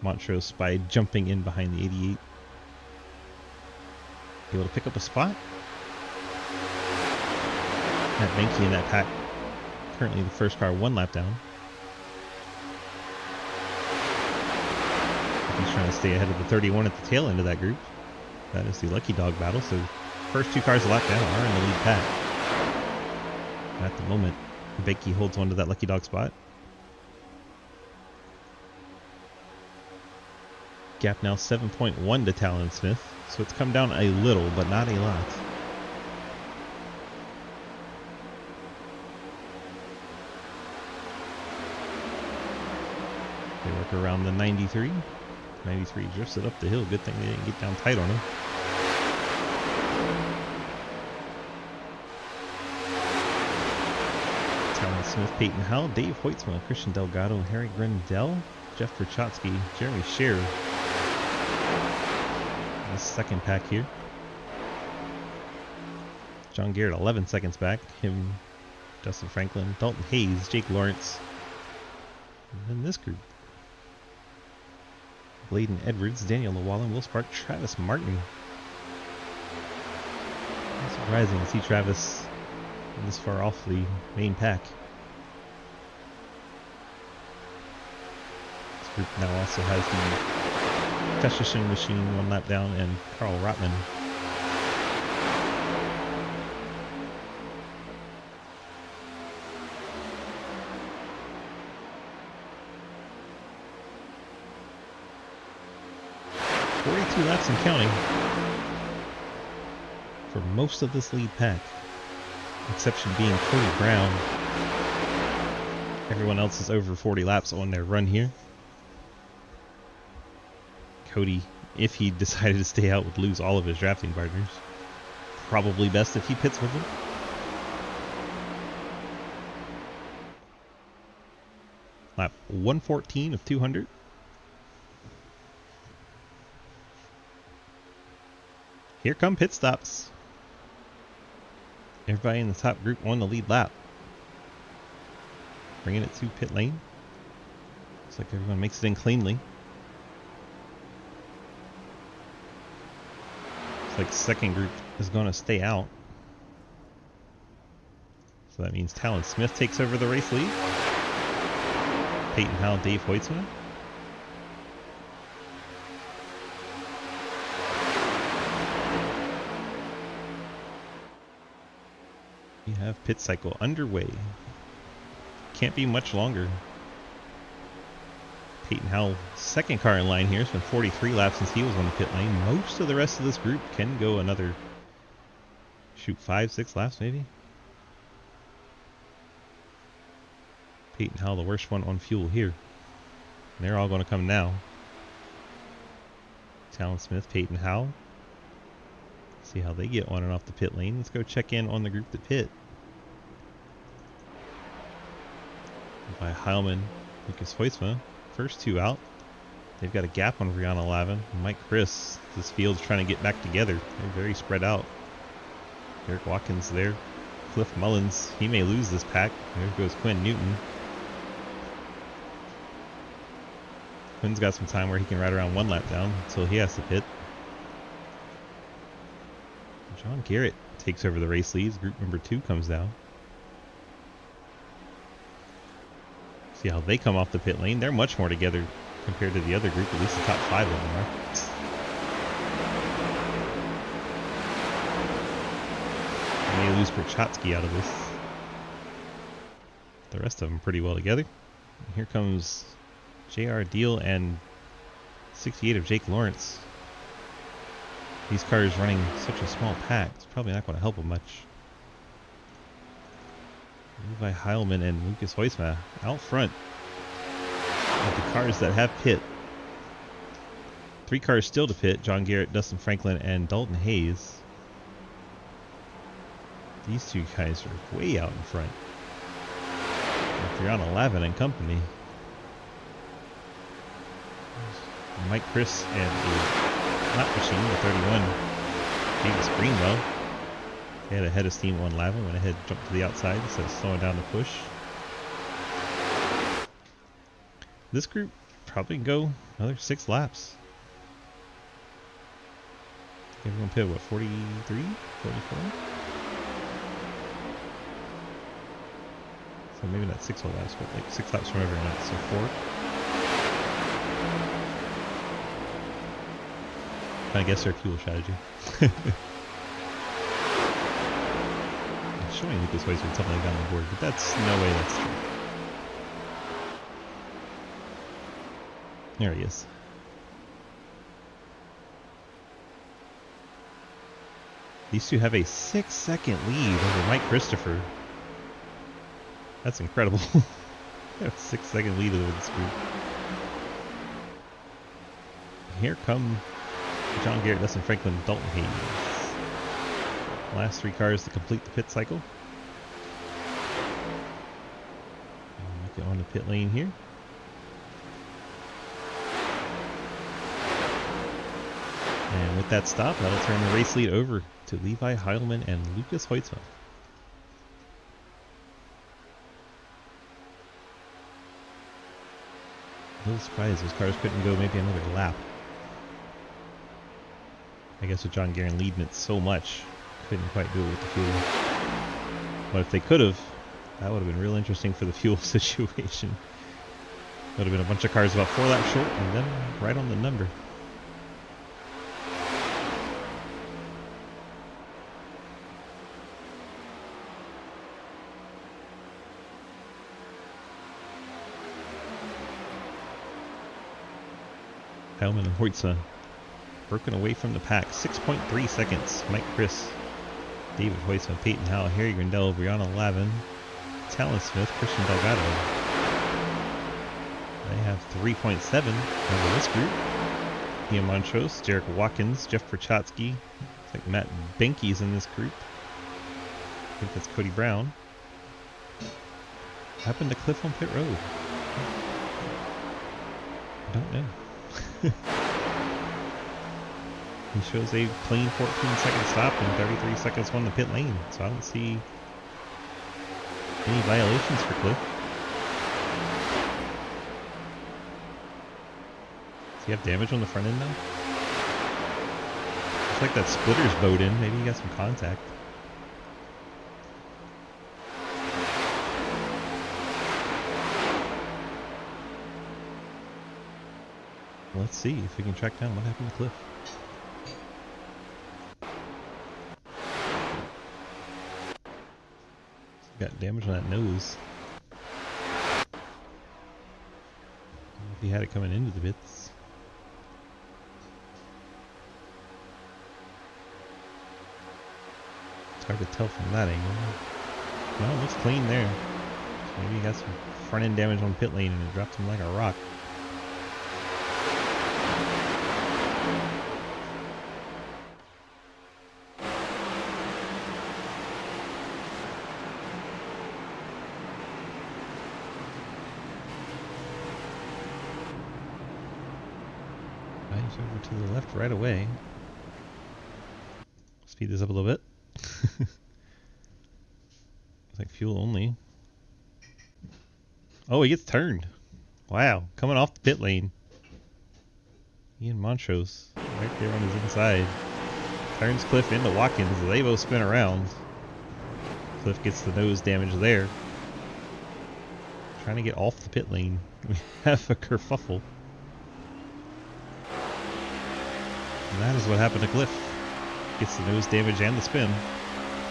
Montrose by jumping in behind the 88. Able to pick up a spot. Matt Benke in that pack. Currently the first car 1 lap down. He's trying to stay ahead of the 31 at the tail end of that group. That is the lucky dog battle. So first 2 cars a lap down are in the lead pack. At the moment, Becky holds on to that lucky dog spot. Gap now 7.1 to Talon Smith. So it's come down a little, but not a lot. They work around the 93. 93 drifts it up the hill. Good thing they didn't get down tight on him. Talon Smith, Peyton Howell, Dave Hoitzma, Christian Delgado, Harry Grindell, Jeff Perchotsky, Jeremy Scherer. The second pack here. John Garrett 11 seconds back. Him, Justin Franklin, Dalton Hayes, Jake Lawrence. And then this group. Bladen Edwards, Daniel Llewellyn, Will Spark, Travis Martin. Not surprising to see Travis this far off the main pack. This group now also has the Feshishing Machine 1 lap down and Carl Rotman. Laps and counting for most of this lead pack, exception being Cody Brown. Everyone else is over 40 laps on their run here. Cody, if he decided to stay out, would lose all of his drafting partners. Probably best if he pits with them. Lap 114 of 200. Here come pit stops. Everybody in the top group on the lead lap. Bringing it to pit lane. Looks like everyone makes it in cleanly. Looks like second group is going to stay out. So that means Talon Smith takes over the race lead. Peyton Howell, Dave Hoitzman. We have pit cycle underway. Can't be much longer. Peyton Howell, second car in line here. It's been 43 laps since he was on the pit lane. Most of the rest of this group can go another, 5-6 laps maybe. Peyton Howell, the worst one on fuel here. And they're all going to come now. Talon Smith, Peyton Howell. See how they get on and off the pit lane. Let's go check in on the group that pit. By Heilman, Lucas Hoitzma, first 2 out. They've got a gap on Rihanna Lavin. Mike Chris, this field's trying to get back together. They're very spread out. Eric Watkins there. Cliff Mullins, he may lose this pack. There goes Quinn Newton. Quinn's got some time where he can ride around 1 lap down until he has to pit. John Garrett takes over the race leads. Group number 2 comes down. See how they come off the pit lane. They're much more together compared to the other group. At least the top 5 of them are. They may lose Perchotsky out of this. The rest of them pretty well together. And here comes J.R. Deal and 68 of Jake Lawrence. These cars running such a small pack, it's probably not going to help them much. Levi Heilman and Lucas Hoitzma out front of the cars that have pit. 3 cars still to pit: John Garrett, Dustin Franklin, and Dalton Hayes. These 2 guys are way out in front. If you're on 11 and company. Mike Chris and the Lap Machine, the 31, James Greenwell. They had a head of steam on Lavin, went ahead, jumped to the outside instead of slowing down the push. This group probably can go another 6 laps. Everyone pit, what, 43? 44? So maybe not 6 whole laps, but like 6 laps from everyone else, so 4. I guess their fuel strategy. Showing Lucas Weiss with something like that on the board, but that's no way that's true. There he is. These two have a 6-second lead over Mike Christopher. That's incredible. They have a 6-second lead over this group. Here come John Garrett, Dustin Franklin, Dalton Hayes. Last 3 cars to complete the pit cycle. Get on the pit lane here. And with that stop, that'll turn the race lead over to Levi Heilman and Lucas Hoytsma. A little surprised those cars couldn't go maybe another lap. I guess with John Guerin leading it so much, couldn't quite do it with the fuel. But if they could have, that would have been real interesting for the fuel situation. Would have been a bunch of cars about 4 laps short and then right on the number. Heilman and Hoytsma broken away from the pack. 6.3 seconds. Mike Chris, David Hoytsma, Peyton Howell, Harry Grindel, Brianna Lavin, Talon Smith, Christian Delgado. They have 3.7 over this group. Ian Montrose, Jarek Watkins, Jeff Prochatsky. Looks like Matt Benke's in this group. I think that's Cody Brown. What happened to Cliff on pit road? I don't know. He shows a clean 14-second stop and 33 seconds on the pit lane, so I don't see any violations for Cliff. Does he have damage on the front end now? Looks like that splitter's bowed in. Maybe he got some contact. Let's see if we can track down what happened to Cliff. Got damage on that nose. If he had it coming into the bits. It's hard to tell from that angle. No, it looks clean there. So maybe he got some front end damage on pit lane and it dropped him like a rock. Over to the left right away. Speed this up a little bit. It's like fuel only. Oh, he gets turned. Wow, coming off the pit lane. Ian Montrose right there on his inside. Turns Cliff into Watkins. They both spin around. Cliff gets the nose damage there. Trying to get off the pit lane. We have a kerfuffle. And that is what happened to Cliff. Gets the nose damage and the spin.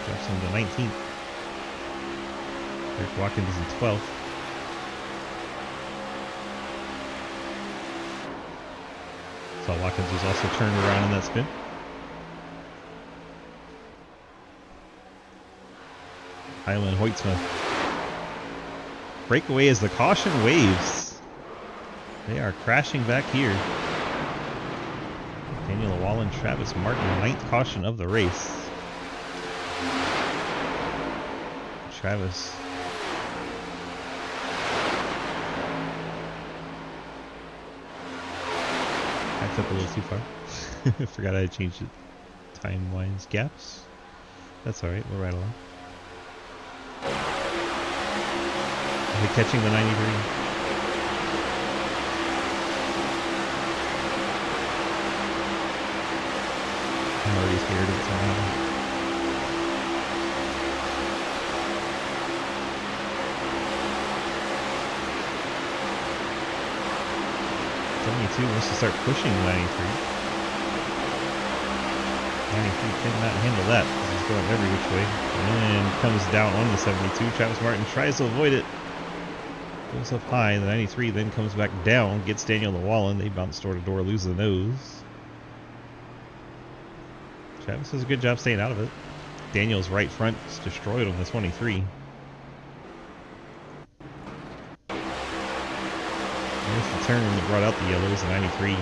Drops him to 19th. Eric Watkins is in 12th. Saw Watkins was also turned around in that spin. Highland Hoytsma. Breakaway as the caution waves. They are crashing back here. Daniel Wallen, Travis Martin, 9th caution of the race. Travis backed up a little too far. Forgot I had changed it. Time-wise gaps. That's alright, we're right along. Are they catching the 93? I'm already scared of it somehow. Wants to start pushing 93. 93 cannot handle that. He's going every which way. And comes down on the 72. Travis Martin tries to avoid it. Goes up high. The 93 then comes back down. Gets Daniel Llewellyn. They bounce door to door, lose the nose. Travis does a good job staying out of it. Daniel's right front is destroyed on the 23. There's the turn that brought out the yellows. The 93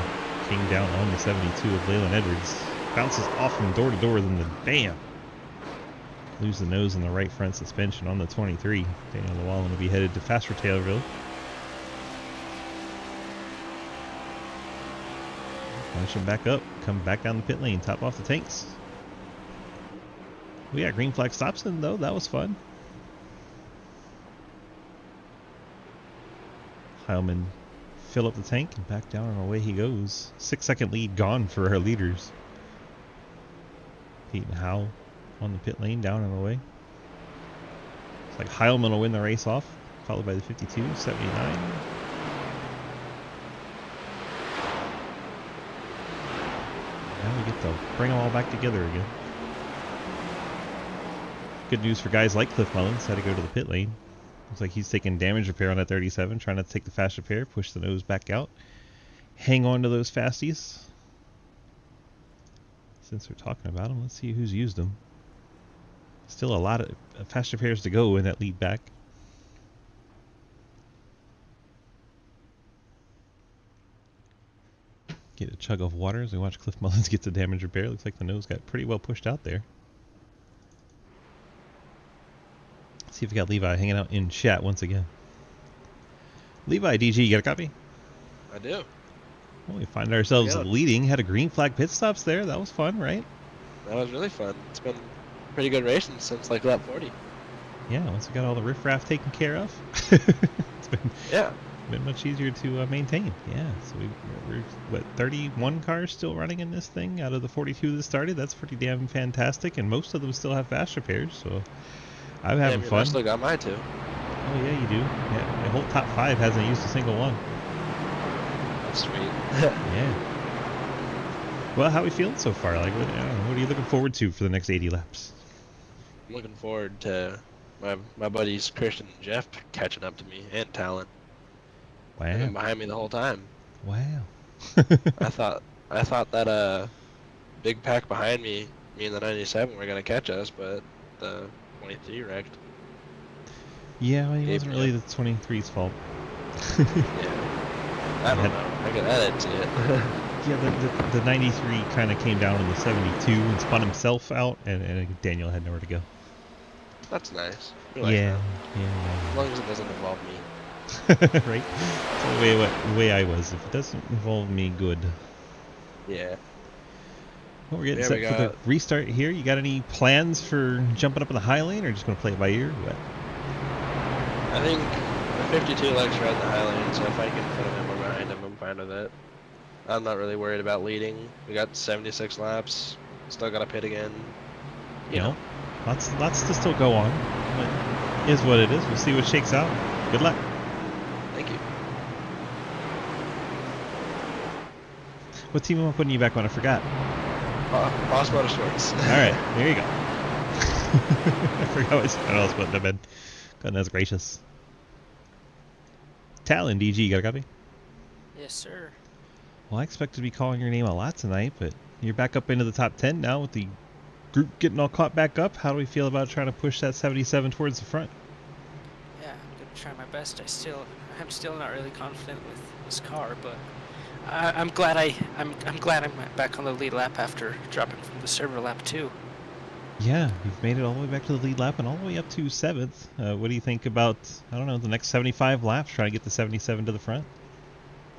came down on the 72 of Leyland Edwards. Bounces off from door to door, then the bam! Lose the nose on the right front suspension on the 23. Daniel Llewellyn will be headed to faster Taylorville. Finish him back up, come back down the pit lane, top off the tanks. We got green flag stops in though, that was fun. Heilman fill up the tank and back down and away he goes. 6-second lead gone for our leaders. Pete and Howell on the pit lane, down and away. It's like Heilman will win the race off, followed by the 52, 79. Now we get to bring them all back together again. Good news for guys like Cliff Mullins, had to go to the pit lane. Looks like he's taking damage repair on that 37, trying to take the fast repair, push the nose back out. Hang on to those fasties. Since we're talking about them, let's see who's used them. Still a lot of fast repairs to go in that lead back. Get a chug of water as we watch Cliff Mullins get the damage repair. Looks like the nose got pretty well pushed out there. See if we got Levi hanging out in chat once again. Levi, DG, you got a copy? I do. Well, we find ourselves Yeah. leading. Had a green flag pit stops there. That was fun, right? That was really fun. It's been pretty good racing since like lap 40. Yeah, once we got all the riffraff taken care of, it's been much easier to maintain. Yeah, so we're what, 31 cars still running in this thing out of the 42 that started. That's pretty damn fantastic, and most of them still have fast repairs. So I'm having fun. I still got mine too. Oh yeah, you do. Yeah, the whole top 5 hasn't used a single one. That's sweet. Yeah. Well, how are we feeling so far? Like, what are you looking forward to for the next 80 laps? I'm looking forward to my buddies Christian and Jeff catching up to me, and Talent. They've been Wow. behind me the whole time. Wow. I thought that big pack behind me and the 97 were gonna catch us, but the 23 wrecked. Yeah, well, it Gave wasn't me really a- the 23's fault. Yeah. I don't know. I could edit to it. Yeah, the 93 kind of came down in the 72 and spun himself out, and Daniel had nowhere to go. That's nice. We like Yeah, that. yeah, As long as it doesn't involve me. yeah. Right? That's the way I was. If it doesn't involve me, good. Yeah. Well, we're getting Yeah, set we for the got- restart here. You got any plans for jumping up in the high lane, or just going to play it by ear? What? I think the 52 likes right in the high lane, so if I can put him in or behind him, I'm fine with it. I'm not really worried about leading. We got 76 laps. Still got to pit again. You know. Lots to still go on. But it is what it is. We'll see what shakes out. Good luck. Thank you. What team am I putting you back on? I forgot. Boss Motorsports. All right, there you go. I forgot what else putting them in. Goodness gracious. Talon, DG, you got a copy? Yes, sir. Well, I expected to be calling your name a lot tonight, but you're back up into the top 10 now with the group getting all caught back up. How do we feel about trying to push that 77 towards the front? Yeah, I'm gonna try my best. I'm still not really confident with this car, but I'm glad I'm glad I'm back on the lead lap after dropping from the server lap 2. Yeah, you've made it all the way back to the lead lap and all the way up to 7th. What do you think about, I don't know, the next 75 laps, trying to get the 77 to the front?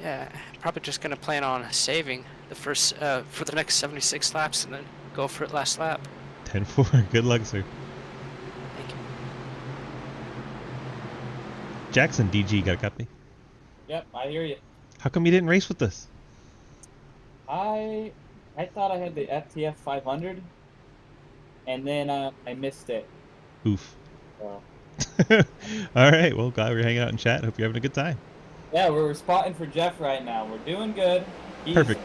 Yeah, probably just gonna plan on saving the first for the next 76 laps and then go for it last lap. 10-4. Good luck, sir. Thank you. Jackson, DG, got a copy? Yep, I hear you. How come you didn't race with us? I thought I had the FTF 500, and then I missed it. Oof. So, All right, well, glad we're hanging out in chat. Hope you're having a good time. yeah, we're spotting for Jeff right now. We're doing good. Perfect.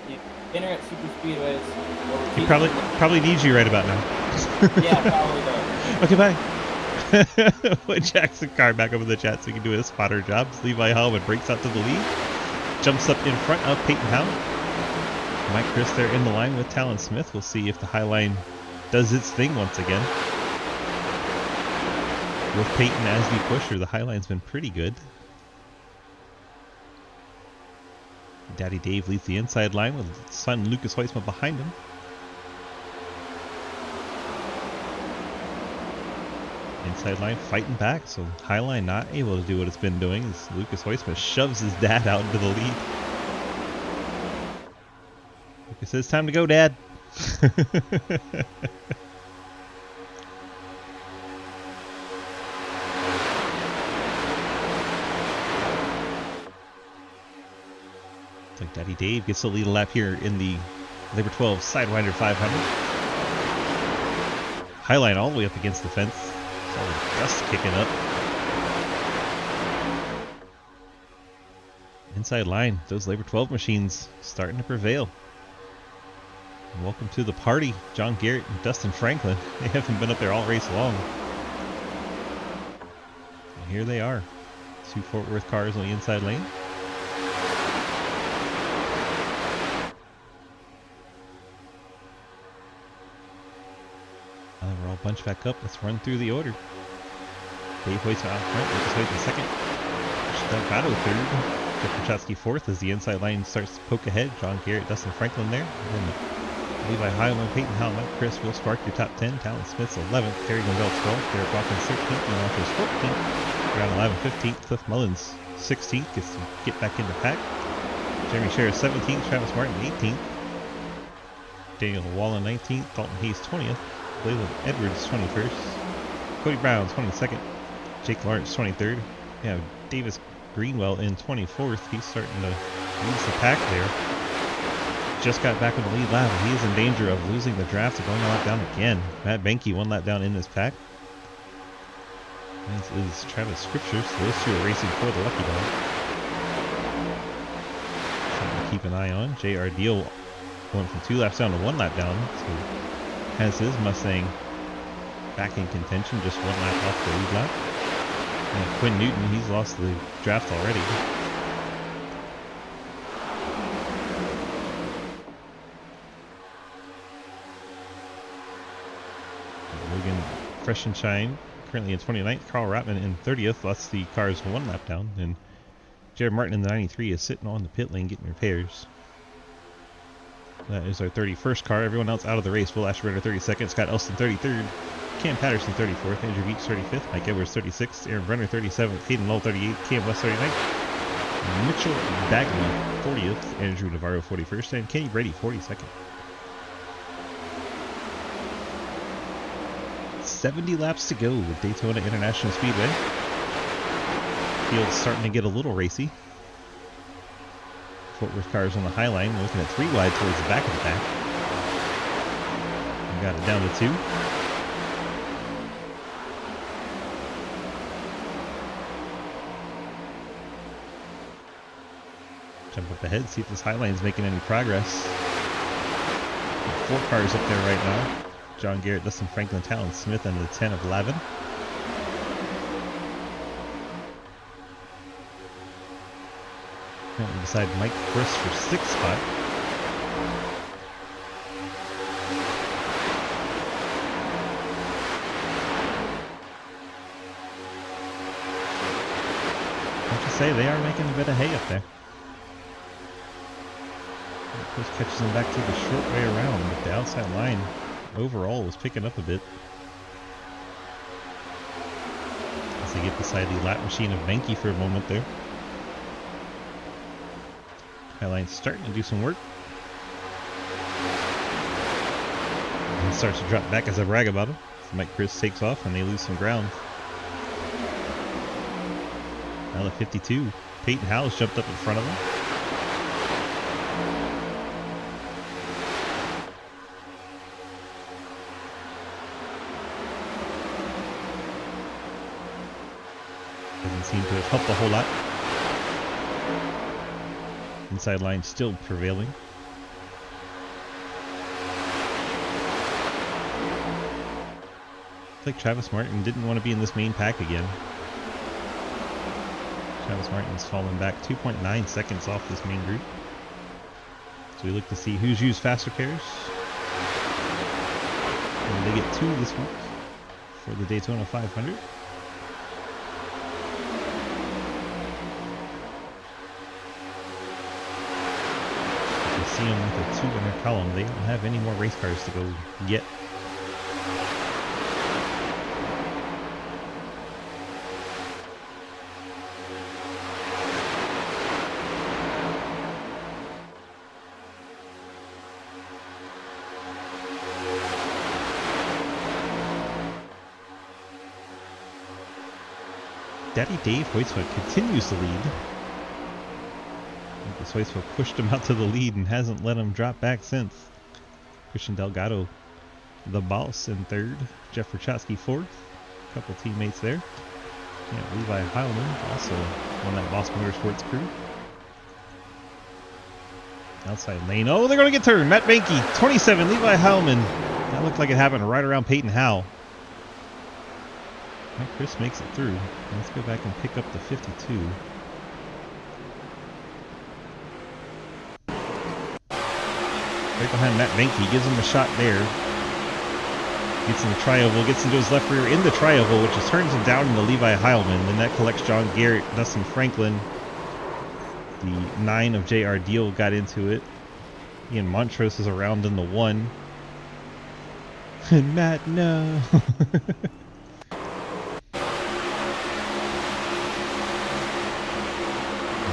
internet super speedways. He probably needs you right about now. Yeah, probably does. Okay, bye. Put Jackson Carr back up in the chat so he can do his spotter jobs. Levi Hallman breaks out to the lead. Jumps up in front of Peyton Howe. Mike Chris there in the line with Talon Smith. We'll see if the high line does its thing once again. With Peyton as the pusher, the high line's been pretty good. Daddy Dave leads the inside line with son Lucas Weissman behind him. Inside line fighting back, so high line not able to do what it's been doing as Lucas Weissman shoves his dad out into the lead. Lucas says, "Time to go, Dad." It's like Daddy Dave gets the lead lap here in the Labor 12 Sidewinder 500. Highline all the way up against the fence. It's all the dust kicking up. Inside line, those Labor 12 machines starting to prevail. And welcome to the party, John Garrett and Dustin Franklin. They haven't been up there all race long. And here they are. Two Fort Worth cars on the inside lane. We're all bunched back up. Let's run through the order. Dave Hoyt's out front. Lucas Hoyt in second. Delgado third. Jeff Kachowski fourth as the inside line starts to poke ahead. John Garrett, Dustin Franklin there. And then Levi Highland, Peyton Howell, Mike Chris, Will Spark, your top 10. Talon Smith's 11th. Terry Gonzalez 12th. Derek Watkins 13th. And Walters 14th. Round 11, 15th. Cliff Mullins 16th. Gets to get back in the pack. Jeremy Sherrill 17th. Travis Martin 18th. Daniel Wallen 19th. Dalton Hayes 20th. Layla Edwards 21st. Cody Brown 22nd. Jake Lawrence 23rd. Yeah, Davis Greenwell in 24th. He's starting to lose the pack there. Just got back in the lead lap. He is in danger of losing the draft and going a lap down again. Matt Benke one lap down in this pack. This is Travis Scriptures. Those two are racing for the Lucky Dog. Something to keep an eye on. J.R. Deal going from 2 laps down to 1 lap down. So has his Mustang back in contention, just 1 lap off the lead lap. And Quinn Newton, he's lost the draft already. Logan Fresh and Shine, currently in 29th. Carl Rattman in 30th, lost the cars 1 lap down. And Jared Martin in the 93 is sitting on the pit lane getting repairs. That is our 31st car. Everyone else out of the race. Will Ashburner 32nd, Scott Elston 33rd, Cam Patterson 34th, Andrew Beach 35th, Mike Edwards 36th, Aaron Brenner 37th, Hayden Lowell 38th, Cam West 39th, Mitchell Bagley 40th, Andrew Navarro 41st, and Kenny Brady 42nd. 70 laps to go with Daytona International Speedway. Field's starting to get a little racy. Fort Worth cars on the high line. We're looking at 3 wide towards the back of the pack. We got it down to 2. Jump up ahead, see if this high line's making any progress. 4 cars up there right now. John Garrett, Dustin Franklin, Talon Smith, and the 10 of Lavin. Currently beside Mike Chris for 6th spot. I have to say, they are making a bit of hay up there. Chris catches them back to the short way around, but the outside line overall is picking up a bit. As they get beside the lap machine of Benke for a moment there. Highline's starting to do some work. And starts to drop back as I brag about him. So Mike Chris takes off and they lose some ground. Now at 52, Peyton Howes jumped up in front of him. Doesn't seem to have helped a whole lot. Inside line still prevailing. Looks like Travis Martin didn't want to be in this main pack again. Travis Martin's fallen back 2.9 seconds off this main group. So we look to see who's used fast repairs. And they get 2 this week for the Daytona 500. You see them with a 2 in their column. They don't have any more race cars to go get. Daddy Dave Hoytsfoot continues to lead. Lucas Hoytsfoot pushed him out to the lead and hasn't let him drop back since. Christian Delgado, the boss, in 3rd. Jeff Rachowski 4th. A couple teammates there. Yeah, Levi Heilman also on that Boss Motorsports crew. Outside lane. Oh, they're going to get turned. Matt Banky, 27. Levi Heilman. That looked like it happened right around Peyton Howe. Right, Chris makes it through. Let's go back and pick up the 52. Right behind Matt Banky, gives him a shot there. Gets in the tri-oval, gets into his left rear in the tri-oval, which just turns him down into Levi Heilman. Then that collects John Garrett, Dustin Franklin. The 9 of J.R. Deal got into it. Ian Montrose is around in the 1. And Matt, no.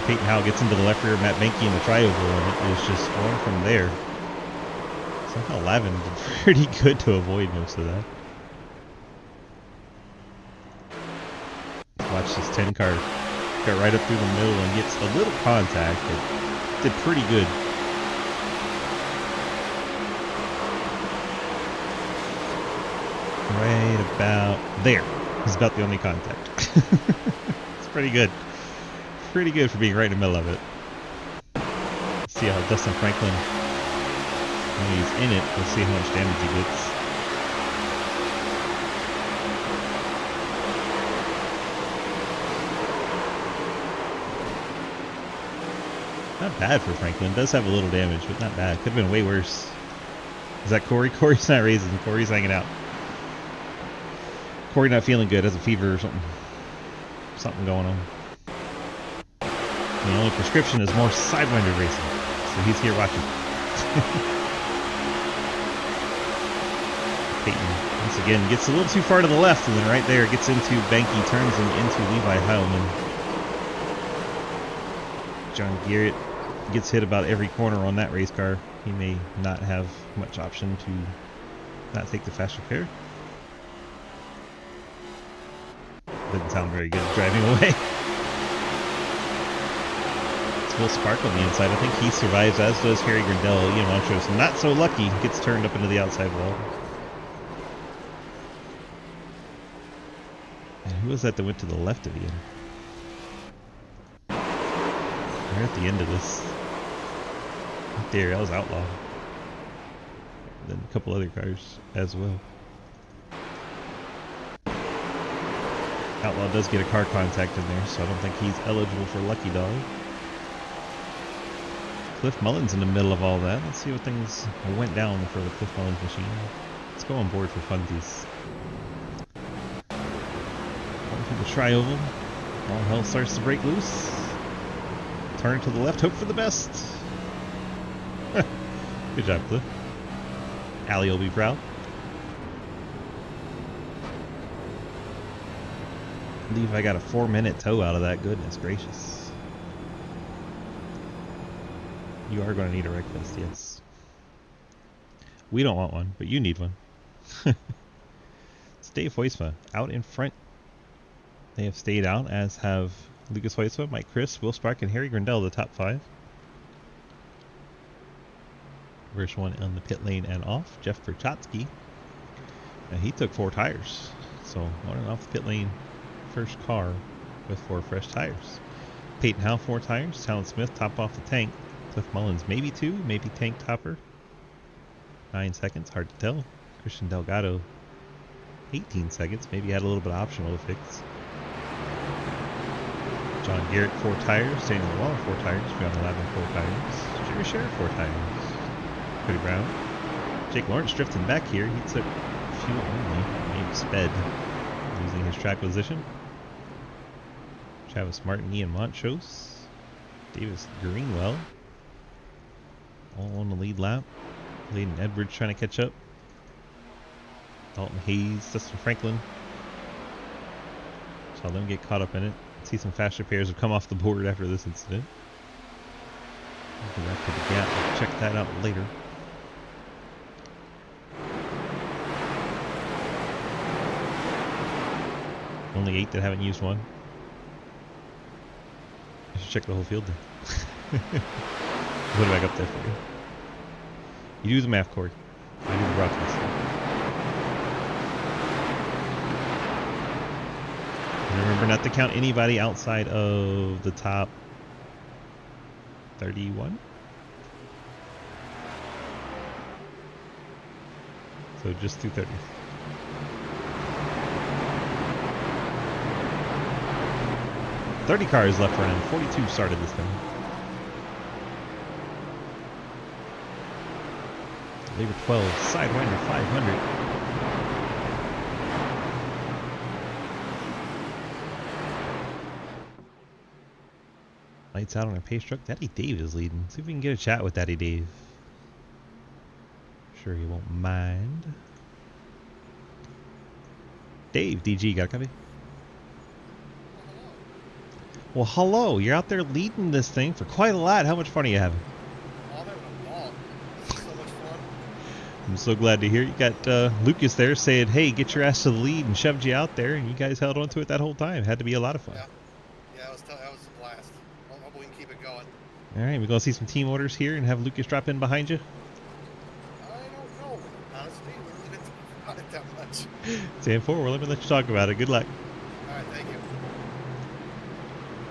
Peyton Howe gets into the left rear of Matt Banky in the tri-oval, and it is just on from there. Somehow Lavin did pretty good to avoid most of that. Watch this 10 car got right up through the middle and gets a little contact, but did pretty good. Right about there is about the only contact. It's pretty good. Pretty good for being right in the middle of it. Let's see how Dustin Franklin, when he's in it, we'll see how much damage he gets. Not bad for Franklin. Does have a little damage, but not bad. Could have been way worse. Is that Corey? Corey's not raising. Corey's hanging out. Corey not feeling good. Has a fever or something. Something going on. The only prescription is more Sidewinder racing, so he's here watching. Peyton, once again, gets a little too far to the left, and then right there gets into Banky, turns him into Levi Heilman. John Garrett gets hit about every corner on that race car. He may not have much option to not take the fast repair. Doesn't sound very good driving away. Will Spark on the inside. I think he survives, as does Harry Grindell. Ian Montrose, not so lucky, gets turned up into the outside wall. And who was that went to the left of Ian? We're at the end of this. Right there, that was Outlaw. And then a couple other cars as well. Outlaw does get a car contact in there, so I don't think he's eligible for Lucky Dog. Cliff Mullins in the middle of all that. Let's see what things went down for the Cliff Mullins machine. Let's go on board for funsies. Going through the tri-oval. All hell starts to break loose. Turn to the left, hope for the best. Good job, Cliff. Allie will be proud. Levi got a 4-minute tow out of that. Goodness gracious. You are going to need a rec vest, yes. We don't want one, but you need one. It's Dave Hoytsma out in front. They have stayed out, as have Lucas Hoytsma, Mike Chris, Will Spark, and Harry Grindell, the top 5. First one on the pit lane and off, Jeff Perchotsky. And he took 4 tires. So one off the pit lane, first car with 4 fresh tires. Peyton Howe, 4 tires. Talon Smith, top off the tank. Cliff Mullins, maybe 2, maybe tank topper. 9 seconds, hard to tell. Christian Delgado 18 seconds. Maybe he had a little bit of optional to fix. John Garrett, 4 tires. Daniel Wall, 4 tires. John Lavin, 4 tires. Jerry Sheriff, 4 tires. Cody Brown. Jake Lawrence drifting back here. He took fuel only. Maybe sped. Losing his track position. Travis Martin, Ian Montrose. Davis Greenwell. All on the lead lap. Layden Edwards trying to catch up. Dalton Hayes, Dustin Franklin. Saw them get caught up in it. See some faster pairs have come off the board after this incident. Go back to the gap. We'll check that out later. Only 8 that haven't used one. I should check the whole field then. Put it back up there for you. You do the math, Corey. I do the broadcast. Remember not to count anybody outside of the top 31. So just 230. Cars left running. 42 started this time. Labor 12, Sidewinder 500. Lights out on a pace truck. Daddy Dave is leading. See if we can get a chat with Daddy Dave. Sure he won't mind. Dave, DG, got a copy? Well, hello. You're out there leading this thing for quite a lot. How much fun are you having? Oh, they're having a ball. So much fun. I'm so glad to hear you got Lucas there saying, hey, get your ass to the lead, and shoved you out there, and you guys held on to it that whole time. It had to be a lot of fun. Yeah, that was a blast. I hope we can keep it going. All right, we're going to see some team orders here and have Lucas drop in behind you. I don't know. Honestly, we really didn't talk about it that much. 10-4, well, let me let you talk about it. Good luck. All right, thank you.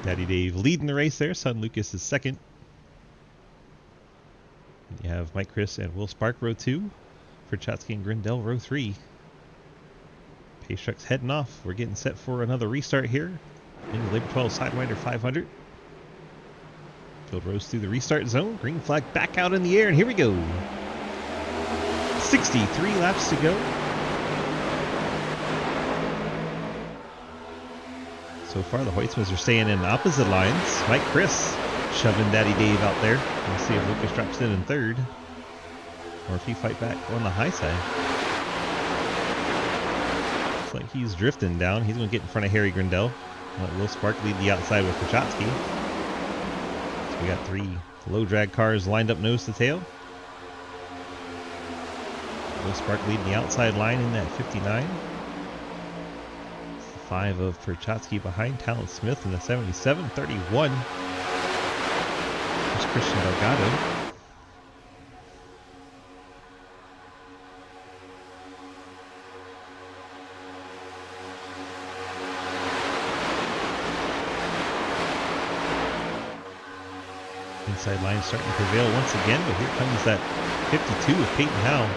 Daddy Dave leading the race there. Son Lucas is second. You have Mike Chris and Will Spark row 2. Perchatsky and Grindell row 3. Pace truck's heading off. We're getting set for another restart here. Into Labor 12 Sidewinder 500. Field rows through the restart zone. Green flag back out in the air, and here we go. 63 laps to go. So far, the Hoytsmans are staying in opposite lines. Mike Chris shoving Daddy Dave out there. We'll see if Lucas drops in third, or if he fight back on the high side. Looks like he's drifting down. He's going to get in front of Harry Grindell. Let Will Spark lead the outside with Perchatsky. So we got 3 low drag cars lined up nose to tail. Will Spark leading the outside line in that 59. 5 of Perchatsky behind Talent Smith in the 77. 31. There's Christian Delgado. Inside line starting to prevail once again, but here comes that 52 of Peyton Howe.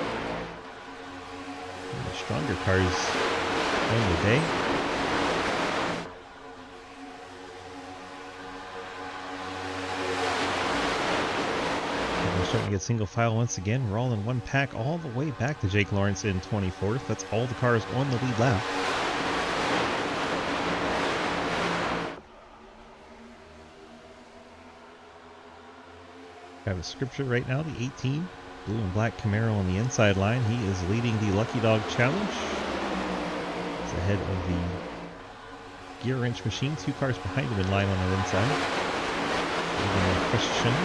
One of the stronger cars on the day. Starting to get single file once again. We're all in one pack all the way back to Jake Lawrence in 24th. That's all the cars on the lead lap. Got a scripture right now, the 18. Blue and black Camaro on the inside line. He is leading the Lucky Dog Challenge. It's ahead of the Gear Wrench Machine. 2 cars behind him in line on the inside. Christian.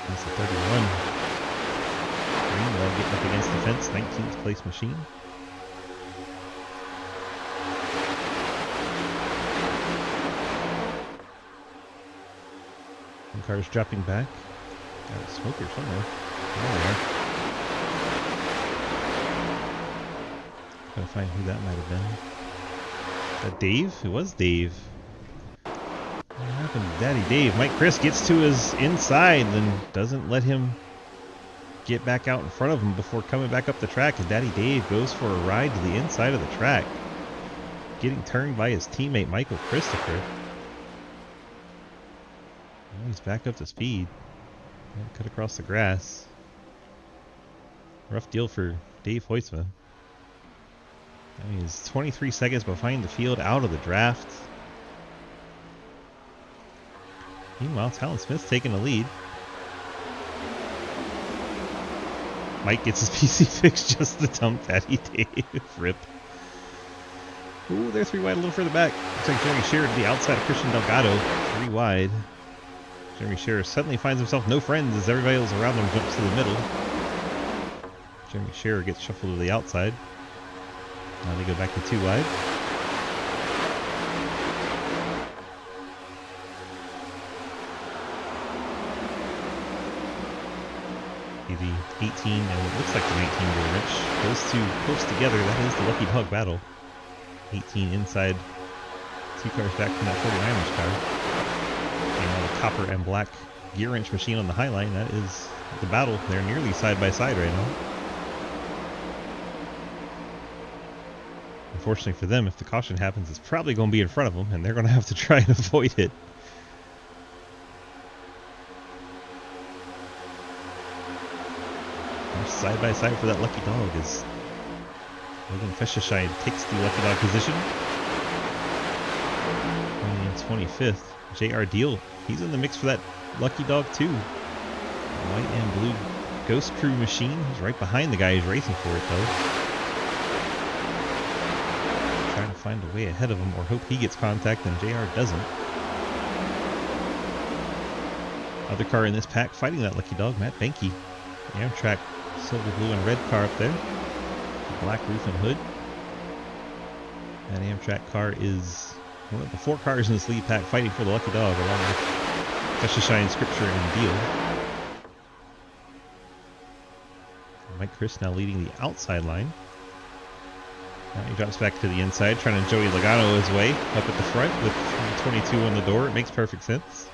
That's a 31. Greenwell getting up against the fence. 19th place machine. One car's dropping back. Got a smoker somewhere. There we are. Gotta find who that might have been. Is that Dave? It was Dave. What happened to Daddy Dave? Mike Chris gets to his inside, then doesn't let him get back out in front of him before coming back up the track, and Daddy Dave goes for a ride to the inside of the track, getting turned by his teammate Michael Christopher. Now he's back up to speed. Cut across the grass. Rough deal for Dave Hoytsma. I mean, he's 23 seconds behind the field out of the draft. Meanwhile, Talon Smith's taking the lead. Mike gets his PC fixed just to dump Daddy Dave. Rip. Ooh, they're 3 wide a little further back. Looks like Jeremy Shearer to the outside of Christian Delgado. 3 wide. Jeremy Shearer suddenly finds himself no friends as everybody else around him jumps to the middle. Jeremy Shearer gets shuffled to the outside. Now they go back to 2 wide. The 18 and what looks like the 19 Gary Rich. Those two close together. That is the Lucky Dog battle. 18 inside. 2 cars back from that 49ers car. And the copper and black gear wrench machine on the high line. That is the battle. They're nearly side by side right now. Unfortunately for them, if the caution happens, it's probably going to be in front of them, and they're going to have to try and avoid it. Side by side for that Lucky Dog as Logan Feshashine takes the Lucky Dog position. Only in 25th. JR Deal, he's in the mix for that Lucky Dog too. White and blue Ghost Crew machine. He's right behind the guy who's racing for it though. Trying to find a way ahead of him or hope he gets contact and JR doesn't. Other car in this pack fighting that Lucky Dog, Matt Benke. Amtrak silver, blue, and red car up there. Black roof and hood. That Amtrak car is one of the 4 cars in this lead pack fighting for the Lucky Dog along with Feshashine, Scripture, and Deal. Mike Chris now leading the outside line. Now he drops back to the inside, trying to Joey Logano his way up at the front with 22 on the door. It makes perfect sense.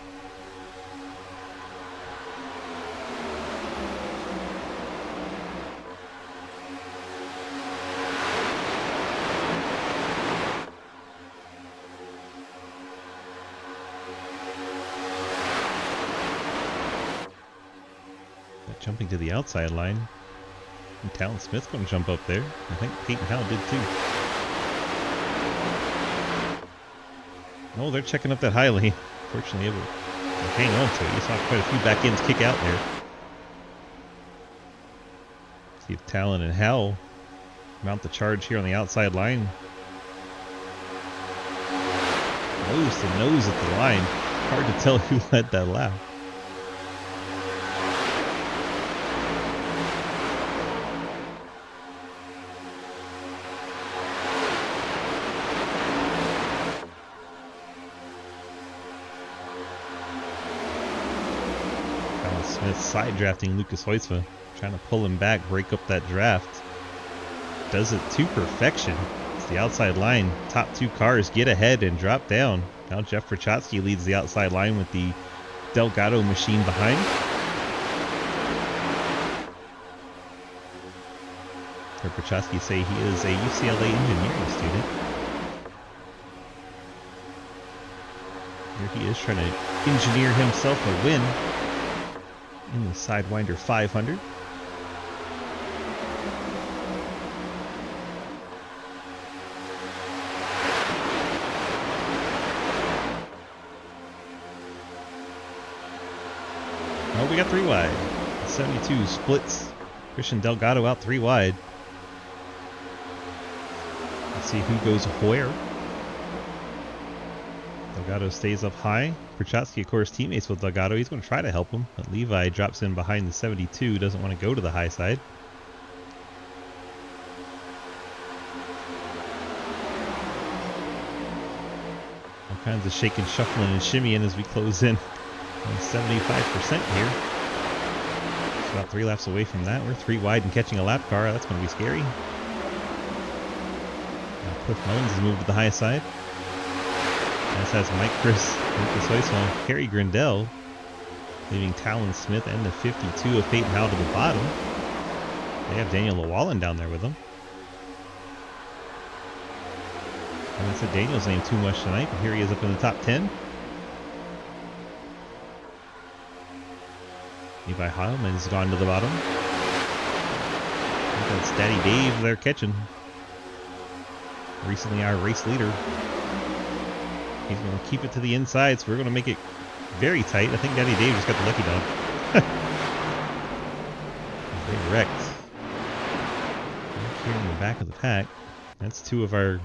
Jumping to the outside line. And Talon Smith's going to jump up there. I think Peyton Howe did too. Oh, they're checking up that high lane. Fortunately, able to hang on to it. You saw quite a few back ends kick out there. See if Talon and Howe mount the charge here on the outside line. Nose to nose at the line. Hard to tell who led that lap. Smith side drafting Lucas Hoytsma, trying to pull him back, break up that draft. Does it to perfection. It's the outside line. Top 2 cars get ahead and drop down. Now Jeff Prochatsky leads the outside line with the Delgado machine behind. Heard Prochatsky say he is a UCLA engineering student. Here he is trying to engineer himself a win in the Sidewinder 500. Oh, we got 3 wide. 72 splits Christian Delgado out 3 wide. Let's see who goes where. Delgado stays up high. Prochatsky, of course, teammates with Delgado. He's going to try to help him, but Levi drops in behind the 72. Doesn't want to go to the high side. All kinds of shaking, shuffling, and shimmying as we close in on 75% here. It's about 3 laps away from that. We're 3 wide and catching a lap car. That's going to be scary. Now Cliff Mullins has moved to the high side. This has Mike Chris, Lucas Hoisman, Harry Grindell, leaving Talon Smith and the 52 of Peyton Howell to the bottom. They have Daniel Llewellyn down there with them. I haven't said Daniel's name too much tonight, but here he is up in the top 10. Levi Heilman has gone to the bottom. I think that's Daddy Dave they're catching. Recently our race leader. He's going to keep it to the inside, so we're going to make it very tight. I think Daddy Dave just got the lucky dog. They wrecked. Back here in the back of the pack. That's two of our...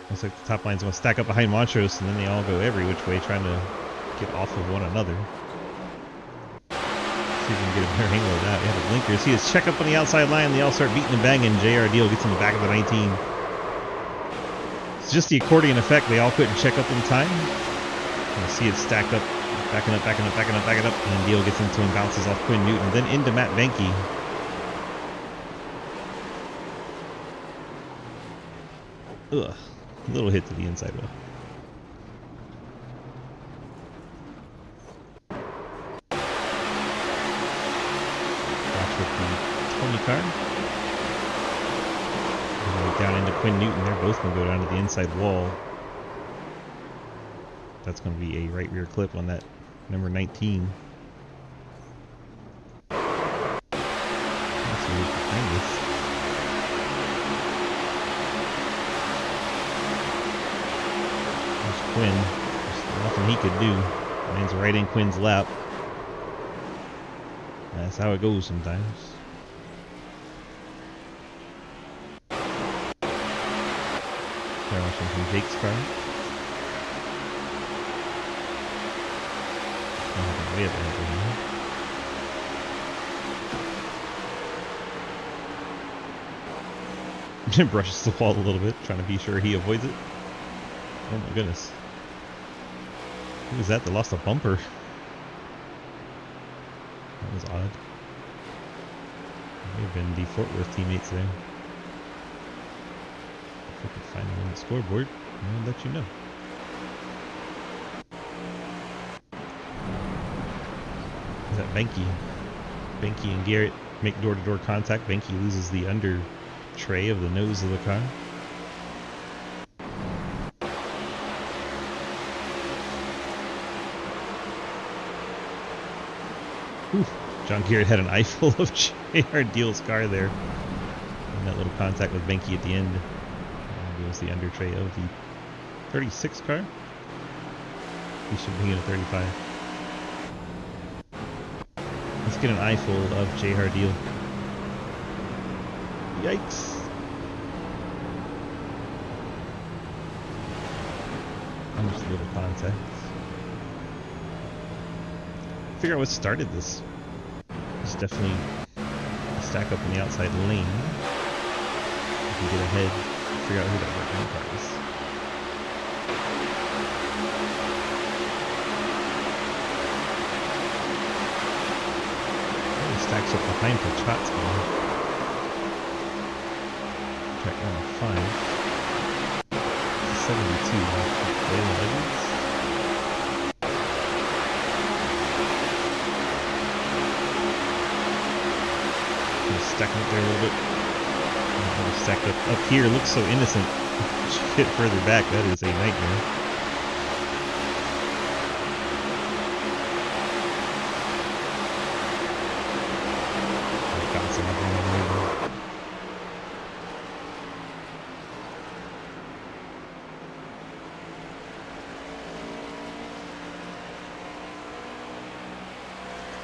Looks like the top line's going to stack up behind Montrose, and then they all go every which way trying to get off of one another. See if we can get a better angle of that. We have a blinker. See his check up on the outside line. They all start beating and banging. JR Deal gets in the back of the 19. It's just the accordion effect. They all couldn't check up in time. You see it stack up, backing up, backing up, backing up, backing up, and then Deal gets into him, bounces off Quinn Newton, then into Matt Benke. Ugh, a little hit to the inside wheel. Watch with the 20 car. Down into Quinn Newton. They're both going to go down to the inside wall. That's going to be a right rear clip on that number 19. Let's see who's behind this. There's Quinn. There's nothing he could do. Lands right in Quinn's lap. That's how it goes sometimes. From Jake's car. Way up ahead. Brushes the wall a little bit, trying to be sure he avoids it. Oh my goodness. Who was that that lost a bumper? That was odd. May have been the Fort Worth teammates there. If I could find them on the scoreboard, I'll let you know. Is that Benke? Benke and Garrett make door-to-door contact. Benke loses the under tray of the nose of the car. Whew. John Garrett had an eyeful of JR Deal's car there. And that little contact with Benke at the end. It was the under tray of the 36 car. He should be in a 35. Let's get an eyeful of JR Deal. Yikes. And just a little contact. Figure out what started this. It's definitely a stack up in the outside lane. If we get ahead, figure out who that working car is. Really stacks up behind Pachot's car. Track 105. 72. Layla Evans. Stacking up there a little bit. Stacked up here looks so innocent. Get further back, that is a nightmare.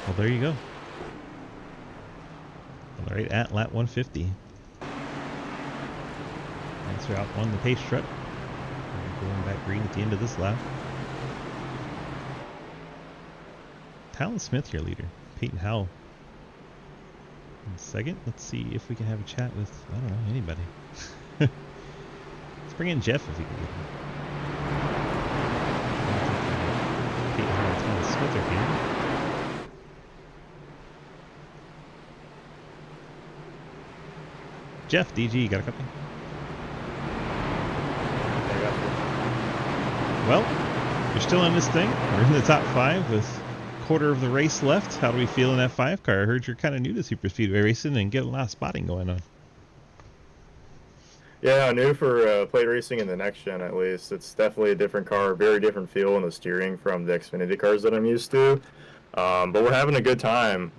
Well, there you go. Right at lap 150. Answer out on the pace truck. Going back green at the end of this lap. Talon Smith, your leader. Peyton Howell in second. Let's see if we can have a chat with, I don't know, anybody. Let's bring in Jeff if we can get him. Peyton Howell and Talon Smith are here. Jeff, DG, you got a copy? Well, we're still in this thing. We're in the top 5 with a quarter of the race left. How do we feel in that 5 car? I heard you're kind of new to super speedway racing and get a lot of spotting going on. Yeah, new for plate racing in the next gen at least. It's definitely a different car, very different feel in the steering from the Xfinity cars that I'm used to. But we're having a good time.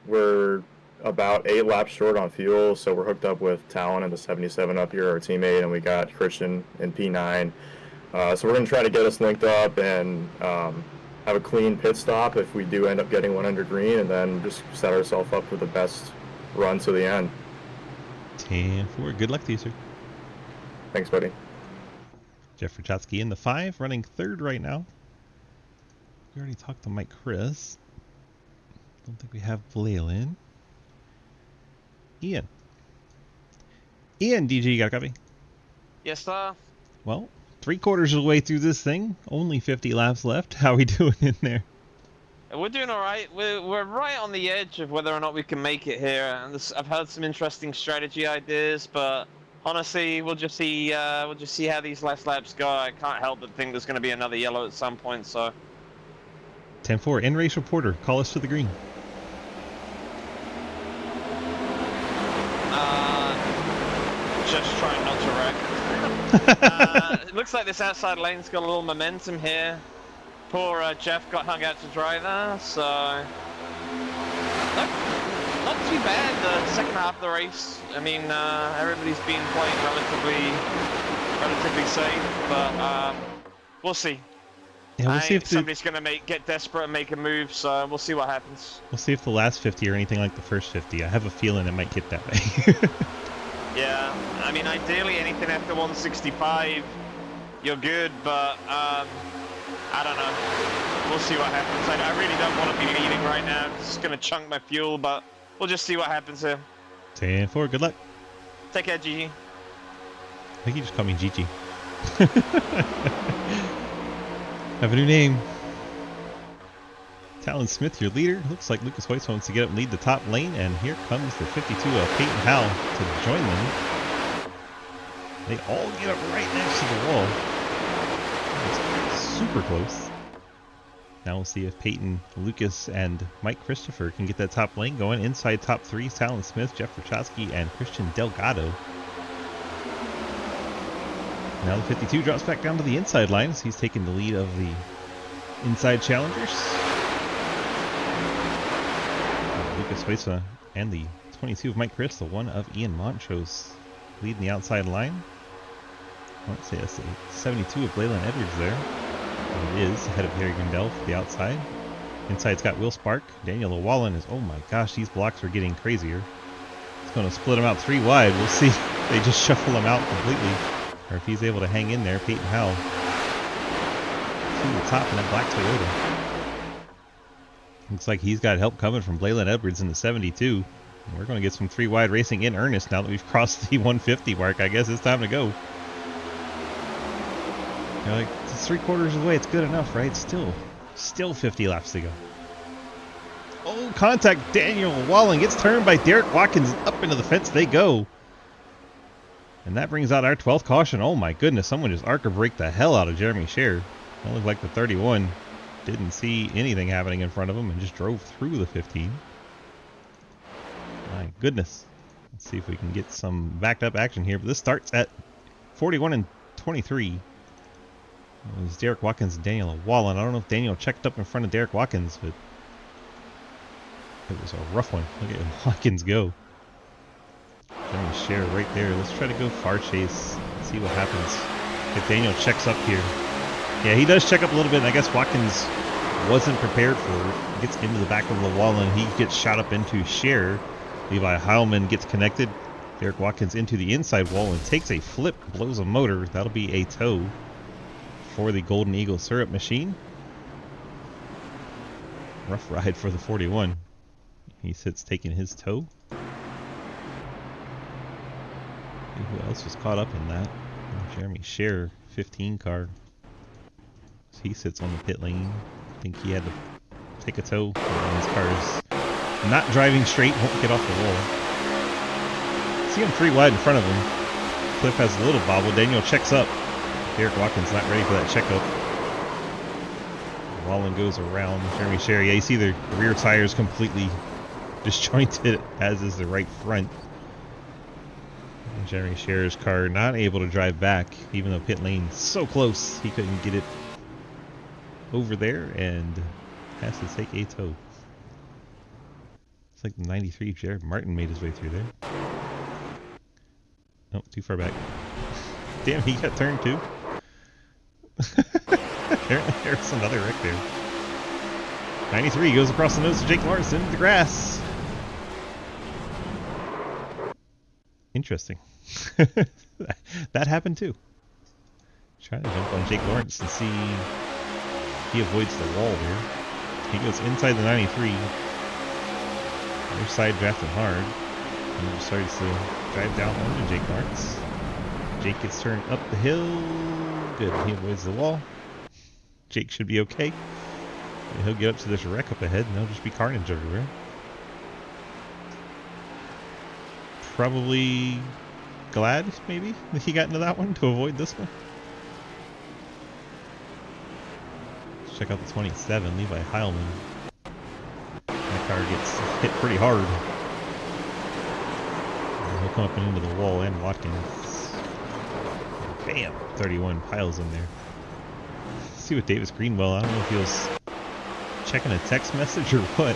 We're about 8 laps short on fuel, so we're hooked up with Talon and the 77 up here, our teammate, and we got Christian in P9. So we're going to try to get us linked up and have a clean pit stop if we do end up getting one under green, and then just set ourselves up for the best run to the end. 10-4. Good luck to you, sir. Thanks, buddy. Jeff Rachotsky in the 5, running 3rd right now. We already talked to Mike Chris. Don't think we have Blaylen. Ian. DG, you got a copy? Yes, sir. Well, 3/4 of the way through this thing. Only 50 laps left. How are we doing in there? We're doing all right. We're right on the edge of whether or not we can make it here. And I've heard some interesting strategy ideas, but honestly, we'll just see how these last laps go. I can't help but think there's going to be another yellow at some point. So 10-4. In-race reporter, call us to the green. Just trying not to wreck. It looks like this outside lane's got a little momentum here. Poor Jeff got hung out to dry there, so not too bad. The second half of the race, I mean, everybody's been playing relatively safe, but we'll see. Yeah, we'll see if somebody's gonna get desperate and make a move, so we'll see what happens. We'll see if the last 50 are anything like the first 50. I have a feeling it might get that way. Yeah, I mean, ideally anything after 165, you're good, but I don't know. We'll see what happens. I really don't want to be leading right now. I'm just gonna chunk my fuel, but we'll just see what happens here. 10-4. Good luck. Take care, Gigi. I think you just call me Gigi. Have a new name. Talon Smith, your leader. Looks like Lucas Hoyce wants to get up and lead the top lane, and here comes the 52 of Peyton Howell to join them. They all get up right next to the wall. It's super close. Now we'll see if Peyton, Lucas, and Mike Christopher can get that top lane going. Inside top 3, Talon Smith, Jeff Rachotsky, and Christian Delgado. Now the 52 drops back down to the inside line as he's taking the lead of the inside challengers. Lucas Huesa and the 22 of Mike Chris, the 1 of Ian Montrose, leading the outside line. Let's say that's the 72 of Blaylen Edwards there. And it is ahead of Harry Grindel for the outside. Inside's got Will Spark. Daniel Llewellyn is, oh my gosh, these blocks are getting crazier. It's going to split them out 3 wide. We'll see if they just shuffle them out completely, or if he's able to hang in there. Peyton Howell to the top in that black Toyota. Looks like he's got help coming from Blaylen Edwards in the 72. And we're going to get some 3 wide racing in earnest now that we've crossed the 150 mark. I guess it's time to go. You're like, it's 3/4 of the way. It's good enough, right? Still 50 laps to go. Oh, contact. Daniel Wallen gets turned by Derek Watkins. Up into the fence they go. And that brings out our 12th caution. Oh my goodness, someone just arc brake the hell out of Jeremy Scher. That looked like the 31 didn't see anything happening in front of him and just drove through the 15. My goodness. Let's see if we can get some backed up action here. But this starts at 41 and 23. It was Derek Watkins and Daniel Wallen. I don't know if Daniel checked up in front of Derek Watkins, but it was a rough one. Look at Watkins go. Jeremy Scher right there. Let's try to go far chase. See what happens. If Daniel checks up here. Yeah, he does check up a little bit, and I guess Watkins wasn't prepared for it. Gets into the back of Llewellyn. He gets shot up into Scher. Levi Heilman gets connected. Derek Watkins into the inside wall and takes a flip, blows a motor. That'll be a tow for the Golden Eagle syrup machine. Rough ride for the 41. He sits taking his tow. Who else was caught up in that? Jeremy Scher, 15 car. So he sits on the pit lane. I think he had to take a tow. His car is not driving straight, won't get off the wall. See him 3 wide in front of him. Cliff has a little bobble. Daniel checks up. Derek Watkins not ready for that checkup. Wallen goes around. Jeremy Sherry, yeah, you see the rear tire is completely disjointed, as is the right front. And Jeremy Sherry's car not able to drive back, even though pit lane so close, he couldn't get it over there and has to take a tow. It's like the 93 Jared Martin made his way through there. Oh, too far back. Damn, he got turned too. Apparently there's another wreck there. 93 goes across the nose of Jake Lawrence into the grass. Interesting. That happened too. Trying to jump on Jake Lawrence and see if he avoids the wall there. He goes inside the 93. They're side drafting hard. And he starts to drive down onto Jake Lawrence. Jake gets turned up the hill. Good. He avoids the wall. Jake should be okay. And he'll get up to this wreck up ahead and there'll just be carnage everywhere. Probably glad, maybe, that he got into that one to avoid this one. Let's check out the 27, Levi Heilman. That car gets hit pretty hard. And he'll come up and into the wall and Watkins. Bam! 31 piles in there. Let's see what Davis Greenwell, I don't know if he was checking a text message or what.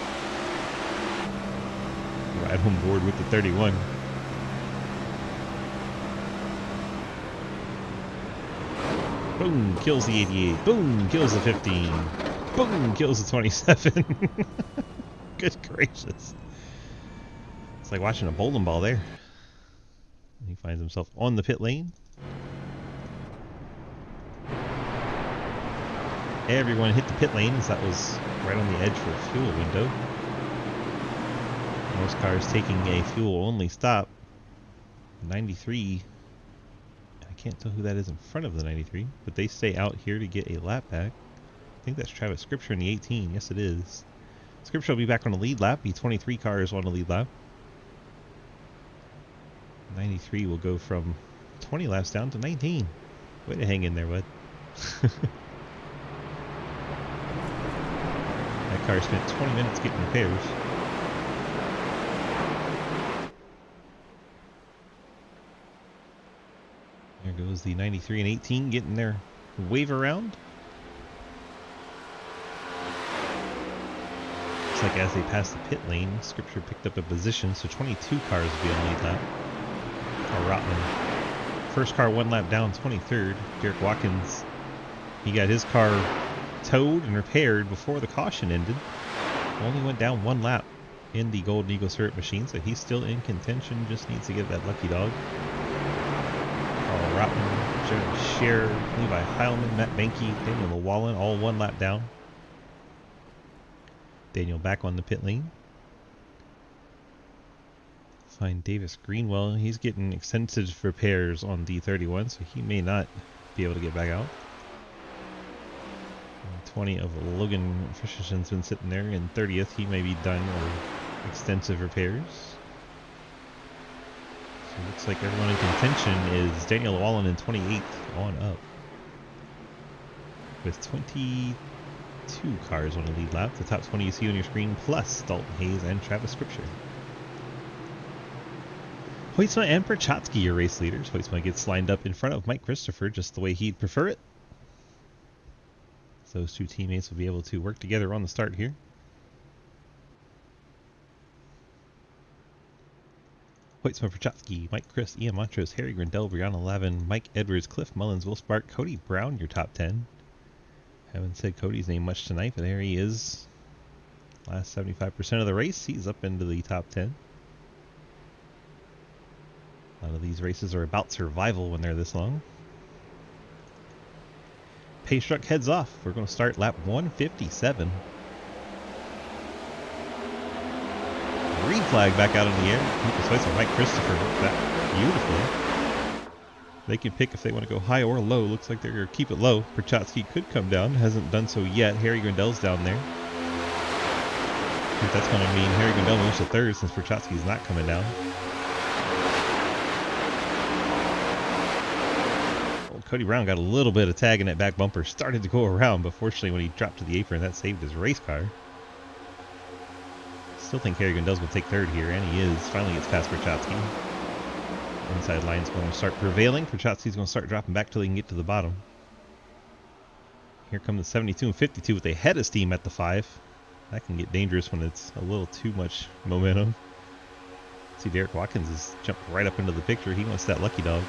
Right on board with the 31. Boom, kills the 88. Boom, kills the 15. Boom, kills the 27. Good gracious. It's like watching a bowling ball there. He finds himself on the pit lane. Everyone hit the pit lanes. That was right on the edge for a fuel window. Most cars taking a fuel-only stop. 93. I can't tell who that is in front of the 93, but they stay out here to get a lap back. I think that's Travis Scripture in the 18. Yes, it is. Scripture will be back on the lead lap. The 23 car is on the lead lap. 93 will go from 20 laps down to 19. Way to hang in there, bud. That car spent 20 minutes getting repairs. There goes the 93 and 18 getting their wave around. Looks like as they pass the pit lane, Scripture picked up a position, so 22 cars will be on lead lap. Rotman. First car one lap down, 23rd. Derek Watkins, he got his car towed and repaired before the caution ended. Only went down one lap in the Golden Eagle Syrup machine, so he's still in contention, just needs to get that lucky dog. Carl Rotman, Jeremy Scherer, Levi Heilman, Matt Benke, Daniel Llewellyn, all one lap down. Daniel back on the pit lane. Find Davis Greenwell. He's getting extensive repairs on D31, so he may not be able to get back out. 20 of Logan Christensen's been sitting there. In 30th, he may be done or extensive repairs. So it looks like everyone in contention is Daniel Llewellyn in 28th on up. With 22 cars on the lead lap. The top 20 you see on your screen, plus Dalton Hayes and Travis Scripture. Hoytsma and Perchatsky, your race leaders. Hoytsma gets lined up in front of Mike Christopher, just the way he'd prefer it. Those two teammates will be able to work together on the start here. Hoytsma, Perchatsky, Mike Chris, Ian Montrose, Harry Grindell, Brianna Lavin, Mike Edwards, Cliff Mullins, Will Spark, Cody Brown, your top 10. Haven't said Cody's name much tonight, but there he is. Last 75% of the race, he's up into the top 10. A lot of these races are about survival when they're this long. Pace truck heads off. We're going to start lap 157. Green flag back out in the air. Lucas Weitzer, Mike Christopher worked that beautifully. They can pick if they want to go high or low. Looks like they're going to keep it low. Perchatsky could come down. Hasn't done so yet. Harry Grindell's down there. I think that's going to mean Harry Grindell moves to third since Perchatsky's not coming down. Cody Brown got a little bit of tag in that back bumper. Started to go around, but fortunately when he dropped to the apron, that saved his race car. Still think Harrigan does will take third here, and he is. Finally gets past Perchatsky. Inside line's going to start prevailing. Perchatsky's going to start dropping back till he can get to the bottom. Here come the 72 and 52 with a head of steam at the 5. That can get dangerous when it's a little too much momentum. See, Derek Watkins has jumped right up into the picture. He wants that lucky dog.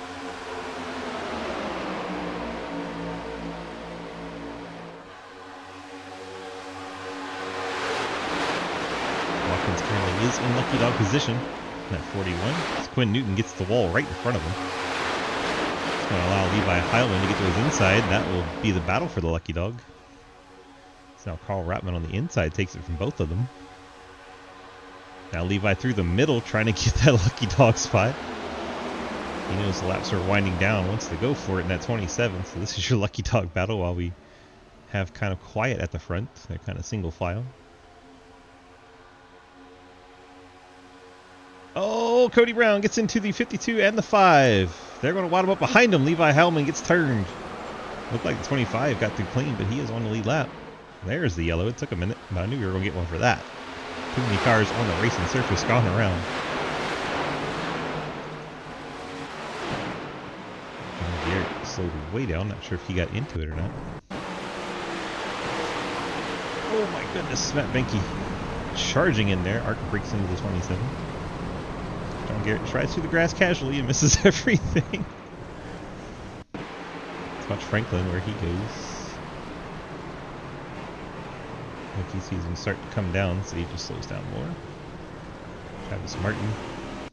Watkins currently is in lucky dog position at 41. As Quinn Newton gets the wall right in front of him. It's going to allow Levi Heilman to get to his inside. That will be the battle for the lucky dog. So now Carl Rotman on the inside takes it from both of them. Now Levi through the middle trying to get that lucky dog spot. He knows the laps are winding down, wants to go for it in that 27. So this is your lucky dog battle while we have kind of quiet at the front. They're kind of single file. Oh, Cody Brown gets into the 52 and the 5. They're going to wad him up behind him. Levi Heilman gets turned. Looked like the 25 got through clean, but he is on the lead lap. There's the yellow. It took a minute, but I knew we were going to get one for that. Too many cars on the racing surface gone around. Garrett slowed way down. Not sure if he got into it or not. Oh my goodness. Matt Benke charging in there. Arc breaks into the 27. John Garrett tries through the grass casually and misses everything. Let's watch Franklin where he goes. Like he sees him start to come down, so he just slows down more. Travis Martin.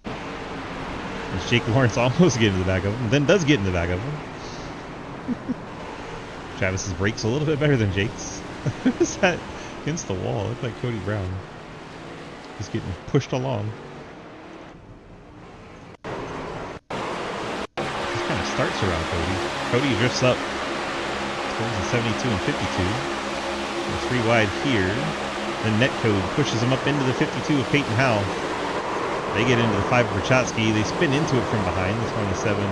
As Jake Lawrence almost gets into the back of him, then does get in the back of him. Travis's brakes a little bit better than Jake's. What is that against the wall? It looked like Cody Brown. He's getting pushed along. Just kind of starts around Cody. Cody drifts up towards the 72 and 52. 3 wide here. Then Netcode pushes him up into the 52 of Peyton Howell. They get into the 5 of Perchatsky. They spin into it from behind. The 27,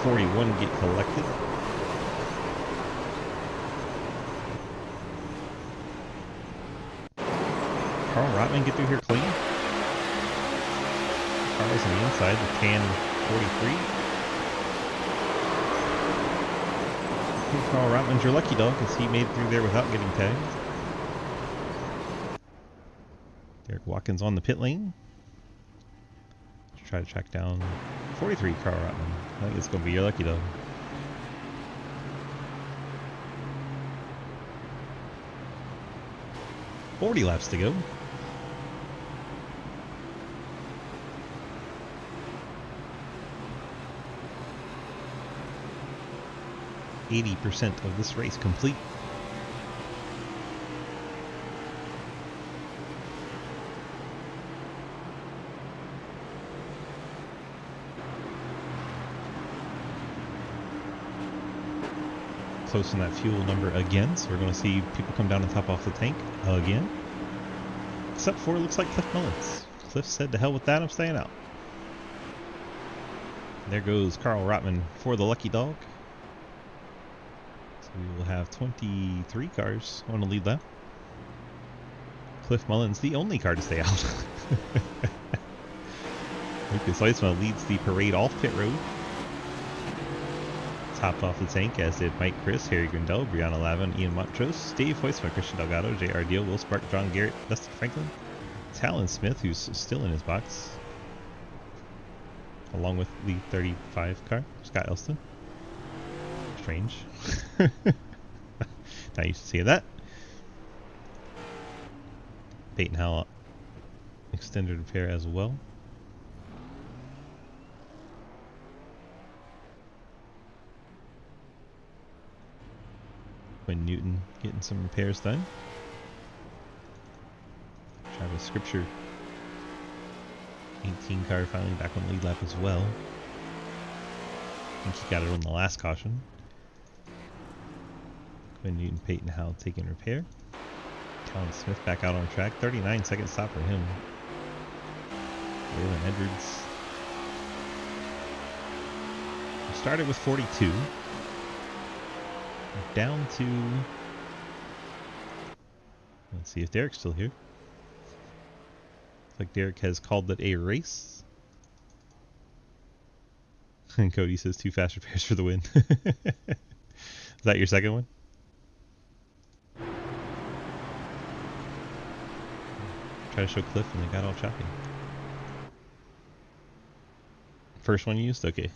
41 get collected. Carl Rotman get through here clean. Carl's on the inside, the tan 43. Carl Rotman's your lucky dog because he made it through there without getting tagged. Derek Watkins on the pit lane. Let's try to track down 43 Carl Rotman. I think it's going to be your lucky dog. $40 laps to go. %, of this race complete. Close on that fuel number again, so we're going to see people come down and top off the tank again. Except for, it looks like Cliff Mullins. Cliff said, to hell with that, I'm staying out. There goes Carl Rotman for the lucky dog. We will have 23 cars on the lead lap. Cliff Mullins, the only car to stay out. Lucas Leitsma leads the parade off pit road. Topped off the tank, as did Mike Chris, Harry Grindel, Brianna Lavin, Ian Montrose, Dave Hoisma, Christian Delgado, J.R. Deal, Will Spark, John Garrett, Dustin Franklin, Talon Smith, who's still in his box, along with the 35 car, Scott Elston. Strange. Not used to seeing that. Peyton Howell extended repair as well. Quinn Newton getting some repairs done. Travis Scripture, 18 car finally back on lead lap as well. I think he got it on the last caution. Quinn Newton, Peyton Howell taking repair. Talon Smith back out on track. 39-second stop for him. Waylon Edwards. started with 42. Down to... Let's see if Derek's still here. Looks like Derek has called it a race. And Cody says 2 fast repairs for the win. Is that your second one? Try to show Cliff and they got all choppy. First one used? Okay.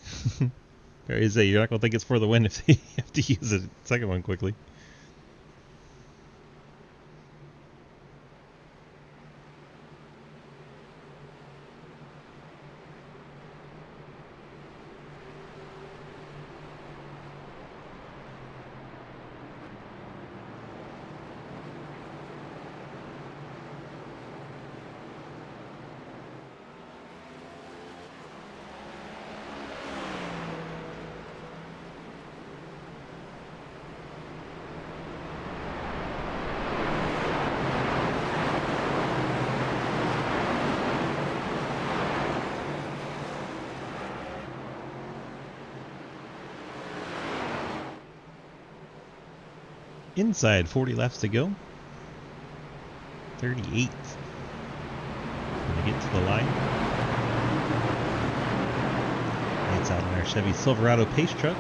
Is you're not going to think it's for the win if you have to use the second one quickly. Inside, 40 laps to go. 38. Gonna get to the line. It's out in our Chevy Silverado pace truck.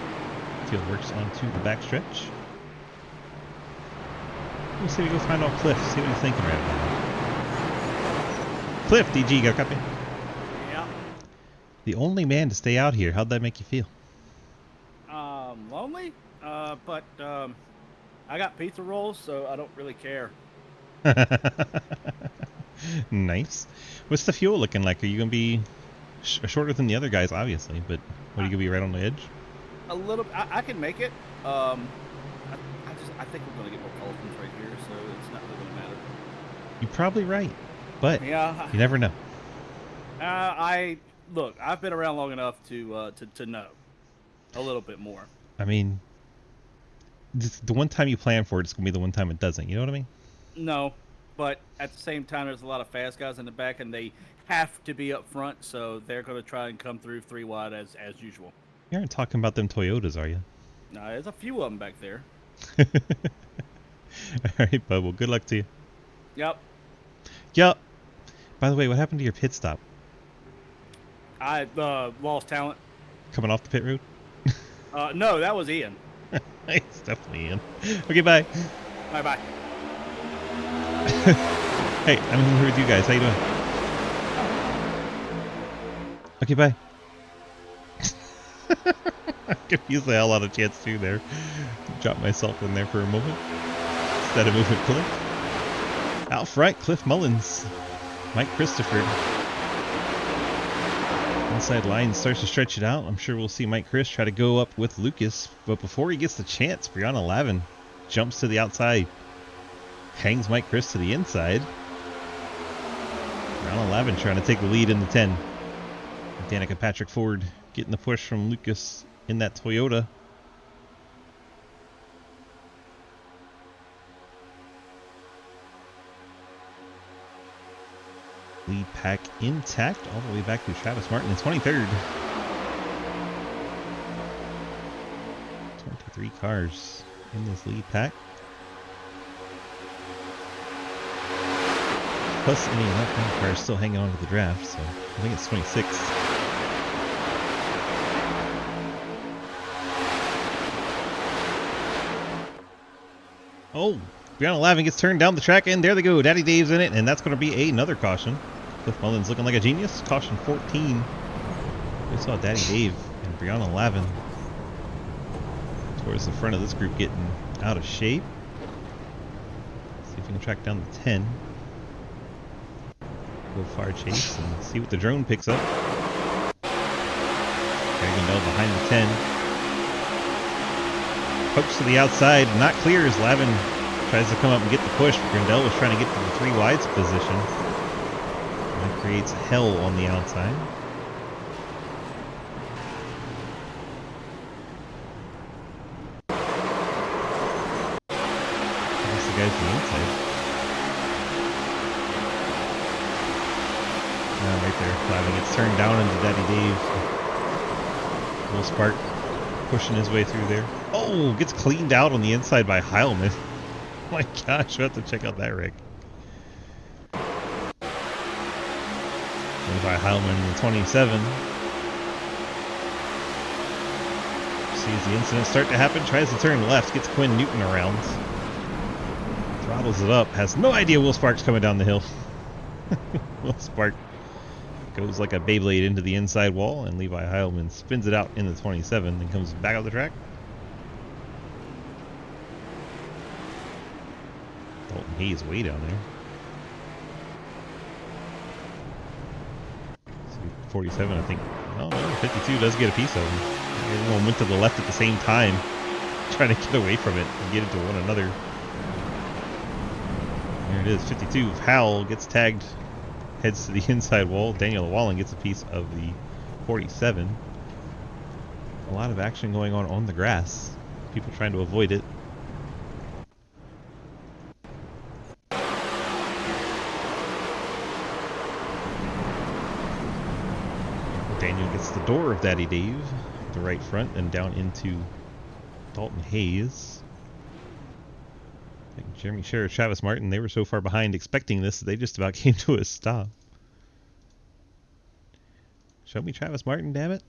Field works onto the backstretch. We'll see if we go find out Cliff, see what he's thinking right now. Cliff, DG, got a copy? Yeah. The only man to stay out here. How'd that make you feel? Lonely? But I got pizza rolls, so I don't really care. Nice. What's the fuel looking like? Are you going to be shorter than the other guys, obviously, but what, are you going to be right on the edge? A little. I can make it. I think we're going to get more Culver's right here, so it's not really going to matter. You're probably right, but yeah, you never know. Look, I've been around long enough to know a little bit more. I mean, the one time you plan for it, it's going to be the one time it doesn't. You know what I mean? No, but at the same time, there's a lot of fast guys in the back, and they have to be up front, so they're going to try and come through 3 wide as usual. You aren't talking about them Toyotas, are you? No, there's a few of them back there. All right, bud. Well, good luck to you. Yep. Yep. By the way, what happened to your pit stop? I lost talent. Coming off the pit road? No, that was Ian. It's definitely Ian. Okay, bye. Bye. Hey, I'm here with you guys. How you doing? Okay, bye. I confused the hell out of Chance 2 there. Dropped myself in there for a moment. Instead of moving Cliff. Out front, Cliff Mullins. Mike Christopher. Inside line starts to stretch it out. I'm sure we'll see Mike Chris try to go up with Lucas. But before he gets the chance, Brianna Lavin jumps to the outside. Hangs Mike Chris to the inside. Brianna Lavin trying to take the lead in the 10. Danica Patrick Ford getting the push from Lucas in that Toyota. Lead pack intact all the way back to Travis Martin in 23rd. 23 cars in this lead pack. Plus any left-hand cars still hanging on to the draft, so I think it's 26. Oh, Brianna Lavin gets turned down the track, and there they go. Daddy Dave's in it, and that's going to be another caution. Cliff Mullins looking like a genius. Caution 14. We saw Daddy Dave and Brianna Lavin towards the front of this group getting out of shape. See if we can track down the 10. Go far chase and see what the drone picks up. Grandell behind the 10. Pokes to the outside, not clear as Lavin tries to come up and get the push, but Grandell was trying to get to the 3 wides position. That creates hell on the outside. I guess the guys on the inside. Right there, Lavin gets turned down into Daddy Dave. Little spark Pushing his way through there. Oh, gets cleaned out on the inside by Heilman. My gosh, we'll have to check out that rig. By Heilman in the 27. Sees the incident start to happen, tries to turn left, gets Quinn Newton around. Throttles it up, has no idea Will Spark's coming down the hill. Will Spark goes like a Beyblade into the inside wall, and Levi Heilman spins it out in the 27 and comes back on the track. Dalton Hayes way down there. 47, I think. Oh, no, 52 does get a piece of him. Everyone went to the left at the same time, trying to get away from it and get into one another. There it is, 52. Howell gets tagged, heads to the inside wall. Daniel Llewellyn gets a piece of the 47. A lot of action going on the grass. People trying to avoid it. Daniel gets the door of Daddy Dave, the right front, and down into Dalton Hayes. I think Jeremy Scherer, Travis Martin, they were so far behind expecting this that they just about came to a stop. Show me Travis Martin, damn it.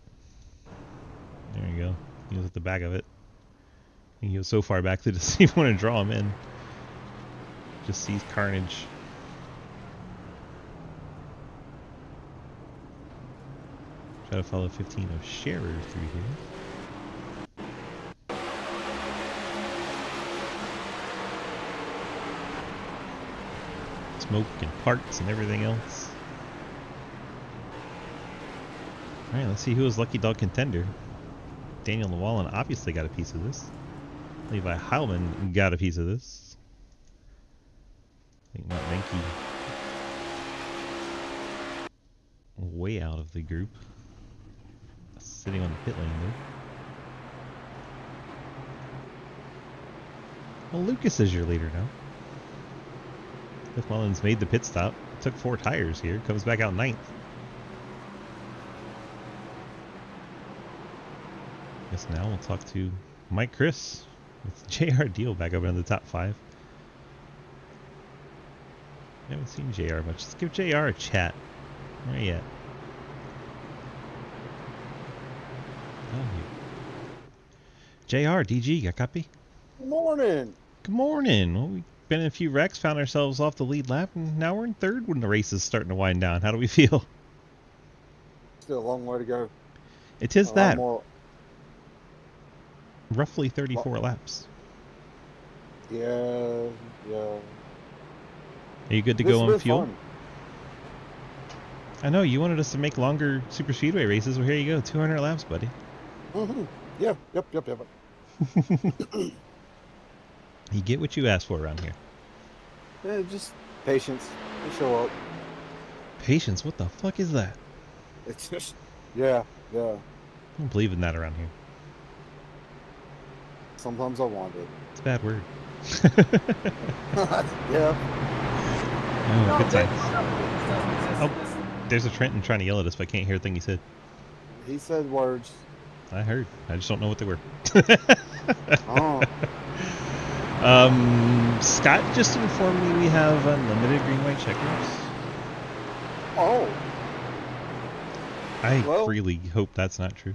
There you go. He was at the back of it. I think he was so far back that he doesn't even want to draw him in. Just sees carnage. Try to follow 15 of Scherer through here. Smoke and parts and everything else. Alright, let's see who was Lucky Dog contender. Daniel Llewellyn obviously got a piece of this. Levi Heilman got a piece of this. I think Matt Menke way out of the group. Sitting on the pit lane there. Well, Lucas is your leader now. Cliff Mullins made the pit stop. Took 4 tires here. Comes back out 9th. Guess now we'll talk to Mike Chris with JR Deal back up in the top 5. Haven't seen JR much. Let's give JR a chat. Where are you at? JR, DG, got copy? Good morning. Good morning. Well, we've been in a few wrecks, found ourselves off the lead lap, and now we're in 3rd when the race is starting to wind down. How do we feel? Still a long way to go. It is that. Roughly 34 laps. Yeah. Are you good to go on fuel? Fun. I know, you wanted us to make longer super speedway races. Well, here you go. 200 laps, buddy. Mm-hmm. Yeah. Yep. You get what you ask for around here. Yeah, just patience. They show up. Patience? What the fuck is that? It's just, yeah. I don't believe in that around here. Sometimes I want it. It's a bad word. Yeah. Oh, good times. Oh, there's a Trenton trying to yell at us, but I can't hear a thing he said. He said words. I heard. I just don't know what they were. Oh. Scott just informed me we have unlimited green white checkers. Oh. I really hope that's not true.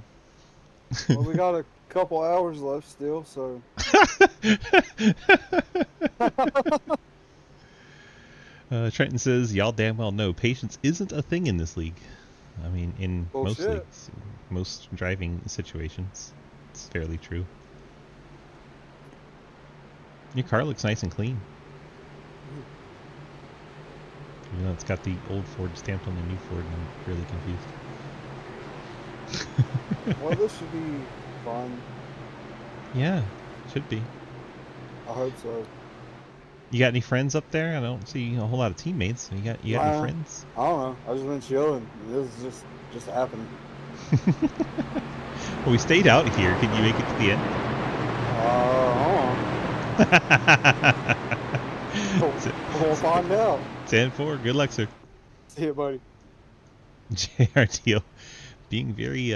Well, we got a couple hours left still, so. Trenton says, y'all damn well know patience isn't a thing in this league. I mean, in most leagues, most driving situations, it's fairly true. Your car looks nice and clean. You know, it's got the old Ford stamped on the new Ford, and I'm really confused. Well, this should be fun. Yeah, should be. I hope so. You got any friends up there? I don't see a whole lot of teammates. You got any friends? I don't know. I just been chilling. This just happened. Well, we stayed out here. Can you make it to the end? We'll find out. 10-4. Good luck, sir. See you, buddy. JR Deal being very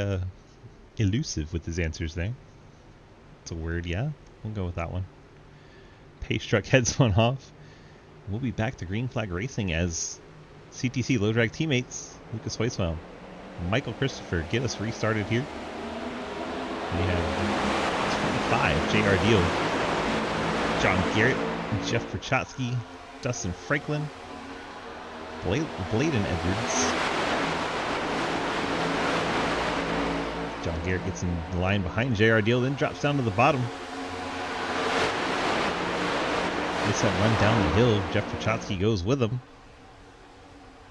elusive with his answers there. It's a word, yeah. We'll go with that one. Pace truck heads one off. We'll be back to green flag racing as CTC low drag teammates Lucas Hoiswell, Michael Christopher get us restarted here. We have 25 JR Deal, John Garrett, Jeff Prochatsky, Dustin Franklin, Bladen Edwards. John Garrett gets in the line behind JR Deal, then drops down to the bottom. Gets that run down the hill. Jeff Prochatsky goes with him.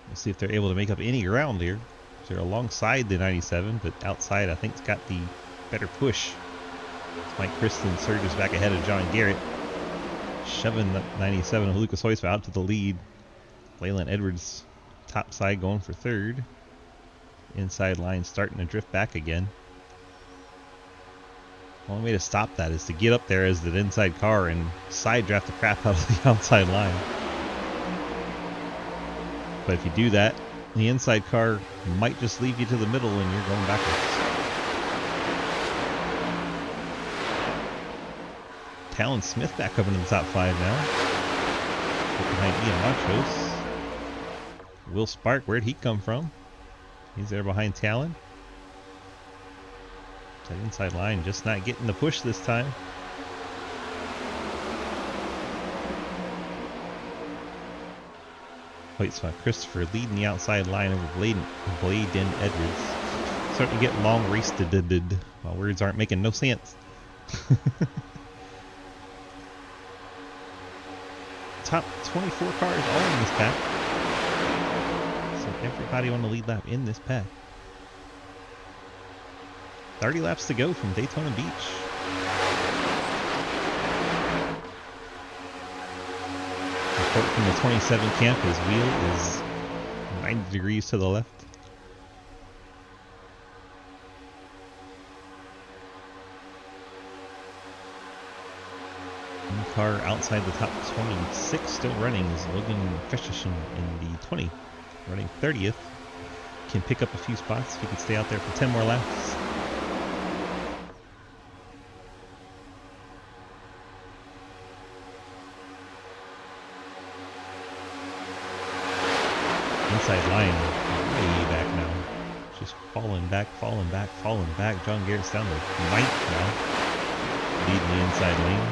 We'll see if they're able to make up any ground here. They're alongside the 97, but outside I think it's got the better push. Mike Kristen surges back ahead of John Garrett, shoving the 97 of Lucas Hoiswell out to the lead. Leyland Edwards top side going for third. Inside line starting to drift back again. The only way to stop that is to get up there as the inside car and side draft the crap out of the outside line. But if you do that, the inside car might just leave you to the middle and you're going backwards. Talon Smith back up into the top 5 now. Behind Ian Montrose. Will Spark, where'd he come from? He's there behind Talon. That inside line just not getting the push this time. Hoytsma Christopher leading the outside line over Bladen Edwards. Starting to get long raced while words aren't making no sense. Top 24 cars all in this pack. So everybody on the lead lap in this pack. 30 laps to go from Daytona Beach. Report from the 27 camp, his wheel is 90 degrees to the left. And the car outside the top 26 still running is Logan Christensen in the 20, running 30th. Can pick up a few spots if he can stay out there for 10 more laps. Inside line, way back now. Just falling back. John Garrett's down to 9th now. Leading the inside lane.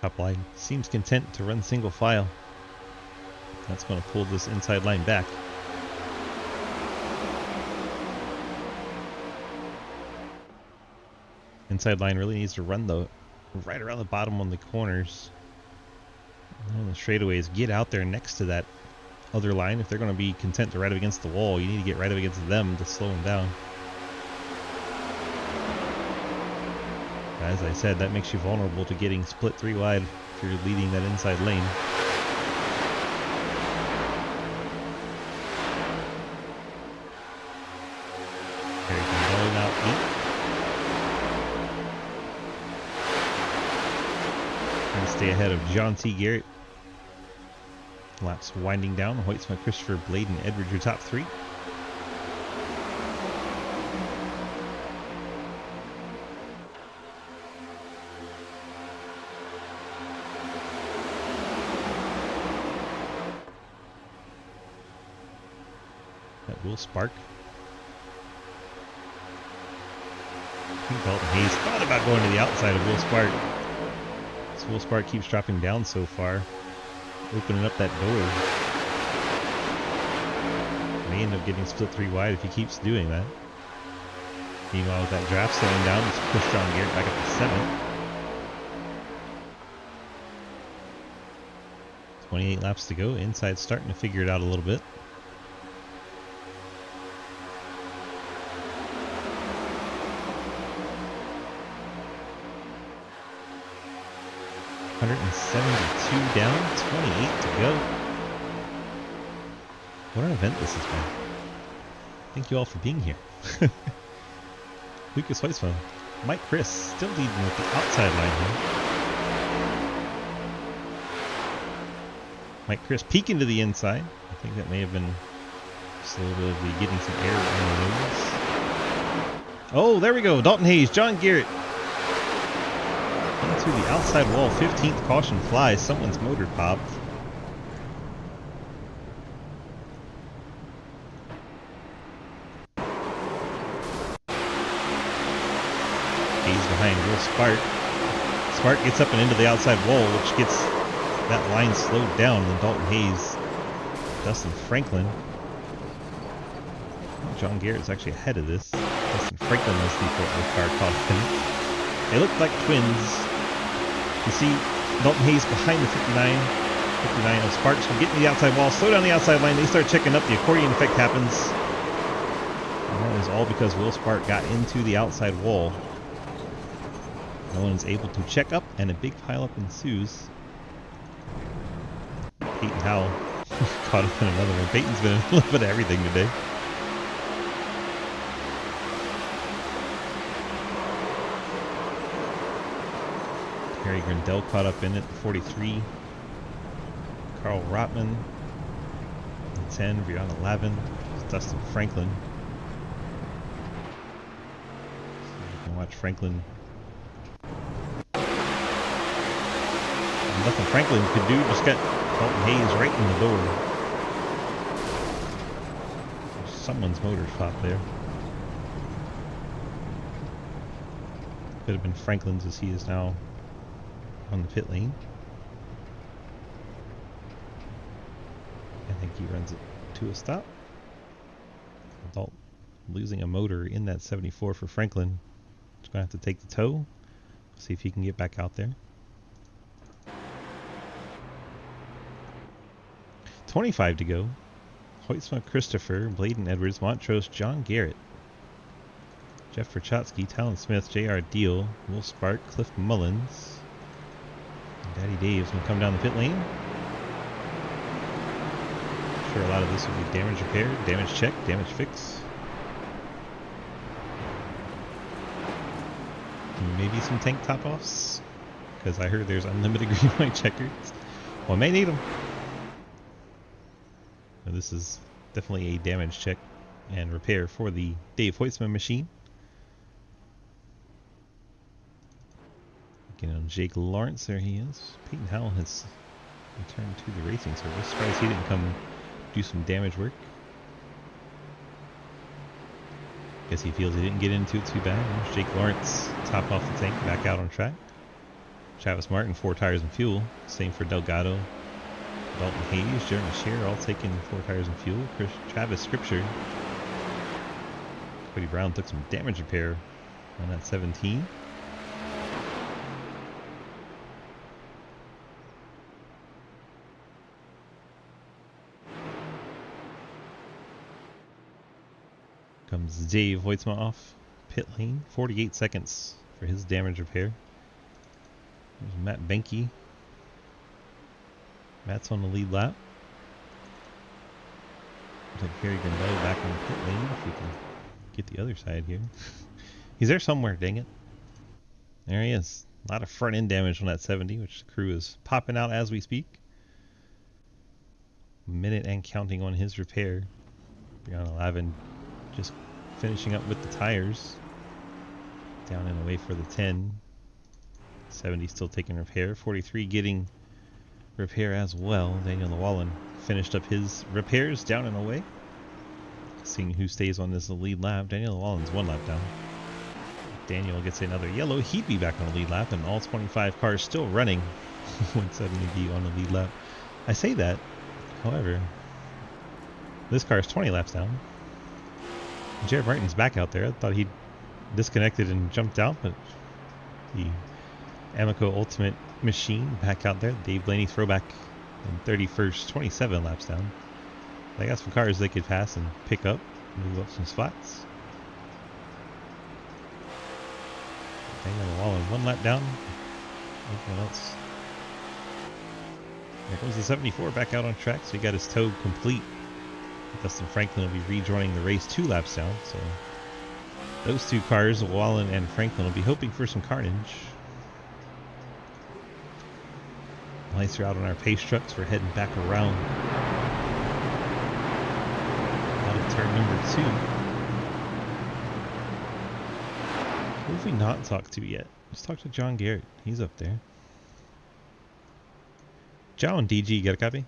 Top line seems content to run single file. That's going to pull this inside line back. Inside line really needs to run right around the bottom on the corners. On the straightaways, get out there next to that other line. If they're going to be content to ride up against the wall, you need to get right up against them to slow them down. As I said, that makes you vulnerable to getting split 3 wide if you're leading that inside lane. Harry Gonzalez now 8th. Stay ahead of John T. Garrett. Laps winding down. Hoytsma Christopher, Bladen Edwards, your top 3. That Will Spark. Dalton Hayes thought about going to the outside of Will Spark. Will Spark keeps dropping down so far, opening up that door. May end up getting split 3 wide if he keeps doing that. Meanwhile, with that draft slowing down, let's push John Garrett back up to 7th. 28 laps to go. Inside starting to figure it out a little bit. $172 down, 28 to go. What an event this has been. Thank you all for being here. Lucas Hoiswell, Mike Chris still leading with the outside line here. Mike Chris peeking to the inside. I think that may have been slowly getting some air on the nose. Oh, there we go. Dalton Hayes, John Garrett. Into the outside wall. 15th caution flies. Someone's motor popped. Hayes behind Will Spark. Spark gets up and into the outside wall, which gets that line slowed down. And Dalton Hayes, Dustin Franklin. John Garrett's actually ahead of this. Dustin Franklin was the Fort Worth car caught up in it. They look like twins. You see Dalton Hayes behind the 59 of Sparks will get into the outside wall, slow down the outside line. They start checking up. The accordion effect happens. And that is all because Will Spark got into the outside wall. No one is able to check up, and a big pileup ensues. Peyton Howell caught up in another one. Peyton's been in a little bit of everything today. Harry Grindell caught up in it, 43. Carl Rotman, 10. Brianna Lavin, Dustin Franklin. So you can watch Franklin. And nothing Franklin could do, just got Dalton Hayes right in the door. Someone's motor popped there. Could have been Franklin's, as he is now on the pit lane. I think he runs it to a stop. Dalton losing a motor in that 74 for Franklin. He's going to have to take the tow. See if he can get back out there. 25 to go. Hoytsma Christopher, Bladen Edwards, Montrose, John Garrett, Jeff Perchotsky, Talon Smith, J.R. Deal, Will Spark, Cliff Mullins. Daddy Dave's going to come down the pit lane. I'm sure a lot of this will be damage repair, damage check, damage fix. Maybe some tank top-offs, because I heard there's unlimited green white checkers. Well, I may need them. Now, this is definitely a damage check and repair for the Dave Hoytsman machine. Looking on Jake Lawrence, there he is. Peyton Howell has returned to the racing service. Surprised he didn't come do some damage work. Guess he feels he didn't get into it too bad. There's Jake Lawrence, top off the tank, back out on track. Travis Martin, 4 tires and fuel. Same for Delgado. Dalton Hayes, Jeremy Scheer, all taking 4 tires and fuel. Travis Scripture. Cody Brown took some damage repair on that 17. Comes Dave Hoytsma off pit lane. 48 seconds for his damage repair. There's Matt Benke. Matt's on the lead lap. Looks like Harry Grindell back on the pit lane. If we can get the other side here. He's there somewhere, dang it. There he is. A lot of front end damage on that 70, which the crew is popping out as we speak. Minute and counting on his repair. Brianna Lavin just finishing up with the tires. Down and away for the 10. 70 still taking repair. 43 getting repair as well. Daniel Llewellyn finished up his repairs down and away. Seeing who stays on this lead lap. Daniel Llewellyn's 1 lap down. Daniel gets another yellow. He'd be back on the lead lap, and all 25 cars still running would suddenly be on the lead lap. I say that, however, this car is 20 laps down. Jared Martin's back out there. I thought he'd disconnected and jumped out, but the Amoco Ultimate machine back out there. Dave Blaney throwback in 31st, 27 laps down. They got some cars they could pass and pick up, move up some spots. Daniel Llewellyn 1 lap down. Everyone else. There goes the 74 back out on track, so he got his tow complete. Dustin Franklin will be rejoining the race 2 laps down, so those 2 cars, Llewellyn and Franklin, will be hoping for some carnage. Lights are out on our pace trucks. We're heading back around out of turn number 2. Who have we not talked to yet? Let's talk to John Garrett. He's up there. John, DG, you got a copy?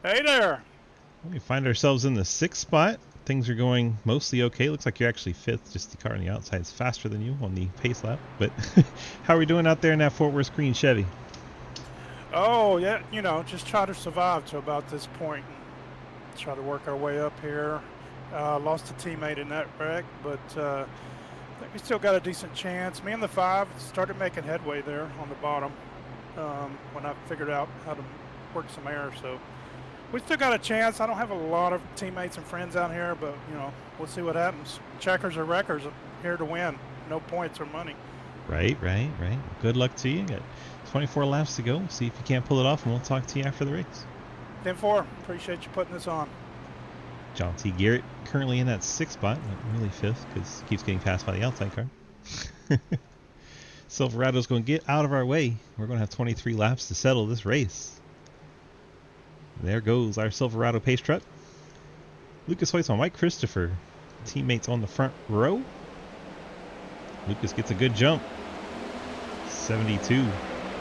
Hey there. We find ourselves in the 6th spot. Things are going mostly okay. Looks like you're actually 5th. Just the car on the outside is faster than you on the pace lap. But how are we doing out there in that Fort Worth green Chevy? Oh, yeah, you know, just try to survive to about this point. Try to work our way up here. Lost a teammate in that wreck, but I think we still got a decent chance. Me and the 5 started making headway there on the bottom when I figured out how to work some air, so we still got a chance. I don't have a lot of teammates and friends out here, but, you know, we'll see what happens. Checkers or wreckers, I'm here to win. No points or money. Right. Good luck to you. Got 24 laps to go. See if you can't pull it off, and we'll talk to you after the race. 10-4. Appreciate you putting this on. John T. Garrett currently in that 6th spot, not really 5th because he keeps getting passed by the outside car. Silverado's going to get out of our way. We're going to have 23 laps to settle this race. There goes our Silverado pace truck. Lucas Hoyt, Mike Christopher, teammates on the front row. Lucas gets a good jump. 72.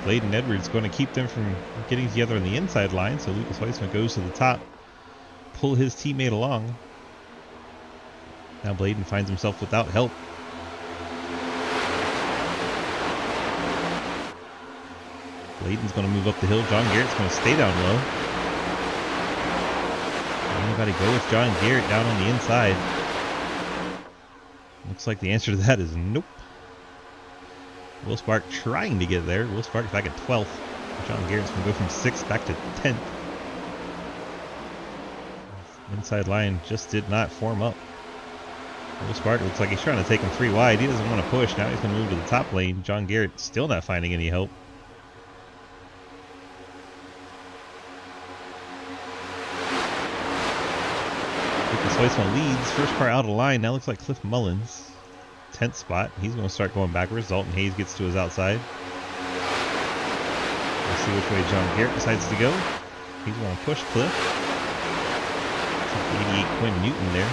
Bladen Edwards going to keep them from getting together on the inside line, so Lucas Weissman goes to the top, pull his teammate along. Now Bladen finds himself without help. Bladen's going to move up the hill. John Garrett's going to stay down low. Anybody go with John Garrett down on the inside? Looks like the answer to that is nope. Will Spark trying to get there. Will Spark's back at 12th. John Garrett's going to go from 6th back to 10th. Inside line just did not form up. Will Spark looks like he's trying to take him 3 wide. He doesn't want to push. Now he's going to move to the top lane. John Garrett still not finding any help. Weissman leads. First car out of line. Now looks like Cliff Mullins. 10th spot. He's going to start going backwards. Dalton Hayes gets to his outside. We'll see which way John Garrett decides to go. He's going to push Cliff. 88 Quinn Newton there.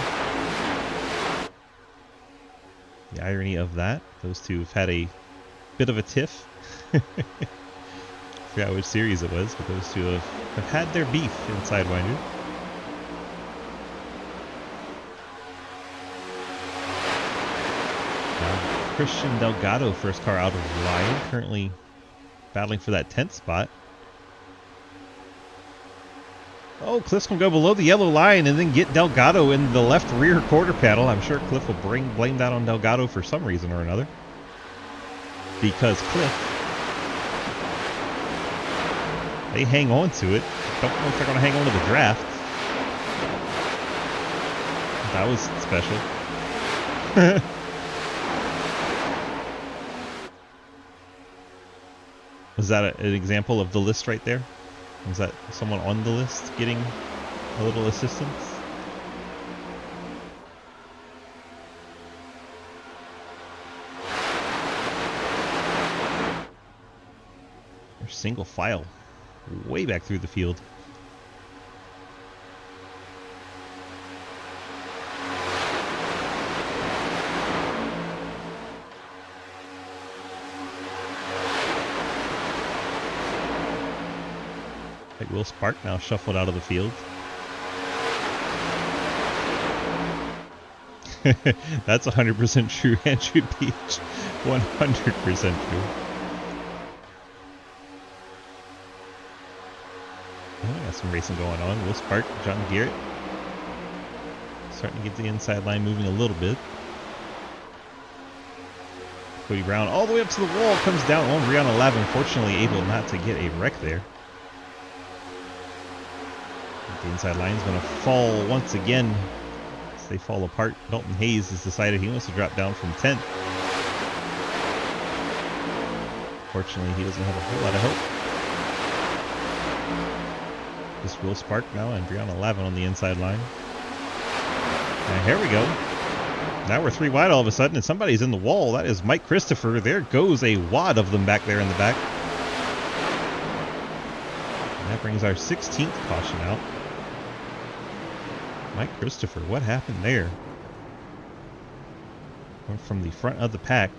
The irony of that, those two have had a bit of a tiff. Forgot which series it was, but those two have had their beef in Sidewinder. Christian Delgado, first car out of line, currently battling for that 10th spot. Oh, Cliff's going to go below the yellow line and then get Delgado in the left rear quarter panel. I'm sure Cliff will blame that on Delgado for some reason or another. Because Cliff, they hang on to it. Don't know if they're going to hang on to the draft. That was special. Was that an example of the list right there? Was that someone on the list getting a little assistance? They're single file, way back through the field. Will Spark now shuffled out of the field. That's 100% true and should be 100% true. Oh, I got some racing going on. Will Spark, John Garrett. Starting to get the inside line moving a little bit. Cody Brown all the way up to the wall, comes down on Brianna 11. Fortunately able not to get a wreck there. The inside line is going to fall once again as they fall apart. Dalton Hayes has decided he wants to drop down from 10th. Fortunately, he doesn't have a whole lot of help. This Will Spark now and Brianna 11 on the inside line. And here we go. Now we're 3 wide all of a sudden, and somebody's in the wall. That is Mike Christopher. There goes a wad of them back there in the back. That brings our 16th caution out. Mike Christopher, what happened there? Went from the front of the pack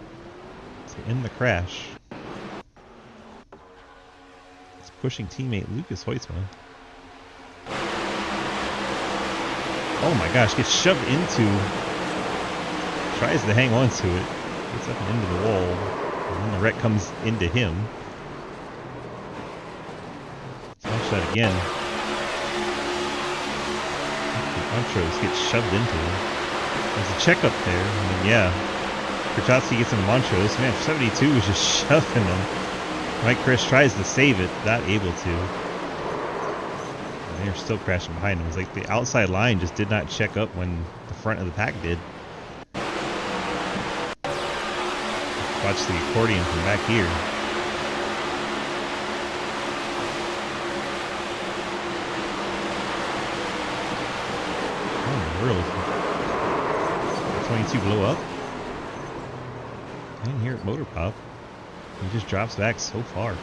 to in the crash. It's pushing teammate Lucas Hoytsma. Oh my gosh, gets shoved into, tries to hang on to it, gets up and into the wall, and then the wreck comes into him. Smash that again. Montrose gets shoved into him. There's a check up there, and then yeah, Kurchatski gets into Montrose. Man, 72 was just shoving him. Mike Chris tries to save it, not able to. They're still crashing behind him. It's like the outside line just did not check up when the front of the pack did. Watch the accordion from back here. What in the world? 22 blow up? I didn't hear it motor pop. He just drops back so far.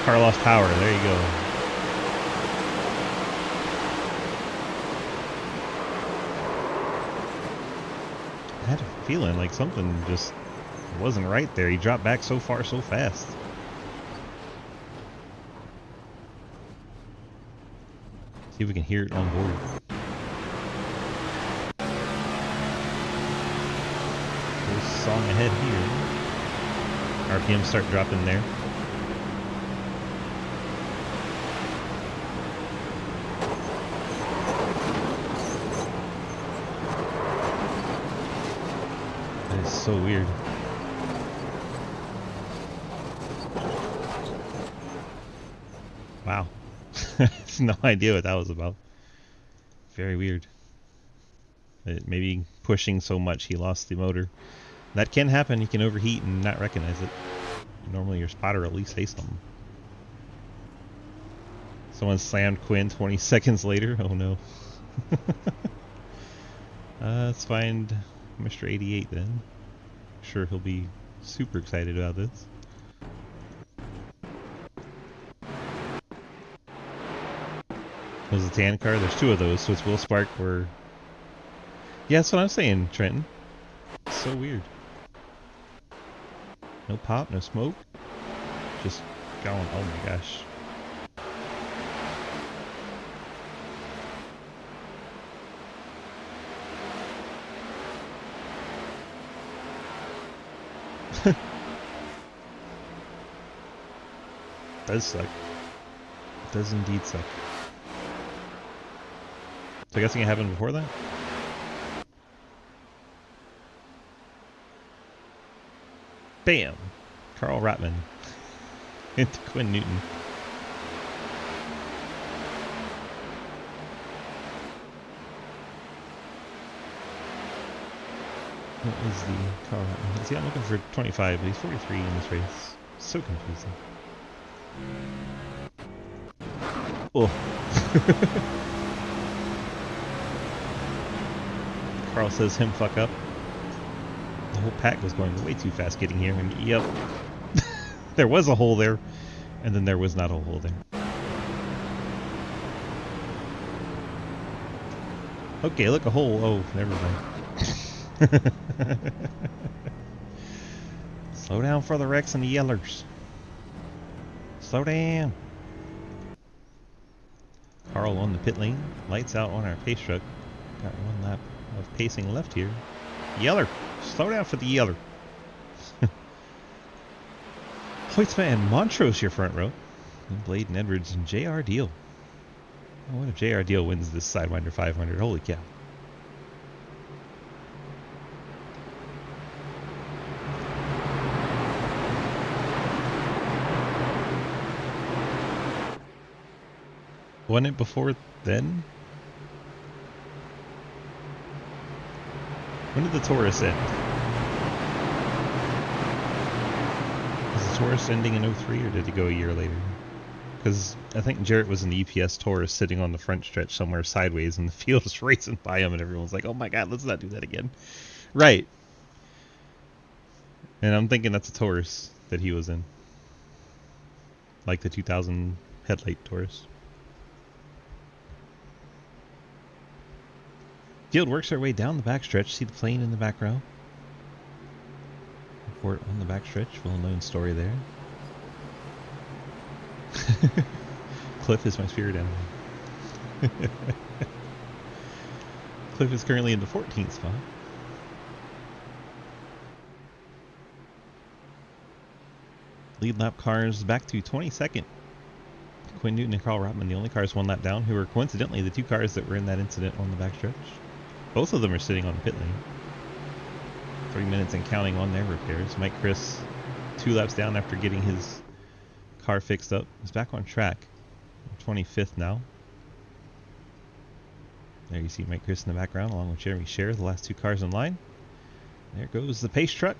Car lost power, there you go. I had a feeling like something just wasn't right there. He dropped back so far so fast. See if we can hear it on board. Full song ahead here. RPM start dropping there. So weird. Wow. I have no idea what that was about. Very weird. Maybe pushing so much he lost the motor. That can happen. You can overheat and not recognize it. Normally your spotter will at least say something. Someone slammed Quinn 20 seconds later. Oh no. Let's find Mr. 88 then. Sure he'll be super excited about this. Was the tan car? There's two of those, so it's Will Spark or... Yeah, that's what I'm saying, Trenton. It's so weird. No pop, no smoke. Just going, oh my gosh. Does suck. It does indeed suck. So I guessing it happened before that? Bam! Carl Rotman into Quinn Newton. What is the Carl Rotman? See, I'm looking for 25, but he's 43 in this race. So confusing. Oh. Carl says him fuck up. The whole pack was going way too fast getting here, and yep. There was a hole there, and then there was not a hole there. Okay, look, a hole. Oh, never mind. Slow down for the wrecks and the yellers. Slow down. Carl on the pit lane. Lights out on our pace truck. Got one lap of pacing left here. Yeller. Slow down for the yeller. Hoytsma and Montrose your front row. And Blade and Edwards and J.R. Deal. Oh, what if J.R. Deal wins this Sidewinder 500? Holy cow. Wasn't it before then? When did the Taurus end? Is the Taurus ending in 03 or did it go a year later? Because I think Jarrett was in the EPS Taurus sitting on the front stretch somewhere sideways and the field is racing by him and everyone's like, oh my god, let's not do that again. Right. And I'm thinking that's a Taurus that he was in. Like the 2000 headlight Taurus. Field works our way down the backstretch. See the plane in the back row? Report on the backstretch. Well-known story there. Cliff is my spirit animal. Cliff is currently in the 14th spot. Lead lap cars back to 22nd. Quinn Newton and Carl Rotman, the only cars one lap down, who were coincidentally the two cars that were in that incident on the backstretch. Both of them are sitting on the pit lane. 3 minutes and counting on their repairs. Mike Chris, 2 laps down after getting his car fixed up. He's back on track. 25th now. There you see Mike Chris in the background along with Jeremy Scher, the last 2 cars in line. There goes the pace truck.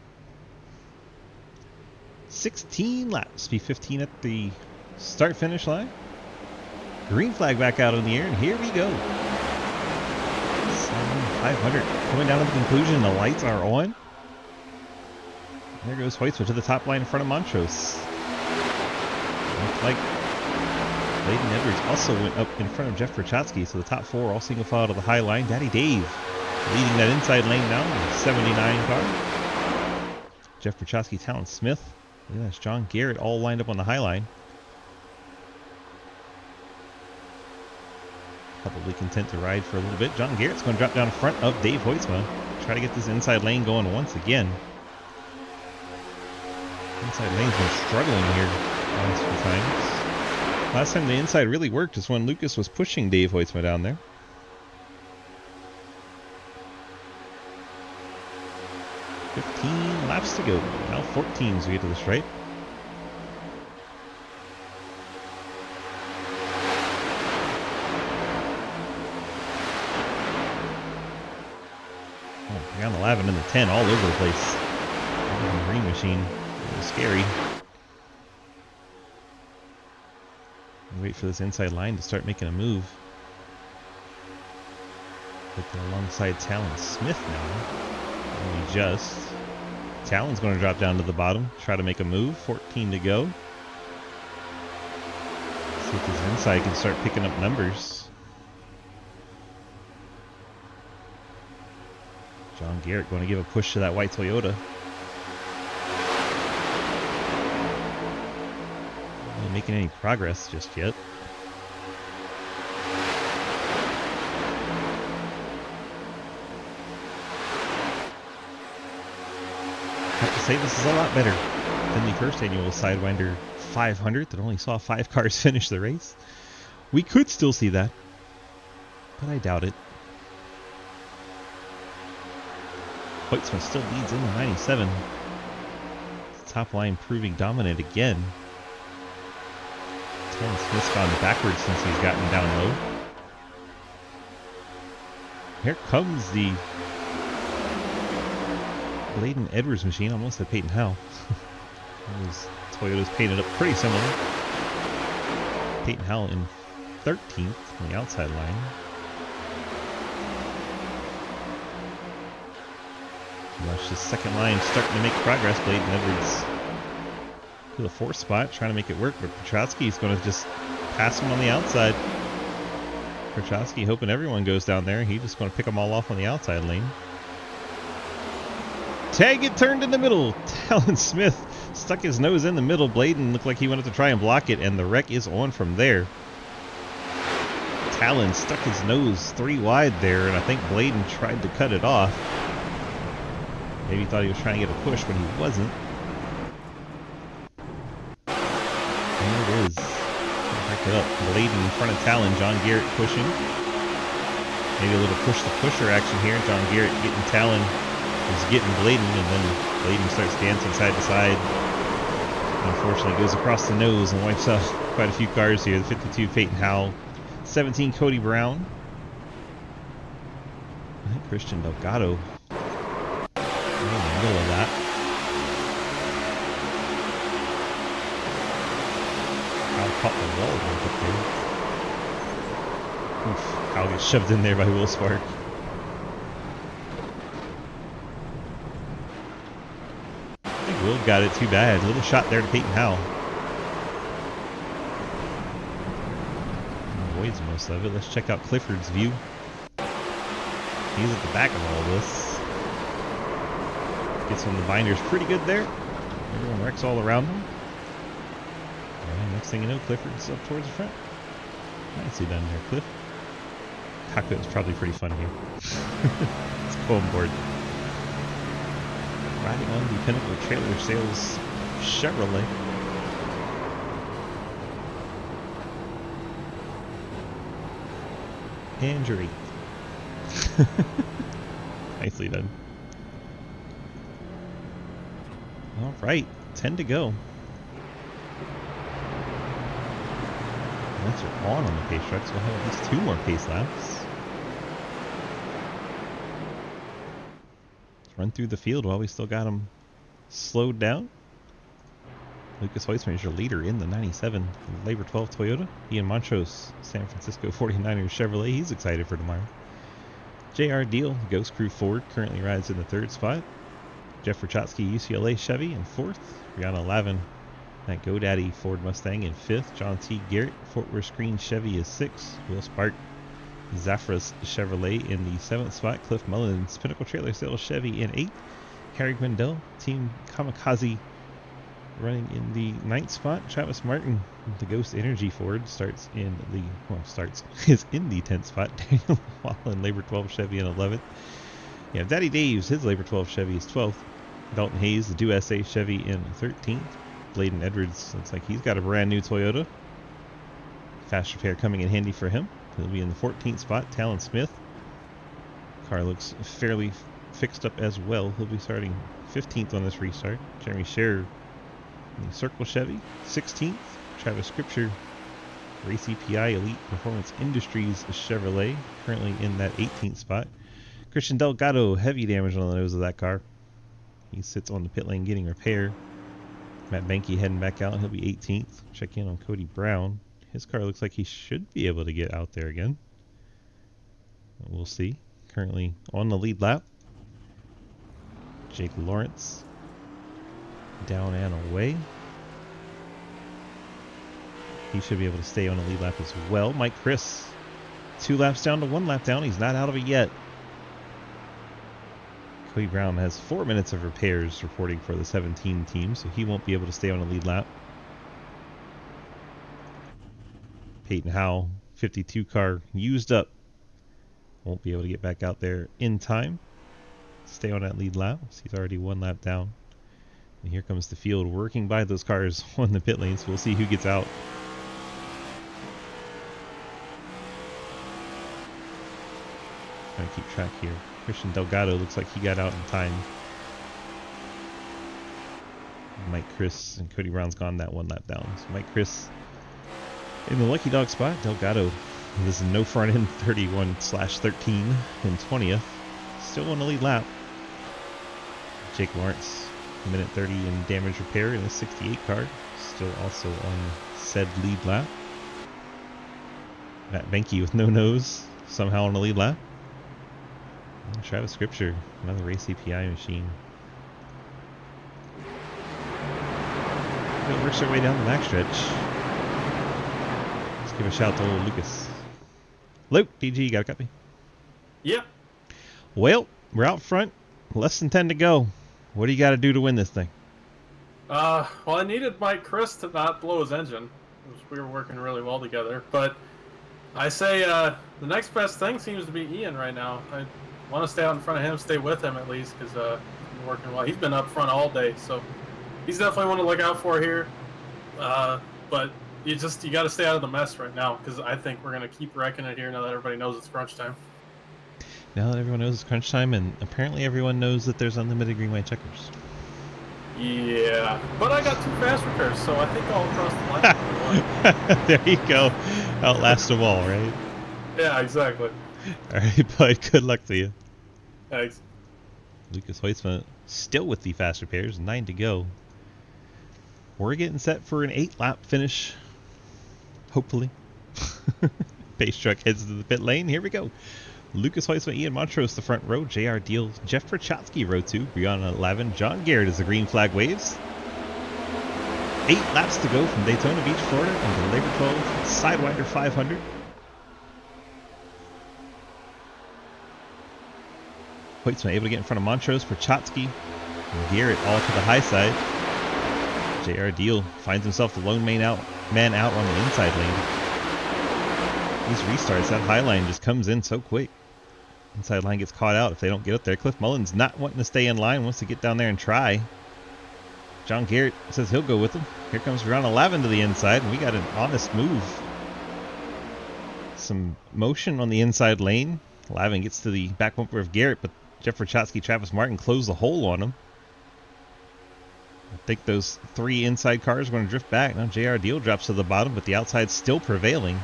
16 laps, P15 at the start finish line. Green flag back out in the air, and here we go. 500 coming down to the conclusion. The lights are on. There goes Hoytsma to the top line in front of Montrose. Looks like Layden Edwards also went up in front of Jeff Prochatsky, so the top 4 all single file to the high line. Daddy Dave leading that inside lane now in the 79 car. Jeff Prochatsky, Talon Smith. Look at that, John Garrett all lined up on the high line. Probably content to ride for a little bit. John Garrett's going to drop down in front of Dave Hoytsma. Try to get this inside lane going once again. Inside lane's been struggling here last few times. Last time the inside really worked is when Lucas was pushing Dave Hoytsma down there. $15 laps to go. Now 14 as we get to the stripe. Oh, down the 11 and the 10 all over the place. The green machine. It was scary. Wait for this inside line to start making a move. Looking alongside Talon Smith now. Only just. Talon's going to drop down to the bottom, try to make a move. 14 to go. See if this inside can start picking up numbers. John Garrett going to give a push to that white Toyota. Not making any progress just yet. Have to say this is a lot better than the first annual Sidewinder 500 that only saw 5 cars finish the race. We could still see that, but I doubt it. Hoytsma still leads in the 97. Top line proving dominant again. Talon Smith's gone backwards since he's gotten down low. Here comes the Layden Edwards machine. Almost at Peyton Howell. Those Toyotas painted up pretty similar. Peyton Howell in 13th on the outside line. Watch the second line starting to make progress. Layden Edwards to the 4th spot, trying to make it work, but Prochatsky's going to just pass him on the outside. Prochatsky hoping everyone goes down there. He's just going to pick them all off on the outside lane. Tag it turned in the middle. Talon Smith stuck his nose in the middle. Bladen looked like he wanted to try and block it, and the wreck is on from there. Talon stuck his nose 3 wide there, and I think Bladen tried to cut it off. Maybe thought he was trying to get a push, but he wasn't. And it is. Back it up. Bladen in front of Talon. John Garrett pushing. Maybe a little push-the-pusher action here. John Garrett getting Talon. He's getting Bladen, and then Bladen starts dancing side to side. Unfortunately, goes across the nose and wipes out quite a few cars here. The 52, Peyton Howell. 17, Cody Brown. I think Christian Delgado in the middle of that. Kyle caught the wall right up there. Oof, Kyle gets shoved in there by Will Spark. I think Will got it too bad. Little shot there to Peyton Howell. Avoids most of it. Let's check out Clifford's view. He's at the back of all this. Gets on the binders pretty good there. Everyone wrecks all around him. And next thing you know, Clifford's up towards the front. Nicely done there, Cliff. Cockpit was probably pretty fun here. Let's go on board. Riding on the Pinnacle Trailer Sales Chevrolet. Injury. Nicely done. All right, 10 to go. Lights are on the pace trucks. We'll have at least 2 more pace laps. Let's run through the field while we still got them slowed down. Lucas Heusman is your leader in the 97 Labor 12 Toyota. Ian Montrose, San Francisco 49ers Chevrolet. He's excited for tomorrow. J.R. Deal, Ghost Crew Ford, currently rides in the 3rd spot. Jeff Rachotsky, UCLA Chevy in 4th. Brianna Lavin, that GoDaddy Ford Mustang in 5th. John T. Garrett, Fort Worth Green Chevy is 6th. Will Spark, Zafras Chevrolet in the 7th spot. Cliff Mullins, Pinnacle Trailer Sales Chevy in 8th. Harry Gwendell, Team Kamikaze, running in the 9th spot. Travis Martin, the Ghost Energy Ford, is in the 10th spot. Daniel Wallen, Labor 12 Chevy in 11th. You have Daddy Dave's, his Labor 12 Chevy is 12th. Dalton Hayes, the Do SA Chevy in 13th. Bladen Edwards, looks like he's got a brand new Toyota. Fast repair coming in handy for him. He'll be in the 14th spot. Talon Smith, car looks fairly fixed up as well. He'll be starting 15th on this restart. Jeremy Scherer, the Circle Chevy, 16th. Travis Scripture, Race EPI Elite Performance Industries Chevrolet, currently in that 18th spot. Christian Delgado, heavy damage on the nose of that car. He sits on the pit lane getting repair. Matt Banky heading back out. He'll be 18th. Check in on Cody Brown. His car looks like he should be able to get out there again. We'll see. Currently on the lead lap. Jake Lawrence, down and away. He should be able to stay on the lead lap as well. Mike Chris, 2 laps down to 1 lap down. He's not out of it yet. Cody Brown has 4 minutes of repairs reporting for the 17 team, so he won't be able to stay on the lead lap. Peyton Howell, 52 car, used up. Won't be able to get back out there in time. Stay on that lead lap. So he's already 1 lap down. And here comes the field working by those cars on the pit lanes. We'll see who gets out. Trying to keep track here. Christian Delgado looks like he got out in time. Mike Chris and Cody Brown's gone that 1 lap down. So Mike Chris in the lucky dog spot. Delgado, this is no front end, 31/13 in 20th. Still on the lead lap. Jake Lawrence, 1:30 in damage repair in the 68 car. Still also on said lead lap. Matt Benke with no nose, somehow on the lead lap. And Travis Scripture, another Race API machine. It works our way down the backstretch. Let's give a shout to old Lucas. Luke, DG, you got a copy? Yep. Well, we're out front. Less than 10 to go. What do you got to do to win this thing? Well, I needed Mike Chris to not blow his engine. We were working really well together. But I say the next best thing seems to be Ian right now. I want to stay out in front of him, stay with him at least, because he's been working well. He's been up front all day, so he's definitely one to look out for here. But you got to stay out of the mess right now, because I think we're going to keep wrecking it here now that everybody knows it's crunch time. Now that everyone knows it's crunch time, and apparently everyone knows that there's unlimited green white checkers. Yeah, but I got 2 fast repairs, so I think I'll cross the line. There you go. Outlast them all, right? Yeah, exactly. All right, bud. Good luck to you. Thanks. Lucas Hoytsma still with the fast repairs. 9 to go. We're getting set for an 8-lap finish. Hopefully. Pace truck heads to the pit lane. Here we go. Lucas Heusman, Ian Montrose, the front row. JR Deal, Jeff Prochatsky, row 2. Brianna 11. John Garrett as the green flag waves. 8 laps to go from Daytona Beach, Florida, on the Labor 12 Sidewinder 500. Hoytsman able to get in front of Montrose, Prochatsky, and Garrett all to the high side. JR Deal finds himself the lone man out on the inside lane. These restarts, that high line just comes in so quick. Inside line gets caught out if they don't get up there. Cliff Mullins not wanting to stay in line, wants to get down there and try. John Garrett says he'll go with him. Here comes round 11 to the inside, and we got an honest move. Some motion on the inside lane. Lavin gets to the back bumper of Garrett, but Jeff Prochatsky, Travis Martin close the hole on him. I think those 3 inside cars are going to drift back. Now JR Deal drops to the bottom, but the outside's still prevailing.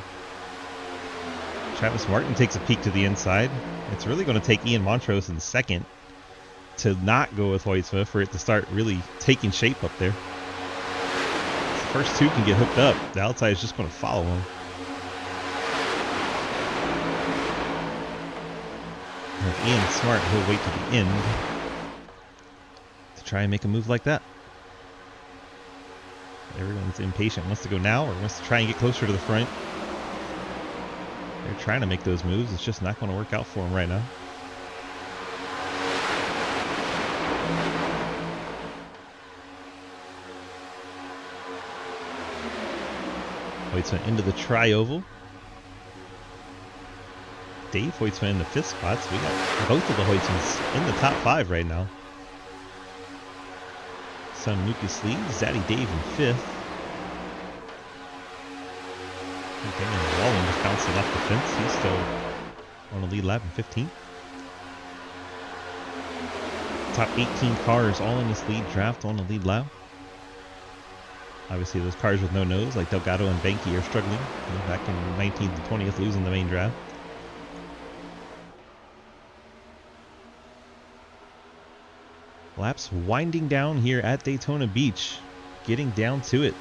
Travis Martin takes a peek to the inside. It's really going to take Ian Montrose in second to not go with Hoytsma for it to start really taking shape up there. The first 2 can get hooked up. The outside is just going to follow him. And if Ian's smart, he'll wait to the end to try and make a move like that. Everyone's impatient, wants to go now or wants to try and get closer to the front. They're trying to make those moves. It's just not going to work out for them right now. Hoytsman into the tri-oval. Dave Hoytsman in the 5th spot. So we got both of the Hoytsmans in the top 5 right now. Son Lucas Lee, Zaddy Dave in 5th. Daniel Wallen just bouncing off the fence. He's still on the lead lap in 15th. Top 18 cars all in this lead draft on the lead lap. Obviously those cars with no nose like Delgado and Banky are struggling. Back in 19th and 20th losing the main draft. Laps winding down here at Daytona Beach. Getting down to it.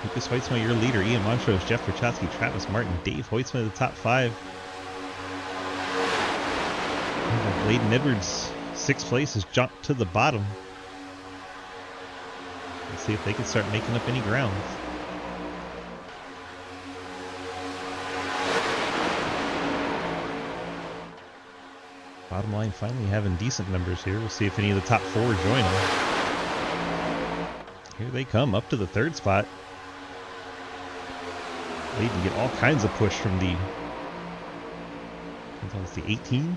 Lucas Hoytsma, your leader. Ian Montrose, Jeff Prochatsky, Travis Martin, Dave Hoytsma, the top 5. Bladen Edwards, 6th place, has jumped to the bottom. Let's see if they can start making up any ground. Bottom line finally having decent numbers here. We'll see if any of the top 4 join them. Here they come up to the 3rd spot. They can get all kinds of push from the, it's the 18.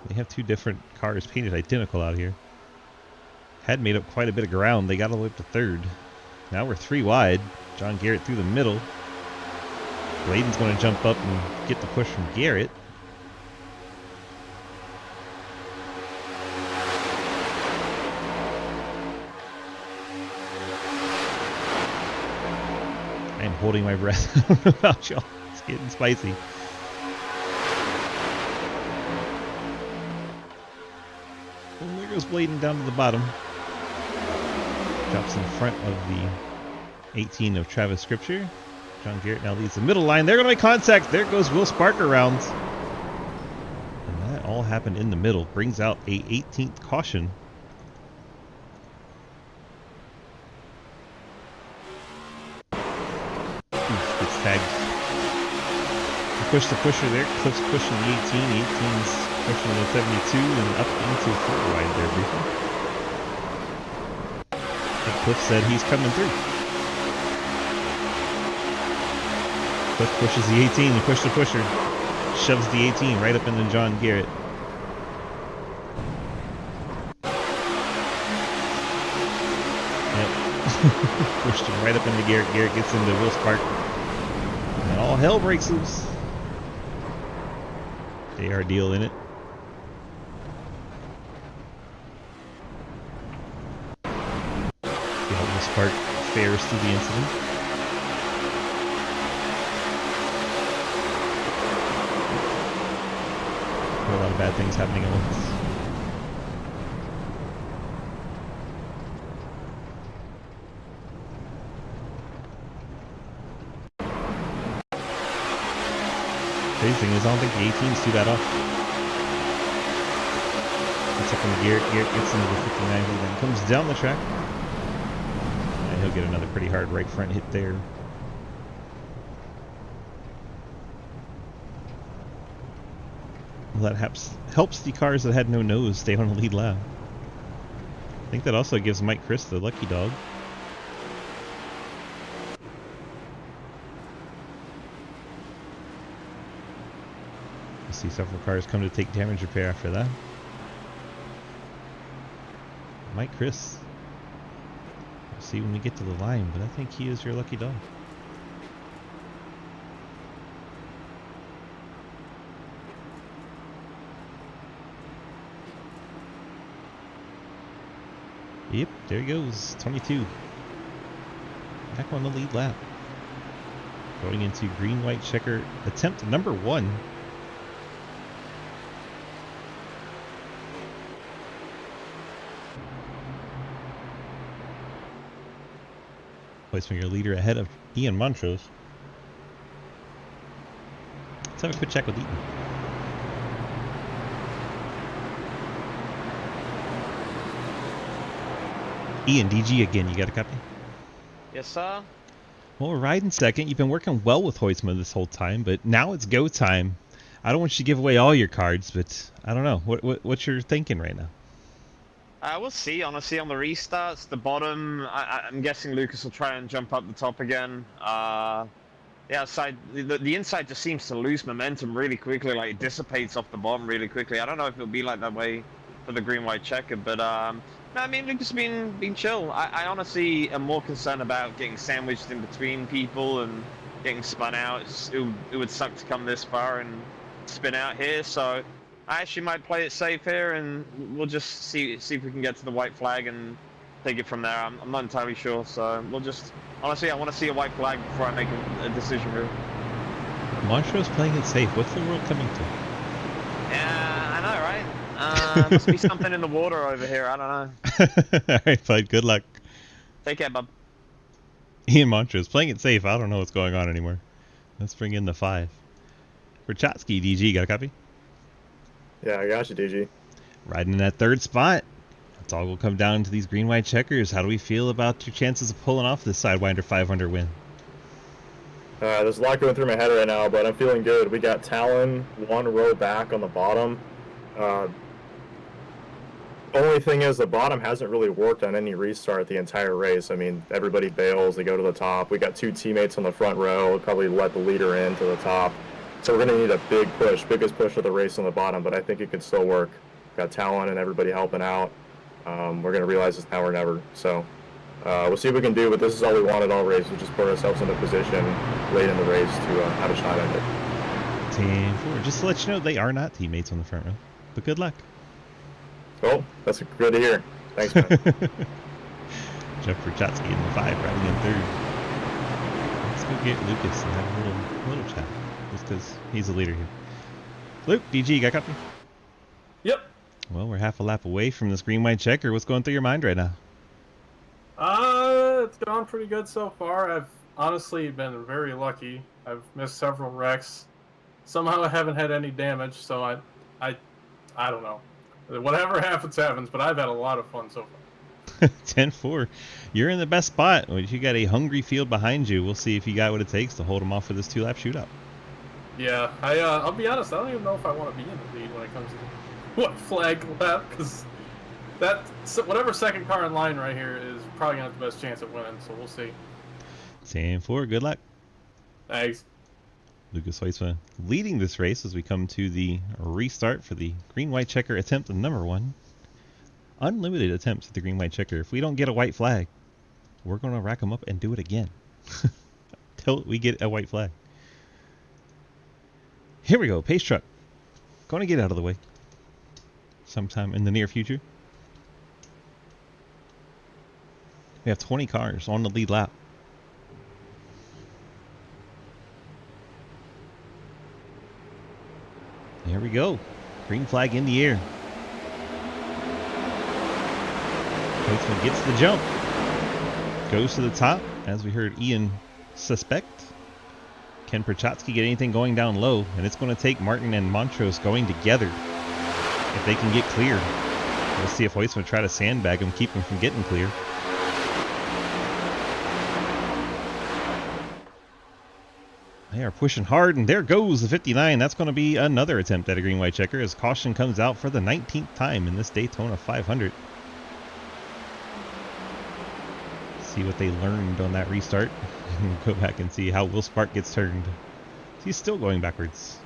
They have 2 different cars painted identical out here. Had made up quite a bit of ground. They got all the way up to 3rd. Now we're 3 wide. John Garrett through the middle. Bladen's going to jump up and get the push from Garrett. I am holding my breath. I don't know about y'all. It's getting spicy. And there goes Bladen down to the bottom. Drops in front of the 18 of Travis Scripture. John Garrett now leads the middle line. They're going to make contact. There goes Will Spark around. And that all happened in the middle. Brings out a 18th caution. Gets tagged. Push the pusher there. Cliff's pushing the 18. The 18's pushing the 72 and up into 4 wide there briefly. And Cliff said he's coming through. Cliff pushes the 18. He pushed the pusher. Shoves the 18 right up into John Garrett. Pushed him right up into Garrett. Garrett gets into Will Spark. And all hell breaks loose. JR Deal in it. See how Will Spark fares through the incident. A lot of bad things happening at once. Crazy thing is, I don't think the 18's too bad off. Gets up in the gear, gets into the 59, and then comes down the track. And he'll get another pretty hard right front hit there. Well, that helps the cars that had no nose stay on the lead lap. I think that also gives Mike Chris the lucky dog. We'll see several cars come to take damage repair after that. Mike Chris. We'll see when we get to the line, but I think he is your lucky dog. Yep, there he goes, 22. Back on the lead lap. Going into green, white checker attempt number 1. Placing your leader ahead of Ian Montrose. Let's have a quick check with Eaton. Ian, DG again, you got a copy? Yes, sir. Well, we're riding second. You've been working well with Hoytsma this whole time, but now it's go time. I don't want you to give away all your cards, but I don't know. What's your thinking right now? We'll see. Honestly, on the restarts, the bottom, I'm guessing Lucas will try and jump up the top again. The outside, the inside just seems to lose momentum really quickly. Like, it dissipates off the bottom really quickly. I don't know if it'll be like that way for the green-white checker, but no, I mean, Lucas been chill. I honestly am more concerned about getting sandwiched in between people and getting spun out. It would suck to come this far and spin out here, so I actually might play it safe here, and we'll just see if we can get to the white flag and take it from there. I'm not entirely sure, so we'll just... Honestly, I want to see a white flag before I make a decision, really. Montrose playing it safe. What's the world coming to? Yeah, I know, right? Must be something in the water over here. I don't know. Alright, bud. Good luck. Take care, bub. Ian Montrose playing it safe. I don't know what's going on anymore. Let's bring in the 5. For Chotsky, DG, got a copy? Yeah, I got you, DG. Riding in that 3rd spot. It's all will come down to these green-white checkers. How do we feel about your chances of pulling off this Sidewinder 500 win? There's a lot going through my head right now, but I'm feeling good. We got Talon 1 row back on the bottom. Only thing is, the bottom hasn't really worked on any restart the entire race. I mean, everybody bails, they go to the top. We got 2 teammates on the front row. We'll probably let the leader in to the top. So we're going to need a big push, biggest push of the race on the bottom, but I think it could still work. Got Talon and everybody helping out. We're going to realize it's now or never. So we'll see what we can do, but this is all we wanted all race. We just put ourselves in a position late in the race to have a shot at it. Team 4. Just to let you know, they are not teammates on the front row. But good luck. Well, that's good to hear. Thanks, man. Jeff Perchatsky in the 5, riding in 3rd. Let's go get Lucas and have a little chat. Just because he's the leader here. Luke, DG, got a copy? Yep. Well, we're half a lap away from this green-white checker. What's going through your mind right now? It's gone pretty good so far. I've honestly been very lucky. I've missed several wrecks. Somehow I haven't had any damage, so I don't know. Whatever happens, happens, but I've had a lot of fun so far. 10-4. You're in the best spot. You got a hungry field behind you. We'll see if you got what it takes to hold them off for this 2-lap shootout. Yeah, I'll be honest, I don't even know if I want to be in the lead when it comes to what flag lap, because whatever second car in line right here is probably going to have the best chance of winning, so we'll see. 10-4. Good luck. Thanks. Lucas Hoytsma leading this race as we come to the restart for the green-white checker attempt number 1. Unlimited attempts at the green-white checker. If we don't get a white flag, we're going to rack them up and do it again. Till we get a white flag. Here we go. Pace truck. Going to get out of the way. Sometime in the near future. We have 20 cars on the lead lap. There we go. Green flag in the air. Coachman gets the jump. Goes to the top, as we heard Ian suspect. Can Prochatsky get anything going down low? And it's going to take Martin and Montrose going together if they can get clear. We'll see if Hoyts will try to sandbag him, keep him from getting clear. They are pushing hard, and there goes the 59. That's going to be another attempt at a green-white checker as caution comes out for the 19th time in this Daytona 500. See what they learned on that restart. Go back and see how Will Spark gets turned. He's still going backwards.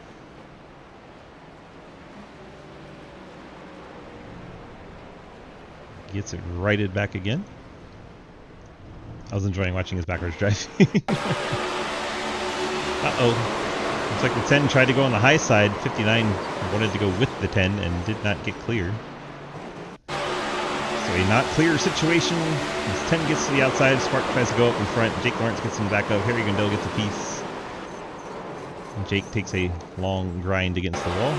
Gets it righted back again. I was enjoying watching his backwards drive. Uh-oh. Looks like the 10 tried to go on the high side. 59 wanted to go with the 10 and did not get clear. So a not clear situation. As 10 gets to the outside, Spark tries to go up in front. Jake Lawrence gets him back up. Harry Gondel gets a piece. And Jake takes a long grind against the wall.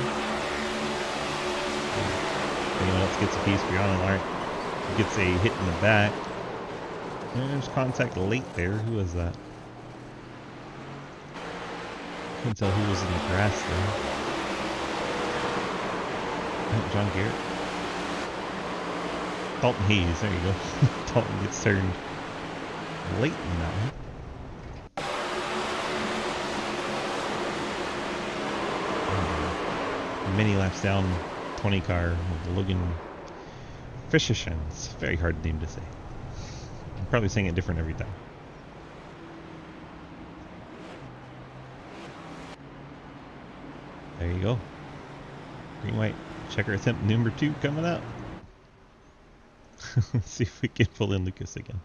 Anyone else gets a piece? Brianna Lawrence gets a hit in the back. And there's contact late there. Who was that? Couldn't tell who was in the grass there. Oh, John Garrett. Dalton Hayes, there you go. Dalton gets turned late in that one. Many laps down, 20 car with Logan Fischerson. It's a very hard name to say. I'm probably saying it different every time. There you go. Green white checker attempt number 2 coming up. Let's see if we can pull in Lucas again.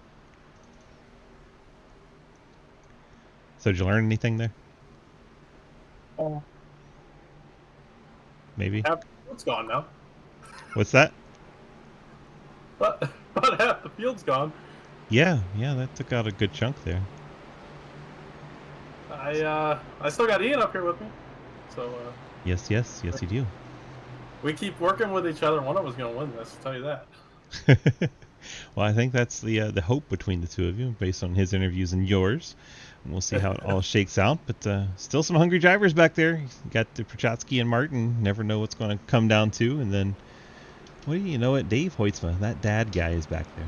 So did you learn anything there? Maybe? Half the field's gone now. What's that? But about half the field's gone. Yeah, that took out a good chunk there. I still got Ian up here with me. So Yes you do. we keep working with each other. One of us is gonna win this, I'll tell you that. Well, I think that's the hope between the two of you, based on his interviews and yours. And we'll see how it all shakes out. But still some hungry drivers back there. You got the Prochatsky and Martin. Never know what's going to come down to. And then, what do you know it? Dave Hoytsma, that dad guy, is back there.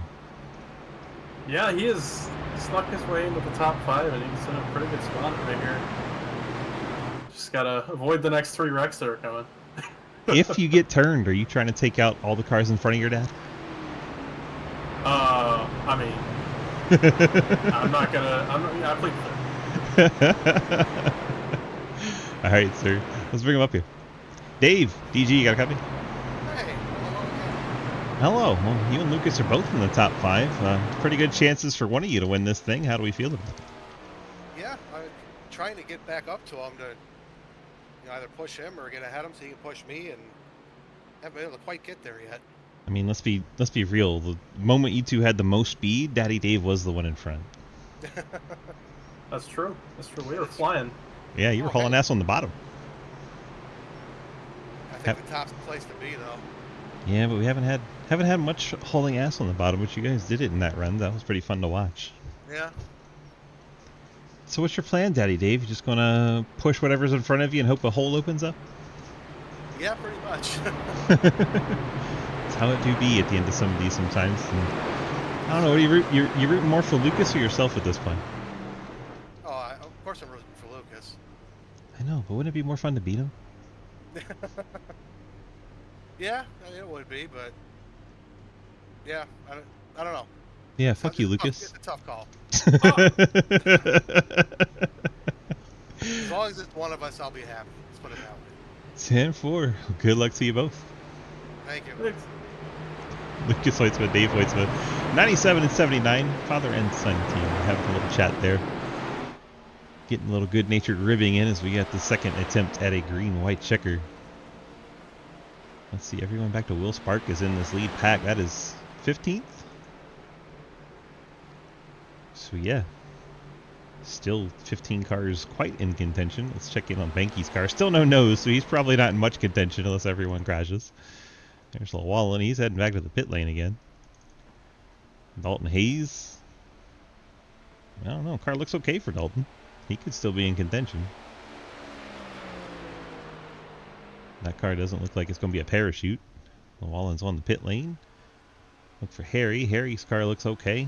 Yeah, he has snuck his way into the top 5, and he's in a pretty good spot right here. Just gotta avoid the next 3 wrecks that are coming. If you get turned, are you trying to take out all the cars in front of your dad? I mean, I plead fair. All right, sir. Let's bring him up here. Dave, DG, you got a copy? Hey, Hello. Well, you and Lucas are both in the top 5. Pretty good chances for one of you to win this thing. How do we feel about it? yeah, I'm trying to get back up to him to either push him or get ahead of him so he can push me, and haven't been able to quite get there yet. I mean, let's be real. The moment you two had the most speed, Daddy Dave was the one in front. That's true. That's true. We were flying. Yeah, you were hauling ass on the bottom. I think the top's the place to be, though. Yeah, but we haven't had much hauling ass on the bottom, but you guys did it in that run. That was pretty fun to watch. Yeah. So what's your plan, Daddy Dave? You just gonna push whatever's in front of you and hope a hole opens up? Yeah, pretty much. That's how it do be at the end of some of these sometimes. And I don't know. What do you root? You rooting more for Lucas or yourself at this point? Oh, of course I'm rooting for Lucas. I know, but wouldn't it be more fun to beat him? Yeah, I mean, it would be, but yeah, I don't know. Yeah, fuck you, Lucas. It's a tough call. As long as it's one of us, I'll be happy. Let's put it that way. 10-4. Good luck to you both. Thank you. Thanks. Lucas Hoytsma, Dave Hoytsma, 97 and 79, father and son team. Having a little chat there. Getting a little good-natured ribbing in as we got the second attempt at a green-white checker. Let's see, everyone back to Will Spark is in this lead pack. That is 15th. So yeah, still 15 cars quite in contention. Let's check in on Banky's car. Still no nose, so he's probably not in much contention unless everyone crashes. There's Llewellyn. He's heading back to the pit lane again. Dalton Hayes. I don't know. Car looks okay for Dalton. He could still be in contention. That car doesn't look like it's going to be a parachute. Llewellyn's on the pit lane. Look for Harry. Harry's car looks okay.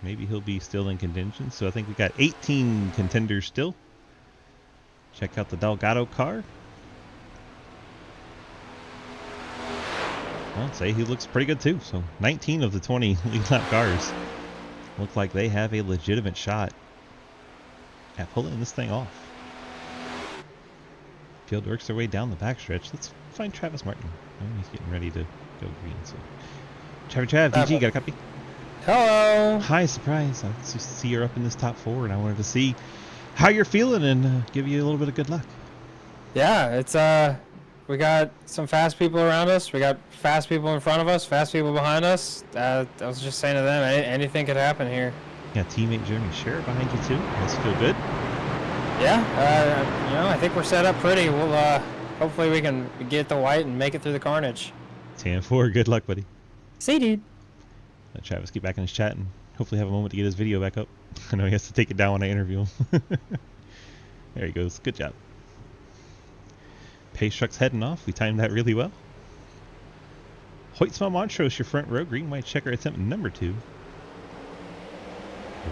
Maybe he'll be still in contention. So I think we got 18 contenders still. Check out the Delgado car. I'll say he looks pretty good too. So 19 of the 20 lead lap cars look like they have a legitimate shot at pulling this thing off. Field works their way down the backstretch. Let's find Travis Martin. Oh, he's getting ready to go green. So, Trav, DG, got a copy? Hello. Hi, surprise. I just see you're up in this top 4, and I wanted to see how you're feeling and give you a little bit of good luck. Yeah, it's we got some fast people around us. We got fast people in front of us, fast people behind us. I was just saying to them, anything could happen here. Yeah, teammate Jeremy Sherritt behind you too. Does feel good? Yeah, I think we're set up pretty. We'll hopefully we can get the white and make it through the carnage. 10-4, good luck, buddy. See, dude. Let Travis get back in his chat and hopefully have a moment to get his video back up. I know he has to take it down when I interview him. There he goes. Good job. Pace truck's heading off. We timed that really well. Hoytsma Montrose, your front row. Green white checker attempt number 2.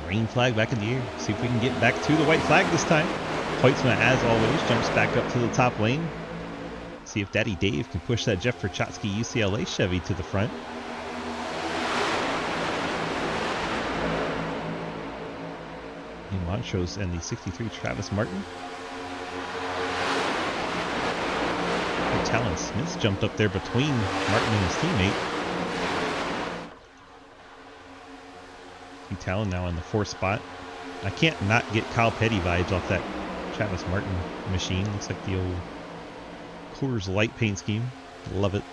Green flag back in the air. See if we can get back to the white flag this time. Hoytsma, as always, jumps back up to the top lane. See if Daddy Dave can push that Jeff Verchotsky UCLA Chevy to the front. Montrose and the 63 Travis Martin. Talon Smith's jumped up there between Martin and his teammate. Talon now in the 4th spot. I can't not get Kyle Petty vibes off that Travis Martin machine. Looks like the old Coors Light paint scheme. Love it.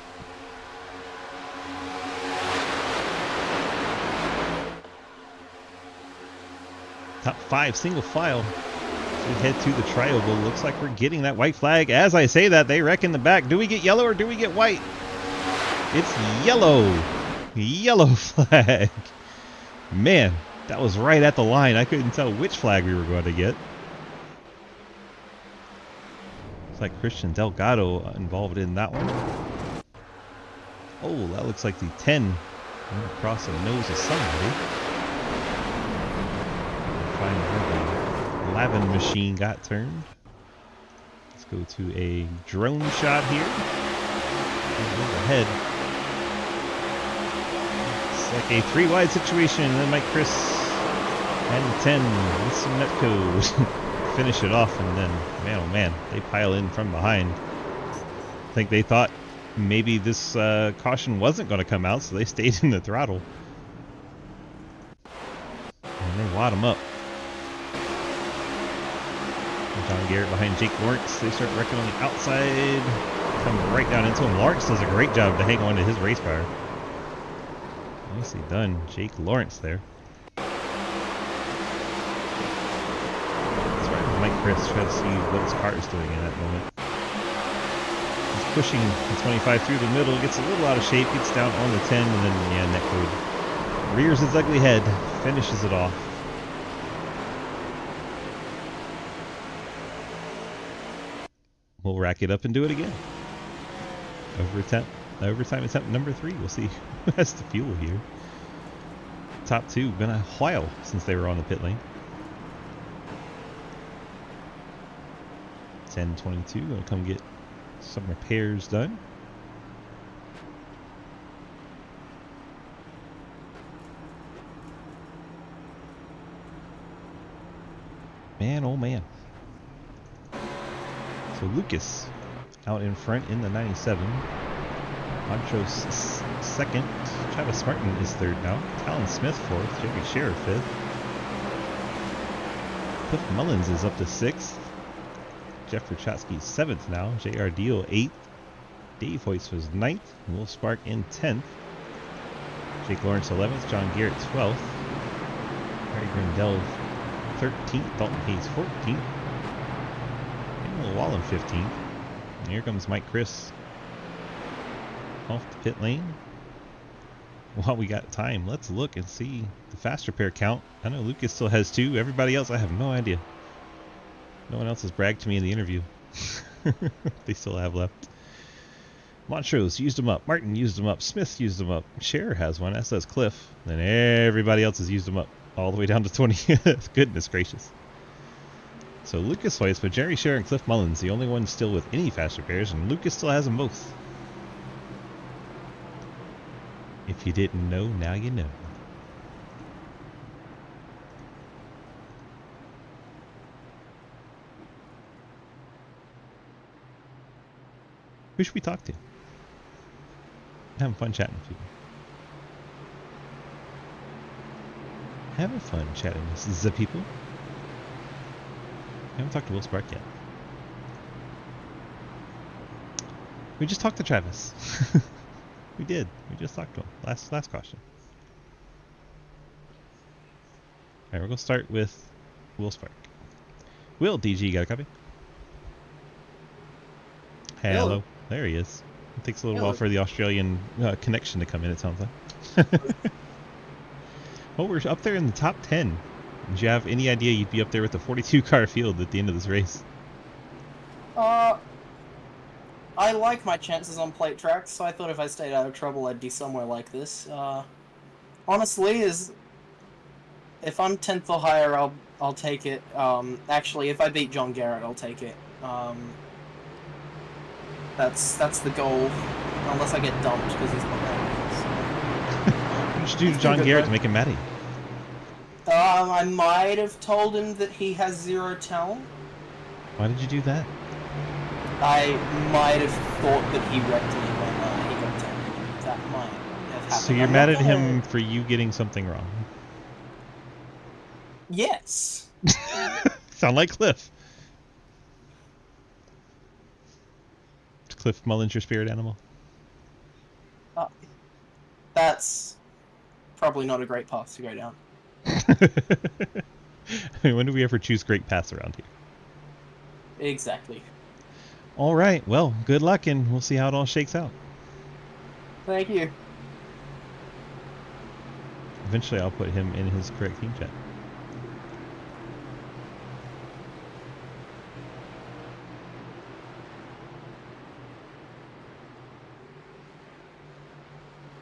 Top 5 single file. As we head to the trioval, looks like we're getting that white flag. As I say that, they wreck in the back. Do we get yellow or do we get white? It's yellow. Yellow flag. Man, that was right at the line. I couldn't tell which flag we were going to get. Looks like Christian Delgado involved in that one. Oh, that looks like the 10 across the nose of somebody. Find where the Lavin machine got turned. Let's go to a drone shot here. Overhead. It's like a 3 wide situation, and then Mike Chris and the 10 with some net code finish it off, and then man oh man, they pile in from behind. I think they thought maybe this caution wasn't going to come out, so they stayed in the throttle. And they wad them up. John Garrett behind Jake Lawrence. They start wrecking on the outside. Come right down into him. Lawrence does a great job to hang on to his race car. Nicely done, Jake Lawrence there. That's right, Mike Chris try to see what his car is doing in that moment. He's pushing the 25 through the middle, gets a little out of shape, gets down on the 10, and then, yeah, netcode rears his ugly head, finishes it off. We'll rack it up and do it again. Overtime attempt number 3. We'll see who has the fuel here. Top 2, been a while since they were on the pit lane. 10:22, gonna come get some repairs done. Man, oh man. So Lucas out in front in the 97. Montrose second. Travis Martin is third now. Talon Smith fourth. Jerry Scherer fifth. Cliff Mullins is up to 6th. Jeff Verchotsky 7th now. J.R. Deal 8th. Dave Hoyts was 9th. Will Spark in 10th. Jake Lawrence 11th. John Garrett 12th. Harry Grindell 13th. Dalton Hayes 14th. Llewellyn 15th. And here comes Mike Chris off the pit lane. While we got time, let's look and see the fast repair count. I know Lucas still has 2. Everybody else, I have no idea. No one else has bragged to me in the interview. They still have left. Montrose used them up. Martin used them up. Smith used them up. Cher has one. As does Cliff. Then everybody else has used them up. All the way down to 20th. Goodness gracious. So Lucas Weiss, but Jerry Cher and Cliff Mullins, the only ones still with any fast repairs, and Lucas still has them both. If you didn't know, now you know. Who should we talk to? Having fun chatting with people. Having fun chatting with the people. I haven't talked to Will Spark yet. We just talked to Travis. We did. We just talked to him. Last question. Alright, we're going to start with Will Spark. Will, DG, you got a copy? Hello. There he is. It takes a little while for the Australian connection to come in, it sounds like. Well, we're up there in the top 10. Did you have any idea you'd be up there with the 42-car field at the end of this race? I like my chances on plate tracks, so I thought if I stayed out of trouble, I'd be somewhere like this. Honestly, if I'm 10th or higher, I'll take it. Actually, if I beat John Garrett, I'll take it. That's the goal, unless I get dumped because he's not there. What did you do to John Garrett to make him mad at you? I might have told him that he has 0 talent. Why did you do that? I might have thought that he wrecked me when he got 10. That might have happened. So you're mad at him for you getting something wrong? Yes. Sound like Cliff. Is Cliff Mullins your spirit animal? That's probably not a great path to go down. I mean, when do we ever choose great paths around here? Exactly. All right. Well, good luck, and we'll see how it all shakes out. Thank you. Eventually, I'll put him in his correct team chat.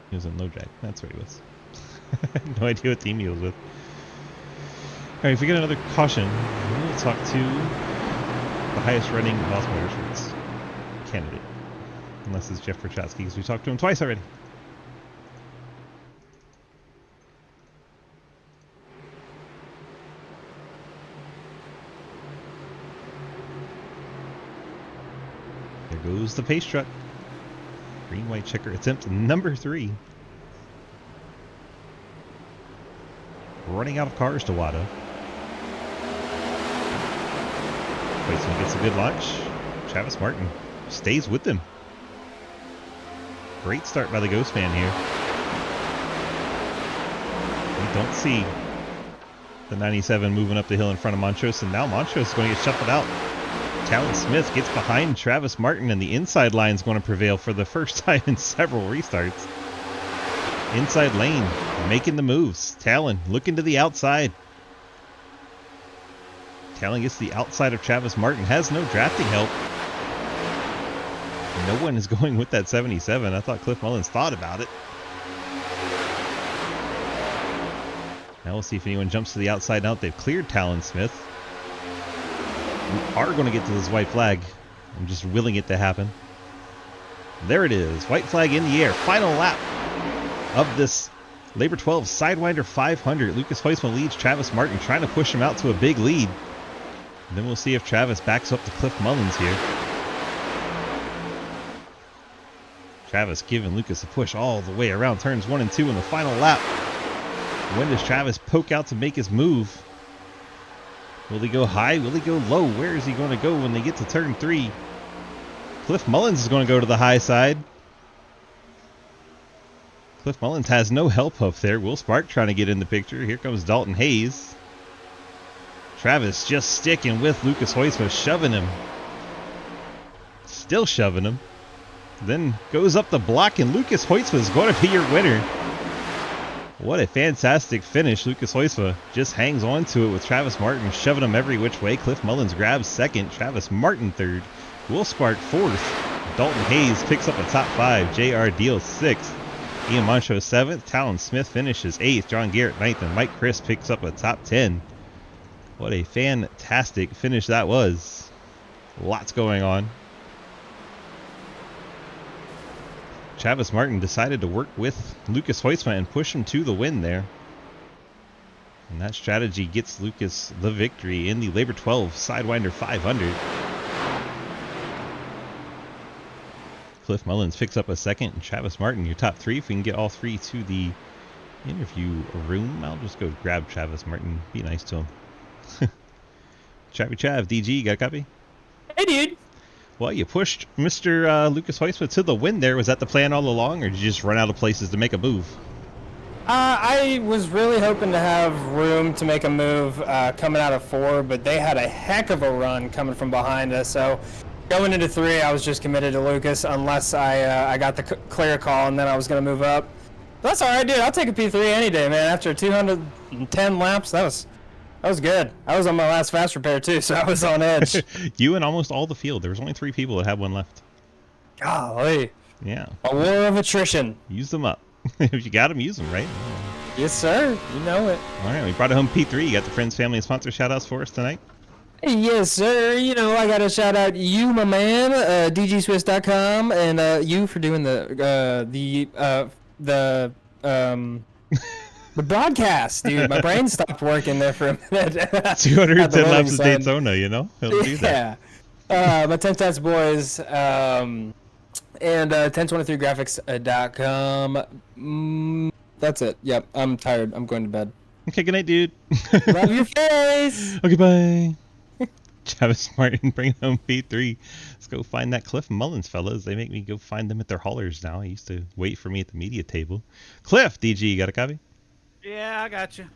He was in LoJack. That's where he was. No idea what team he was with. Alright, if we get another caution, we'll talk to the highest running Boss Motorsports candidate. Unless it's Jeff Perchatsky, because we talked to him twice already. There goes the pace truck. Green-white checker attempt number 3. Running out of cars to Watto. Weissman gets a good launch. Travis Martin stays with them. Great start by the Ghost Man here. We don't see the 97 moving up the hill in front of Montrose, and now Montrose is going to get shuffled out. Talon Smith gets behind Travis Martin, and the inside line is going to prevail for the first time in several restarts. Inside lane, making the moves. Talon looking to the outside. Talon gets the outside of Travis Martin, has no drafting help. No one is going with that 77. I thought Cliff Mullins thought about it. Now we'll see if anyone jumps to the outside now that they've cleared Talon Smith. We are going to get to this white flag. I'm just willing it to happen. There it is. White flag in the air. Final lap of this Labor 12 Sidewinder 500. Lucas Heusman leads Travis Martin, trying to push him out to a big lead. And then we'll see if Travis backs up to Cliff Mullins here. Travis giving Lucas a push all the way around turns 1 and 2 in the final lap. When does Travis poke out to make his move? Will he go high? Will he go low? Where is he going to go when they get to turn 3? Cliff Mullins is going to go to the high side. Cliff Mullins has no help up there. Will Spark trying to get in the picture. Here comes Dalton Hayes. Travis just sticking with Lucas Heusman, shoving him. Still shoving him. Then goes up the block, and Lucas Heusman is going to be your winner. What a fantastic finish. Lucas Hoysma just hangs on to it with Travis Martin shoving him every which way. Cliff Mullins grabs second. Travis Martin third. Will Spark fourth. Dalton Hayes picks up a top 5. JR Deal 6th. Ian Moncho 7th. Talon Smith finishes 8th. John Garrett 9th. And Mike Chris picks up a top 10. What a fantastic finish that was. Lots going on. Travis Martin decided to work with Lucas Hoysma and push him to the win there. And that strategy gets Lucas the victory in the Labor 12 Sidewinder 500. Cliff Mullins picks up a second, and Travis Martin, your top 3. If we can get all 3 to the interview room, I'll just go grab Travis Martin. Be nice to him. Chavy Chav, DG, got a copy? Hey, dude. Well, you pushed Mr. Lucas Hoysma to the win there. Was that the plan all along, or did you just run out of places to make a move? I was really hoping to have room to make a move coming out of 4, but they had a heck of a run coming from behind us. So going into 3, I was just committed to Lucas unless I got the clear call, and then I was going to move up. But that's all right, dude. I'll take a P3 any day, man. After 210 laps, that was good. I was on my last fast repair too, so I was on edge. You and almost all the field. There was only 3 people that had one left. Golly. Yeah. A war of attrition. Use them up. If you got them, use them, right? Yes, sir. You know it. All right, we brought it home P3. You got the friends, family, and sponsor shout-outs for us tonight? Yes, sir. You know, I got to shout out you, my man, dgswiss.com, and you for doing the broadcast, dude. My brain stopped working there for a minute. 210 laps of Daytona, you know? It'll do that. Yeah. My 10 Stats Boys, and 1023graphics.com. That's it. Yep, I'm tired. I'm going to bed. Okay, good night, dude. Love your face. Okay, bye. Travis Martin, bring home P3. Let's go find that Cliff Mullins, fellas. They make me go find them at their haulers now. I used to wait for me at the media table. Cliff, DG, you got a copy? Yeah, I got you.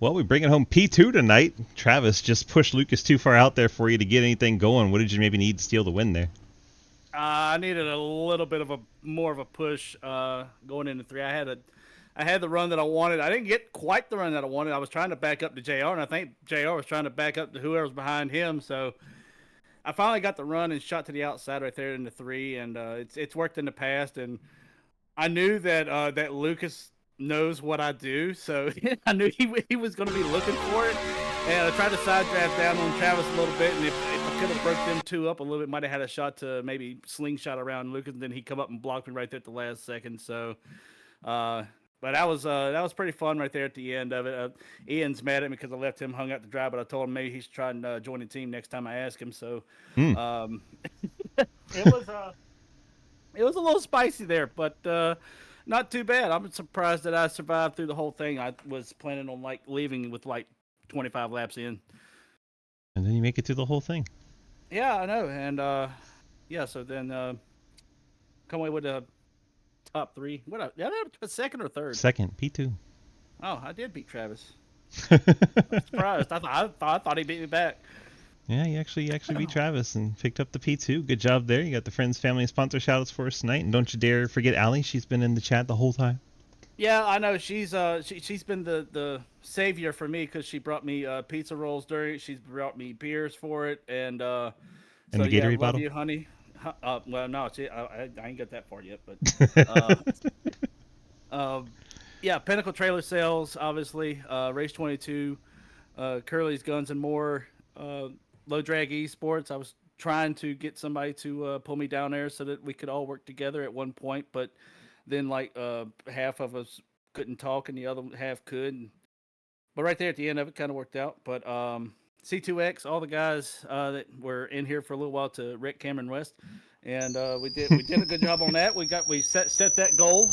Well, we bring it home P2 tonight. Travis just pushed Lucas too far out there for you to get anything going. What did you maybe need to steal the win there? I needed a little bit of more of a push going into 3. I had the run that I wanted. I didn't get quite the run that I wanted. I was trying to back up to JR, and I think JR was trying to back up to whoever was behind him. So I finally got the run and shot to the outside right there into 3, and it's worked in the past. And I knew that that Lucas knows what I do, so I knew he was going to be looking for it. And I tried to side draft down on Travis a little bit, and if I could have broke them 2 up a little bit, might have had a shot to maybe slingshot around Lucas, and then he come up and blocked me right there at the last second. So, but that was pretty fun right there at the end of it. Ian's mad at me because I left him hung out to dry, but I told him maybe he should try and join the team next time I ask him. So, it was a little spicy there, but not too bad. I'm surprised that I survived through the whole thing. I was planning on leaving with 25 laps in. And then you make it through the whole thing. Yeah, I know. And yeah, so then come away with a top 3. What? A second or third? Second, P2. Oh, I did beat Travis. I'm surprised. I thought he beat me back. Yeah, you actually beat Travis and picked up the P2. Good job there. You got the friends, family, and sponsor shoutouts for us tonight. And don't you dare forget Allie. She's been in the chat the whole time. Yeah, I know. She's been the savior for me because she brought me pizza rolls during it. She's brought me beers for it, and so the Gatorade love bottle? you, honey. Well, no, I ain't got that far yet, but yeah, Pinnacle Trailer Sales, obviously, Race 22, Curly's Guns and More, Low Drag Esports. I was trying to get somebody to pull me down there so that we could all work together at one point, but then half of us couldn't talk and the other half could. But right there at the end of it, kind of worked out. But C2X, all the guys that were in here for a little while to Rick Cameron West, and we did a good job on that. We set that goal,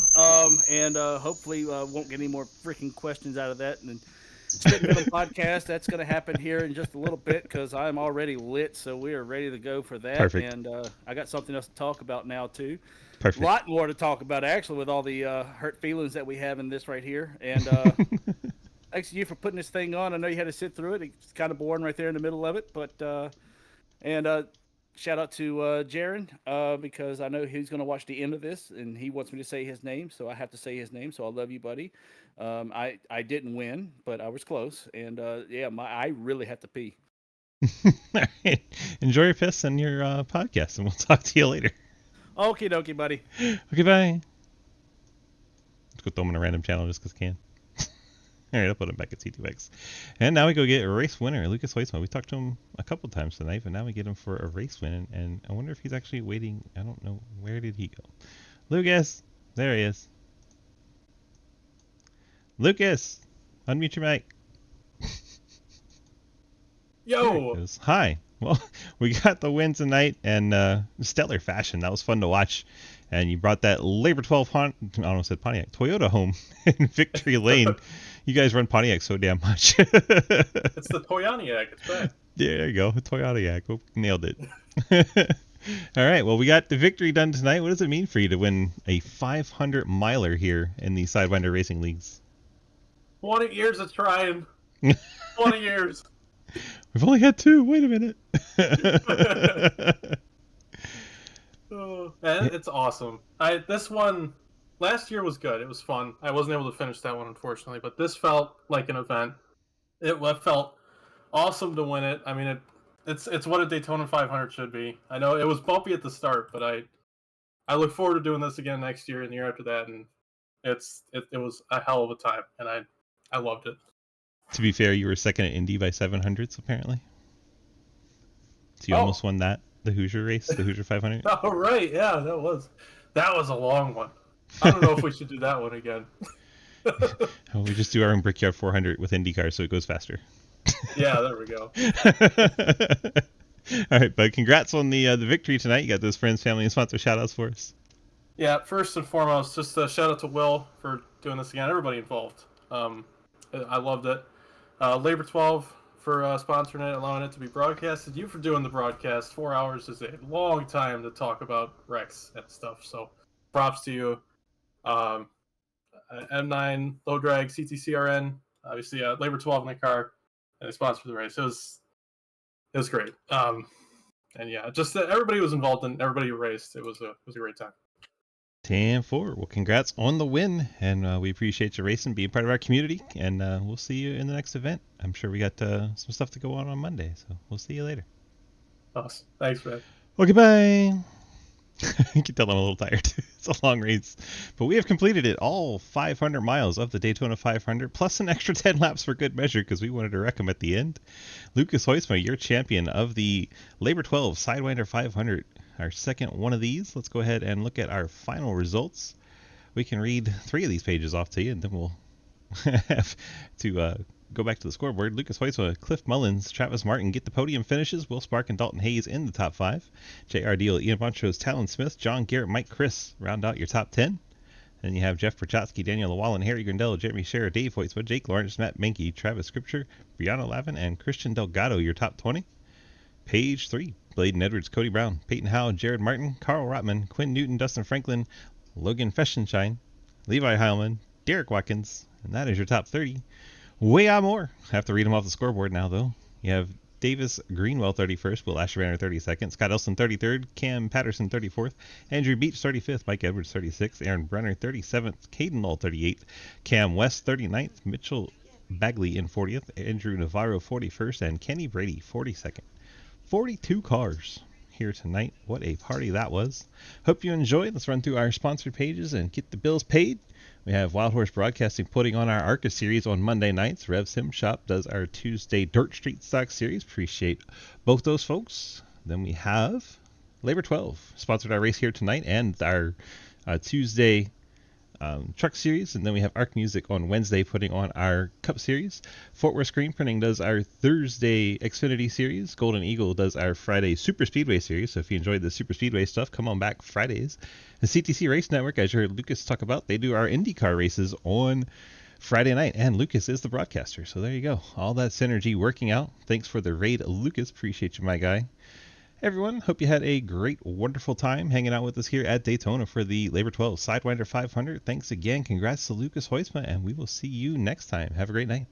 and hopefully won't get any more freaking questions out of that. And Spitting Rhythm podcast, that's going to happen here in just a little bit because I'm already lit, so we are ready to go for that. Perfect. And I got something else to talk about now too. Perfect. A lot more to talk about actually with all the hurt feelings that we have in this right here. And thanks to you for putting this thing on. I know you had to sit through it. It's kind of boring right there in the middle of it, but shout out to Jaron because I know he's going to watch the end of this and he wants me to say his name, so I have to say his name. So I love you, buddy. I didn't win, but I was close, and yeah, I really have to pee. All right. Enjoy your piss and your podcast, and we'll talk to you later. Okie dokie, buddy. Okay, bye. Let's go throw him in a random channel just because I can. All right, I'll put him back at C2X. And now we go get a race winner, Lucas Hoytsma. We talked to him a couple times tonight, but now we get him for a race win. And I wonder if he's actually waiting. I don't know. Where did he go? Lucas! There he is. Lucas! Unmute your mic. Yo! Hi. Well, we got the win tonight and stellar fashion. That was fun to watch. And you brought that Labor 12 I almost said Pontiac Toyota home in Victory Lane. You guys run Pontiac so damn much. It's the Toyoniac. It's back. Yeah, there you go. Toyoniac. Oh, nailed it. All right. Well, we got the victory done tonight. What does it mean for you to win a 500 miler here in the Sidewinder Racing Leagues? 20 years of trying. 20 years. We've only had 2. Wait a minute. And it's awesome. This one last year was good. It was fun. I wasn't able to finish that one, unfortunately, but this felt like an event. It felt awesome to win it. I mean, it's what a Daytona 500 should be. I know it was bumpy at the start, but I look forward to doing this again next year and the year after that, and it was a hell of a time, and I loved it. To be fair, you were second at Indy by 700s, apparently. So you almost won that, the Hoosier race, the Hoosier 500. Oh, right. Yeah, that was a long one. I don't know if we should do that one again. We just do our own Brickyard 400 with IndyCar, so it goes faster. Yeah, there we go. All right, bud. Congrats on the victory tonight. You got those friends, family, and sponsor shout-outs for us. Yeah, first and foremost, just a shout out to Will for doing this again. Everybody involved. I loved it. Labor 12 for sponsoring it, allowing it to be broadcasted. You for doing the broadcast. 4 hours is a long time to talk about Rex and stuff. So props to you. M9, Low Drag, CTCRN, obviously Labor 12 in the car, and they sponsored the race. It was great. And yeah, just that everybody was involved and everybody who raced. It was a great time. 10-4. Well, congrats on the win, and we appreciate you racing, being part of our community, and we'll see you in the next event. I'm sure we got some stuff to go on Monday, so we'll see you later. Awesome. Thanks, man. Okay, bye. You can tell I'm a little tired. It's a long race. But we have completed it, all 500 miles of the Daytona 500, plus an extra 10 laps for good measure because we wanted to wreck him at the end. Lucas Hoytsma, your champion of the Labor 12 Sidewinder 500, our second one of these. Let's go ahead and look at our final results. We can read 3 of these pages off to you, and then we'll have to go back to the scoreboard. Lucas Hoytsma, Cliff Mullins, Travis Martin get the podium finishes. Will Spark and Dalton Hayes in the top 5. J.R. Deal, Ian Montrose, Talon Smith, John Garrett, Mike Chris round out your top 10. Then you have Jeff Prochatsky, Daniel Llewellyn, Harry Grindello, Jeremy Scherer, Dave Hoytsma, Jake Lawrence, Matt Menke, Travis Scripture, Brianna Lavin, and Christian Delgado, your top 20. Page 3, Bladen Edwards, Cody Brown, Peyton Howe, Jared Martin, Carl Rotman, Quinn Newton, Dustin Franklin, Logan Feschenschein, Levi Heilman, Derek Watkins, and that is your top 30. Way out more. I have to read them off the scoreboard now, though. You have Davis Greenwell 31st, Will Asherbanner 32nd, Scott Elson 33rd, Cam Patterson 34th, Andrew Beach 35th, Mike Edwards 36th, Aaron Brenner 37th, Caden Lull 38th, Cam West 39th, Mitchell Bagley in 40th, Andrew Navarro 41st, and Kenny Brady 42nd. 42 cars here tonight. What a party that was. Hope you enjoyed. Let's run through our sponsored pages and get the bills paid. We have Wild Horse Broadcasting putting on our ARCA series on Monday nights. Rev Sim Shop does our Tuesday Dirt Street Stock series. Appreciate both those folks. Then we have Labor 12 sponsored our race here tonight and our Tuesday truck series, and then we have Arc Music on Wednesday putting on our Cup series. Fort Worth Screen Printing does our Thursday Xfinity series. Golden Eagle does our Friday Super Speedway series. So if you enjoyed the Super Speedway stuff, come on back Fridays. The CTC Race Network, as you heard Lucas talk about, they do our IndyCar races on Friday night, and Lucas is the broadcaster. So there you go. All that synergy working out. Thanks for the raid, Lucas. Appreciate you, my guy. Everyone, hope you had a great, wonderful time hanging out with us here at Daytona for the Labor 12 Sidewinder 500. Thanks again. Congrats to Lucas Hoytsma, and we will see you next time. Have a great night.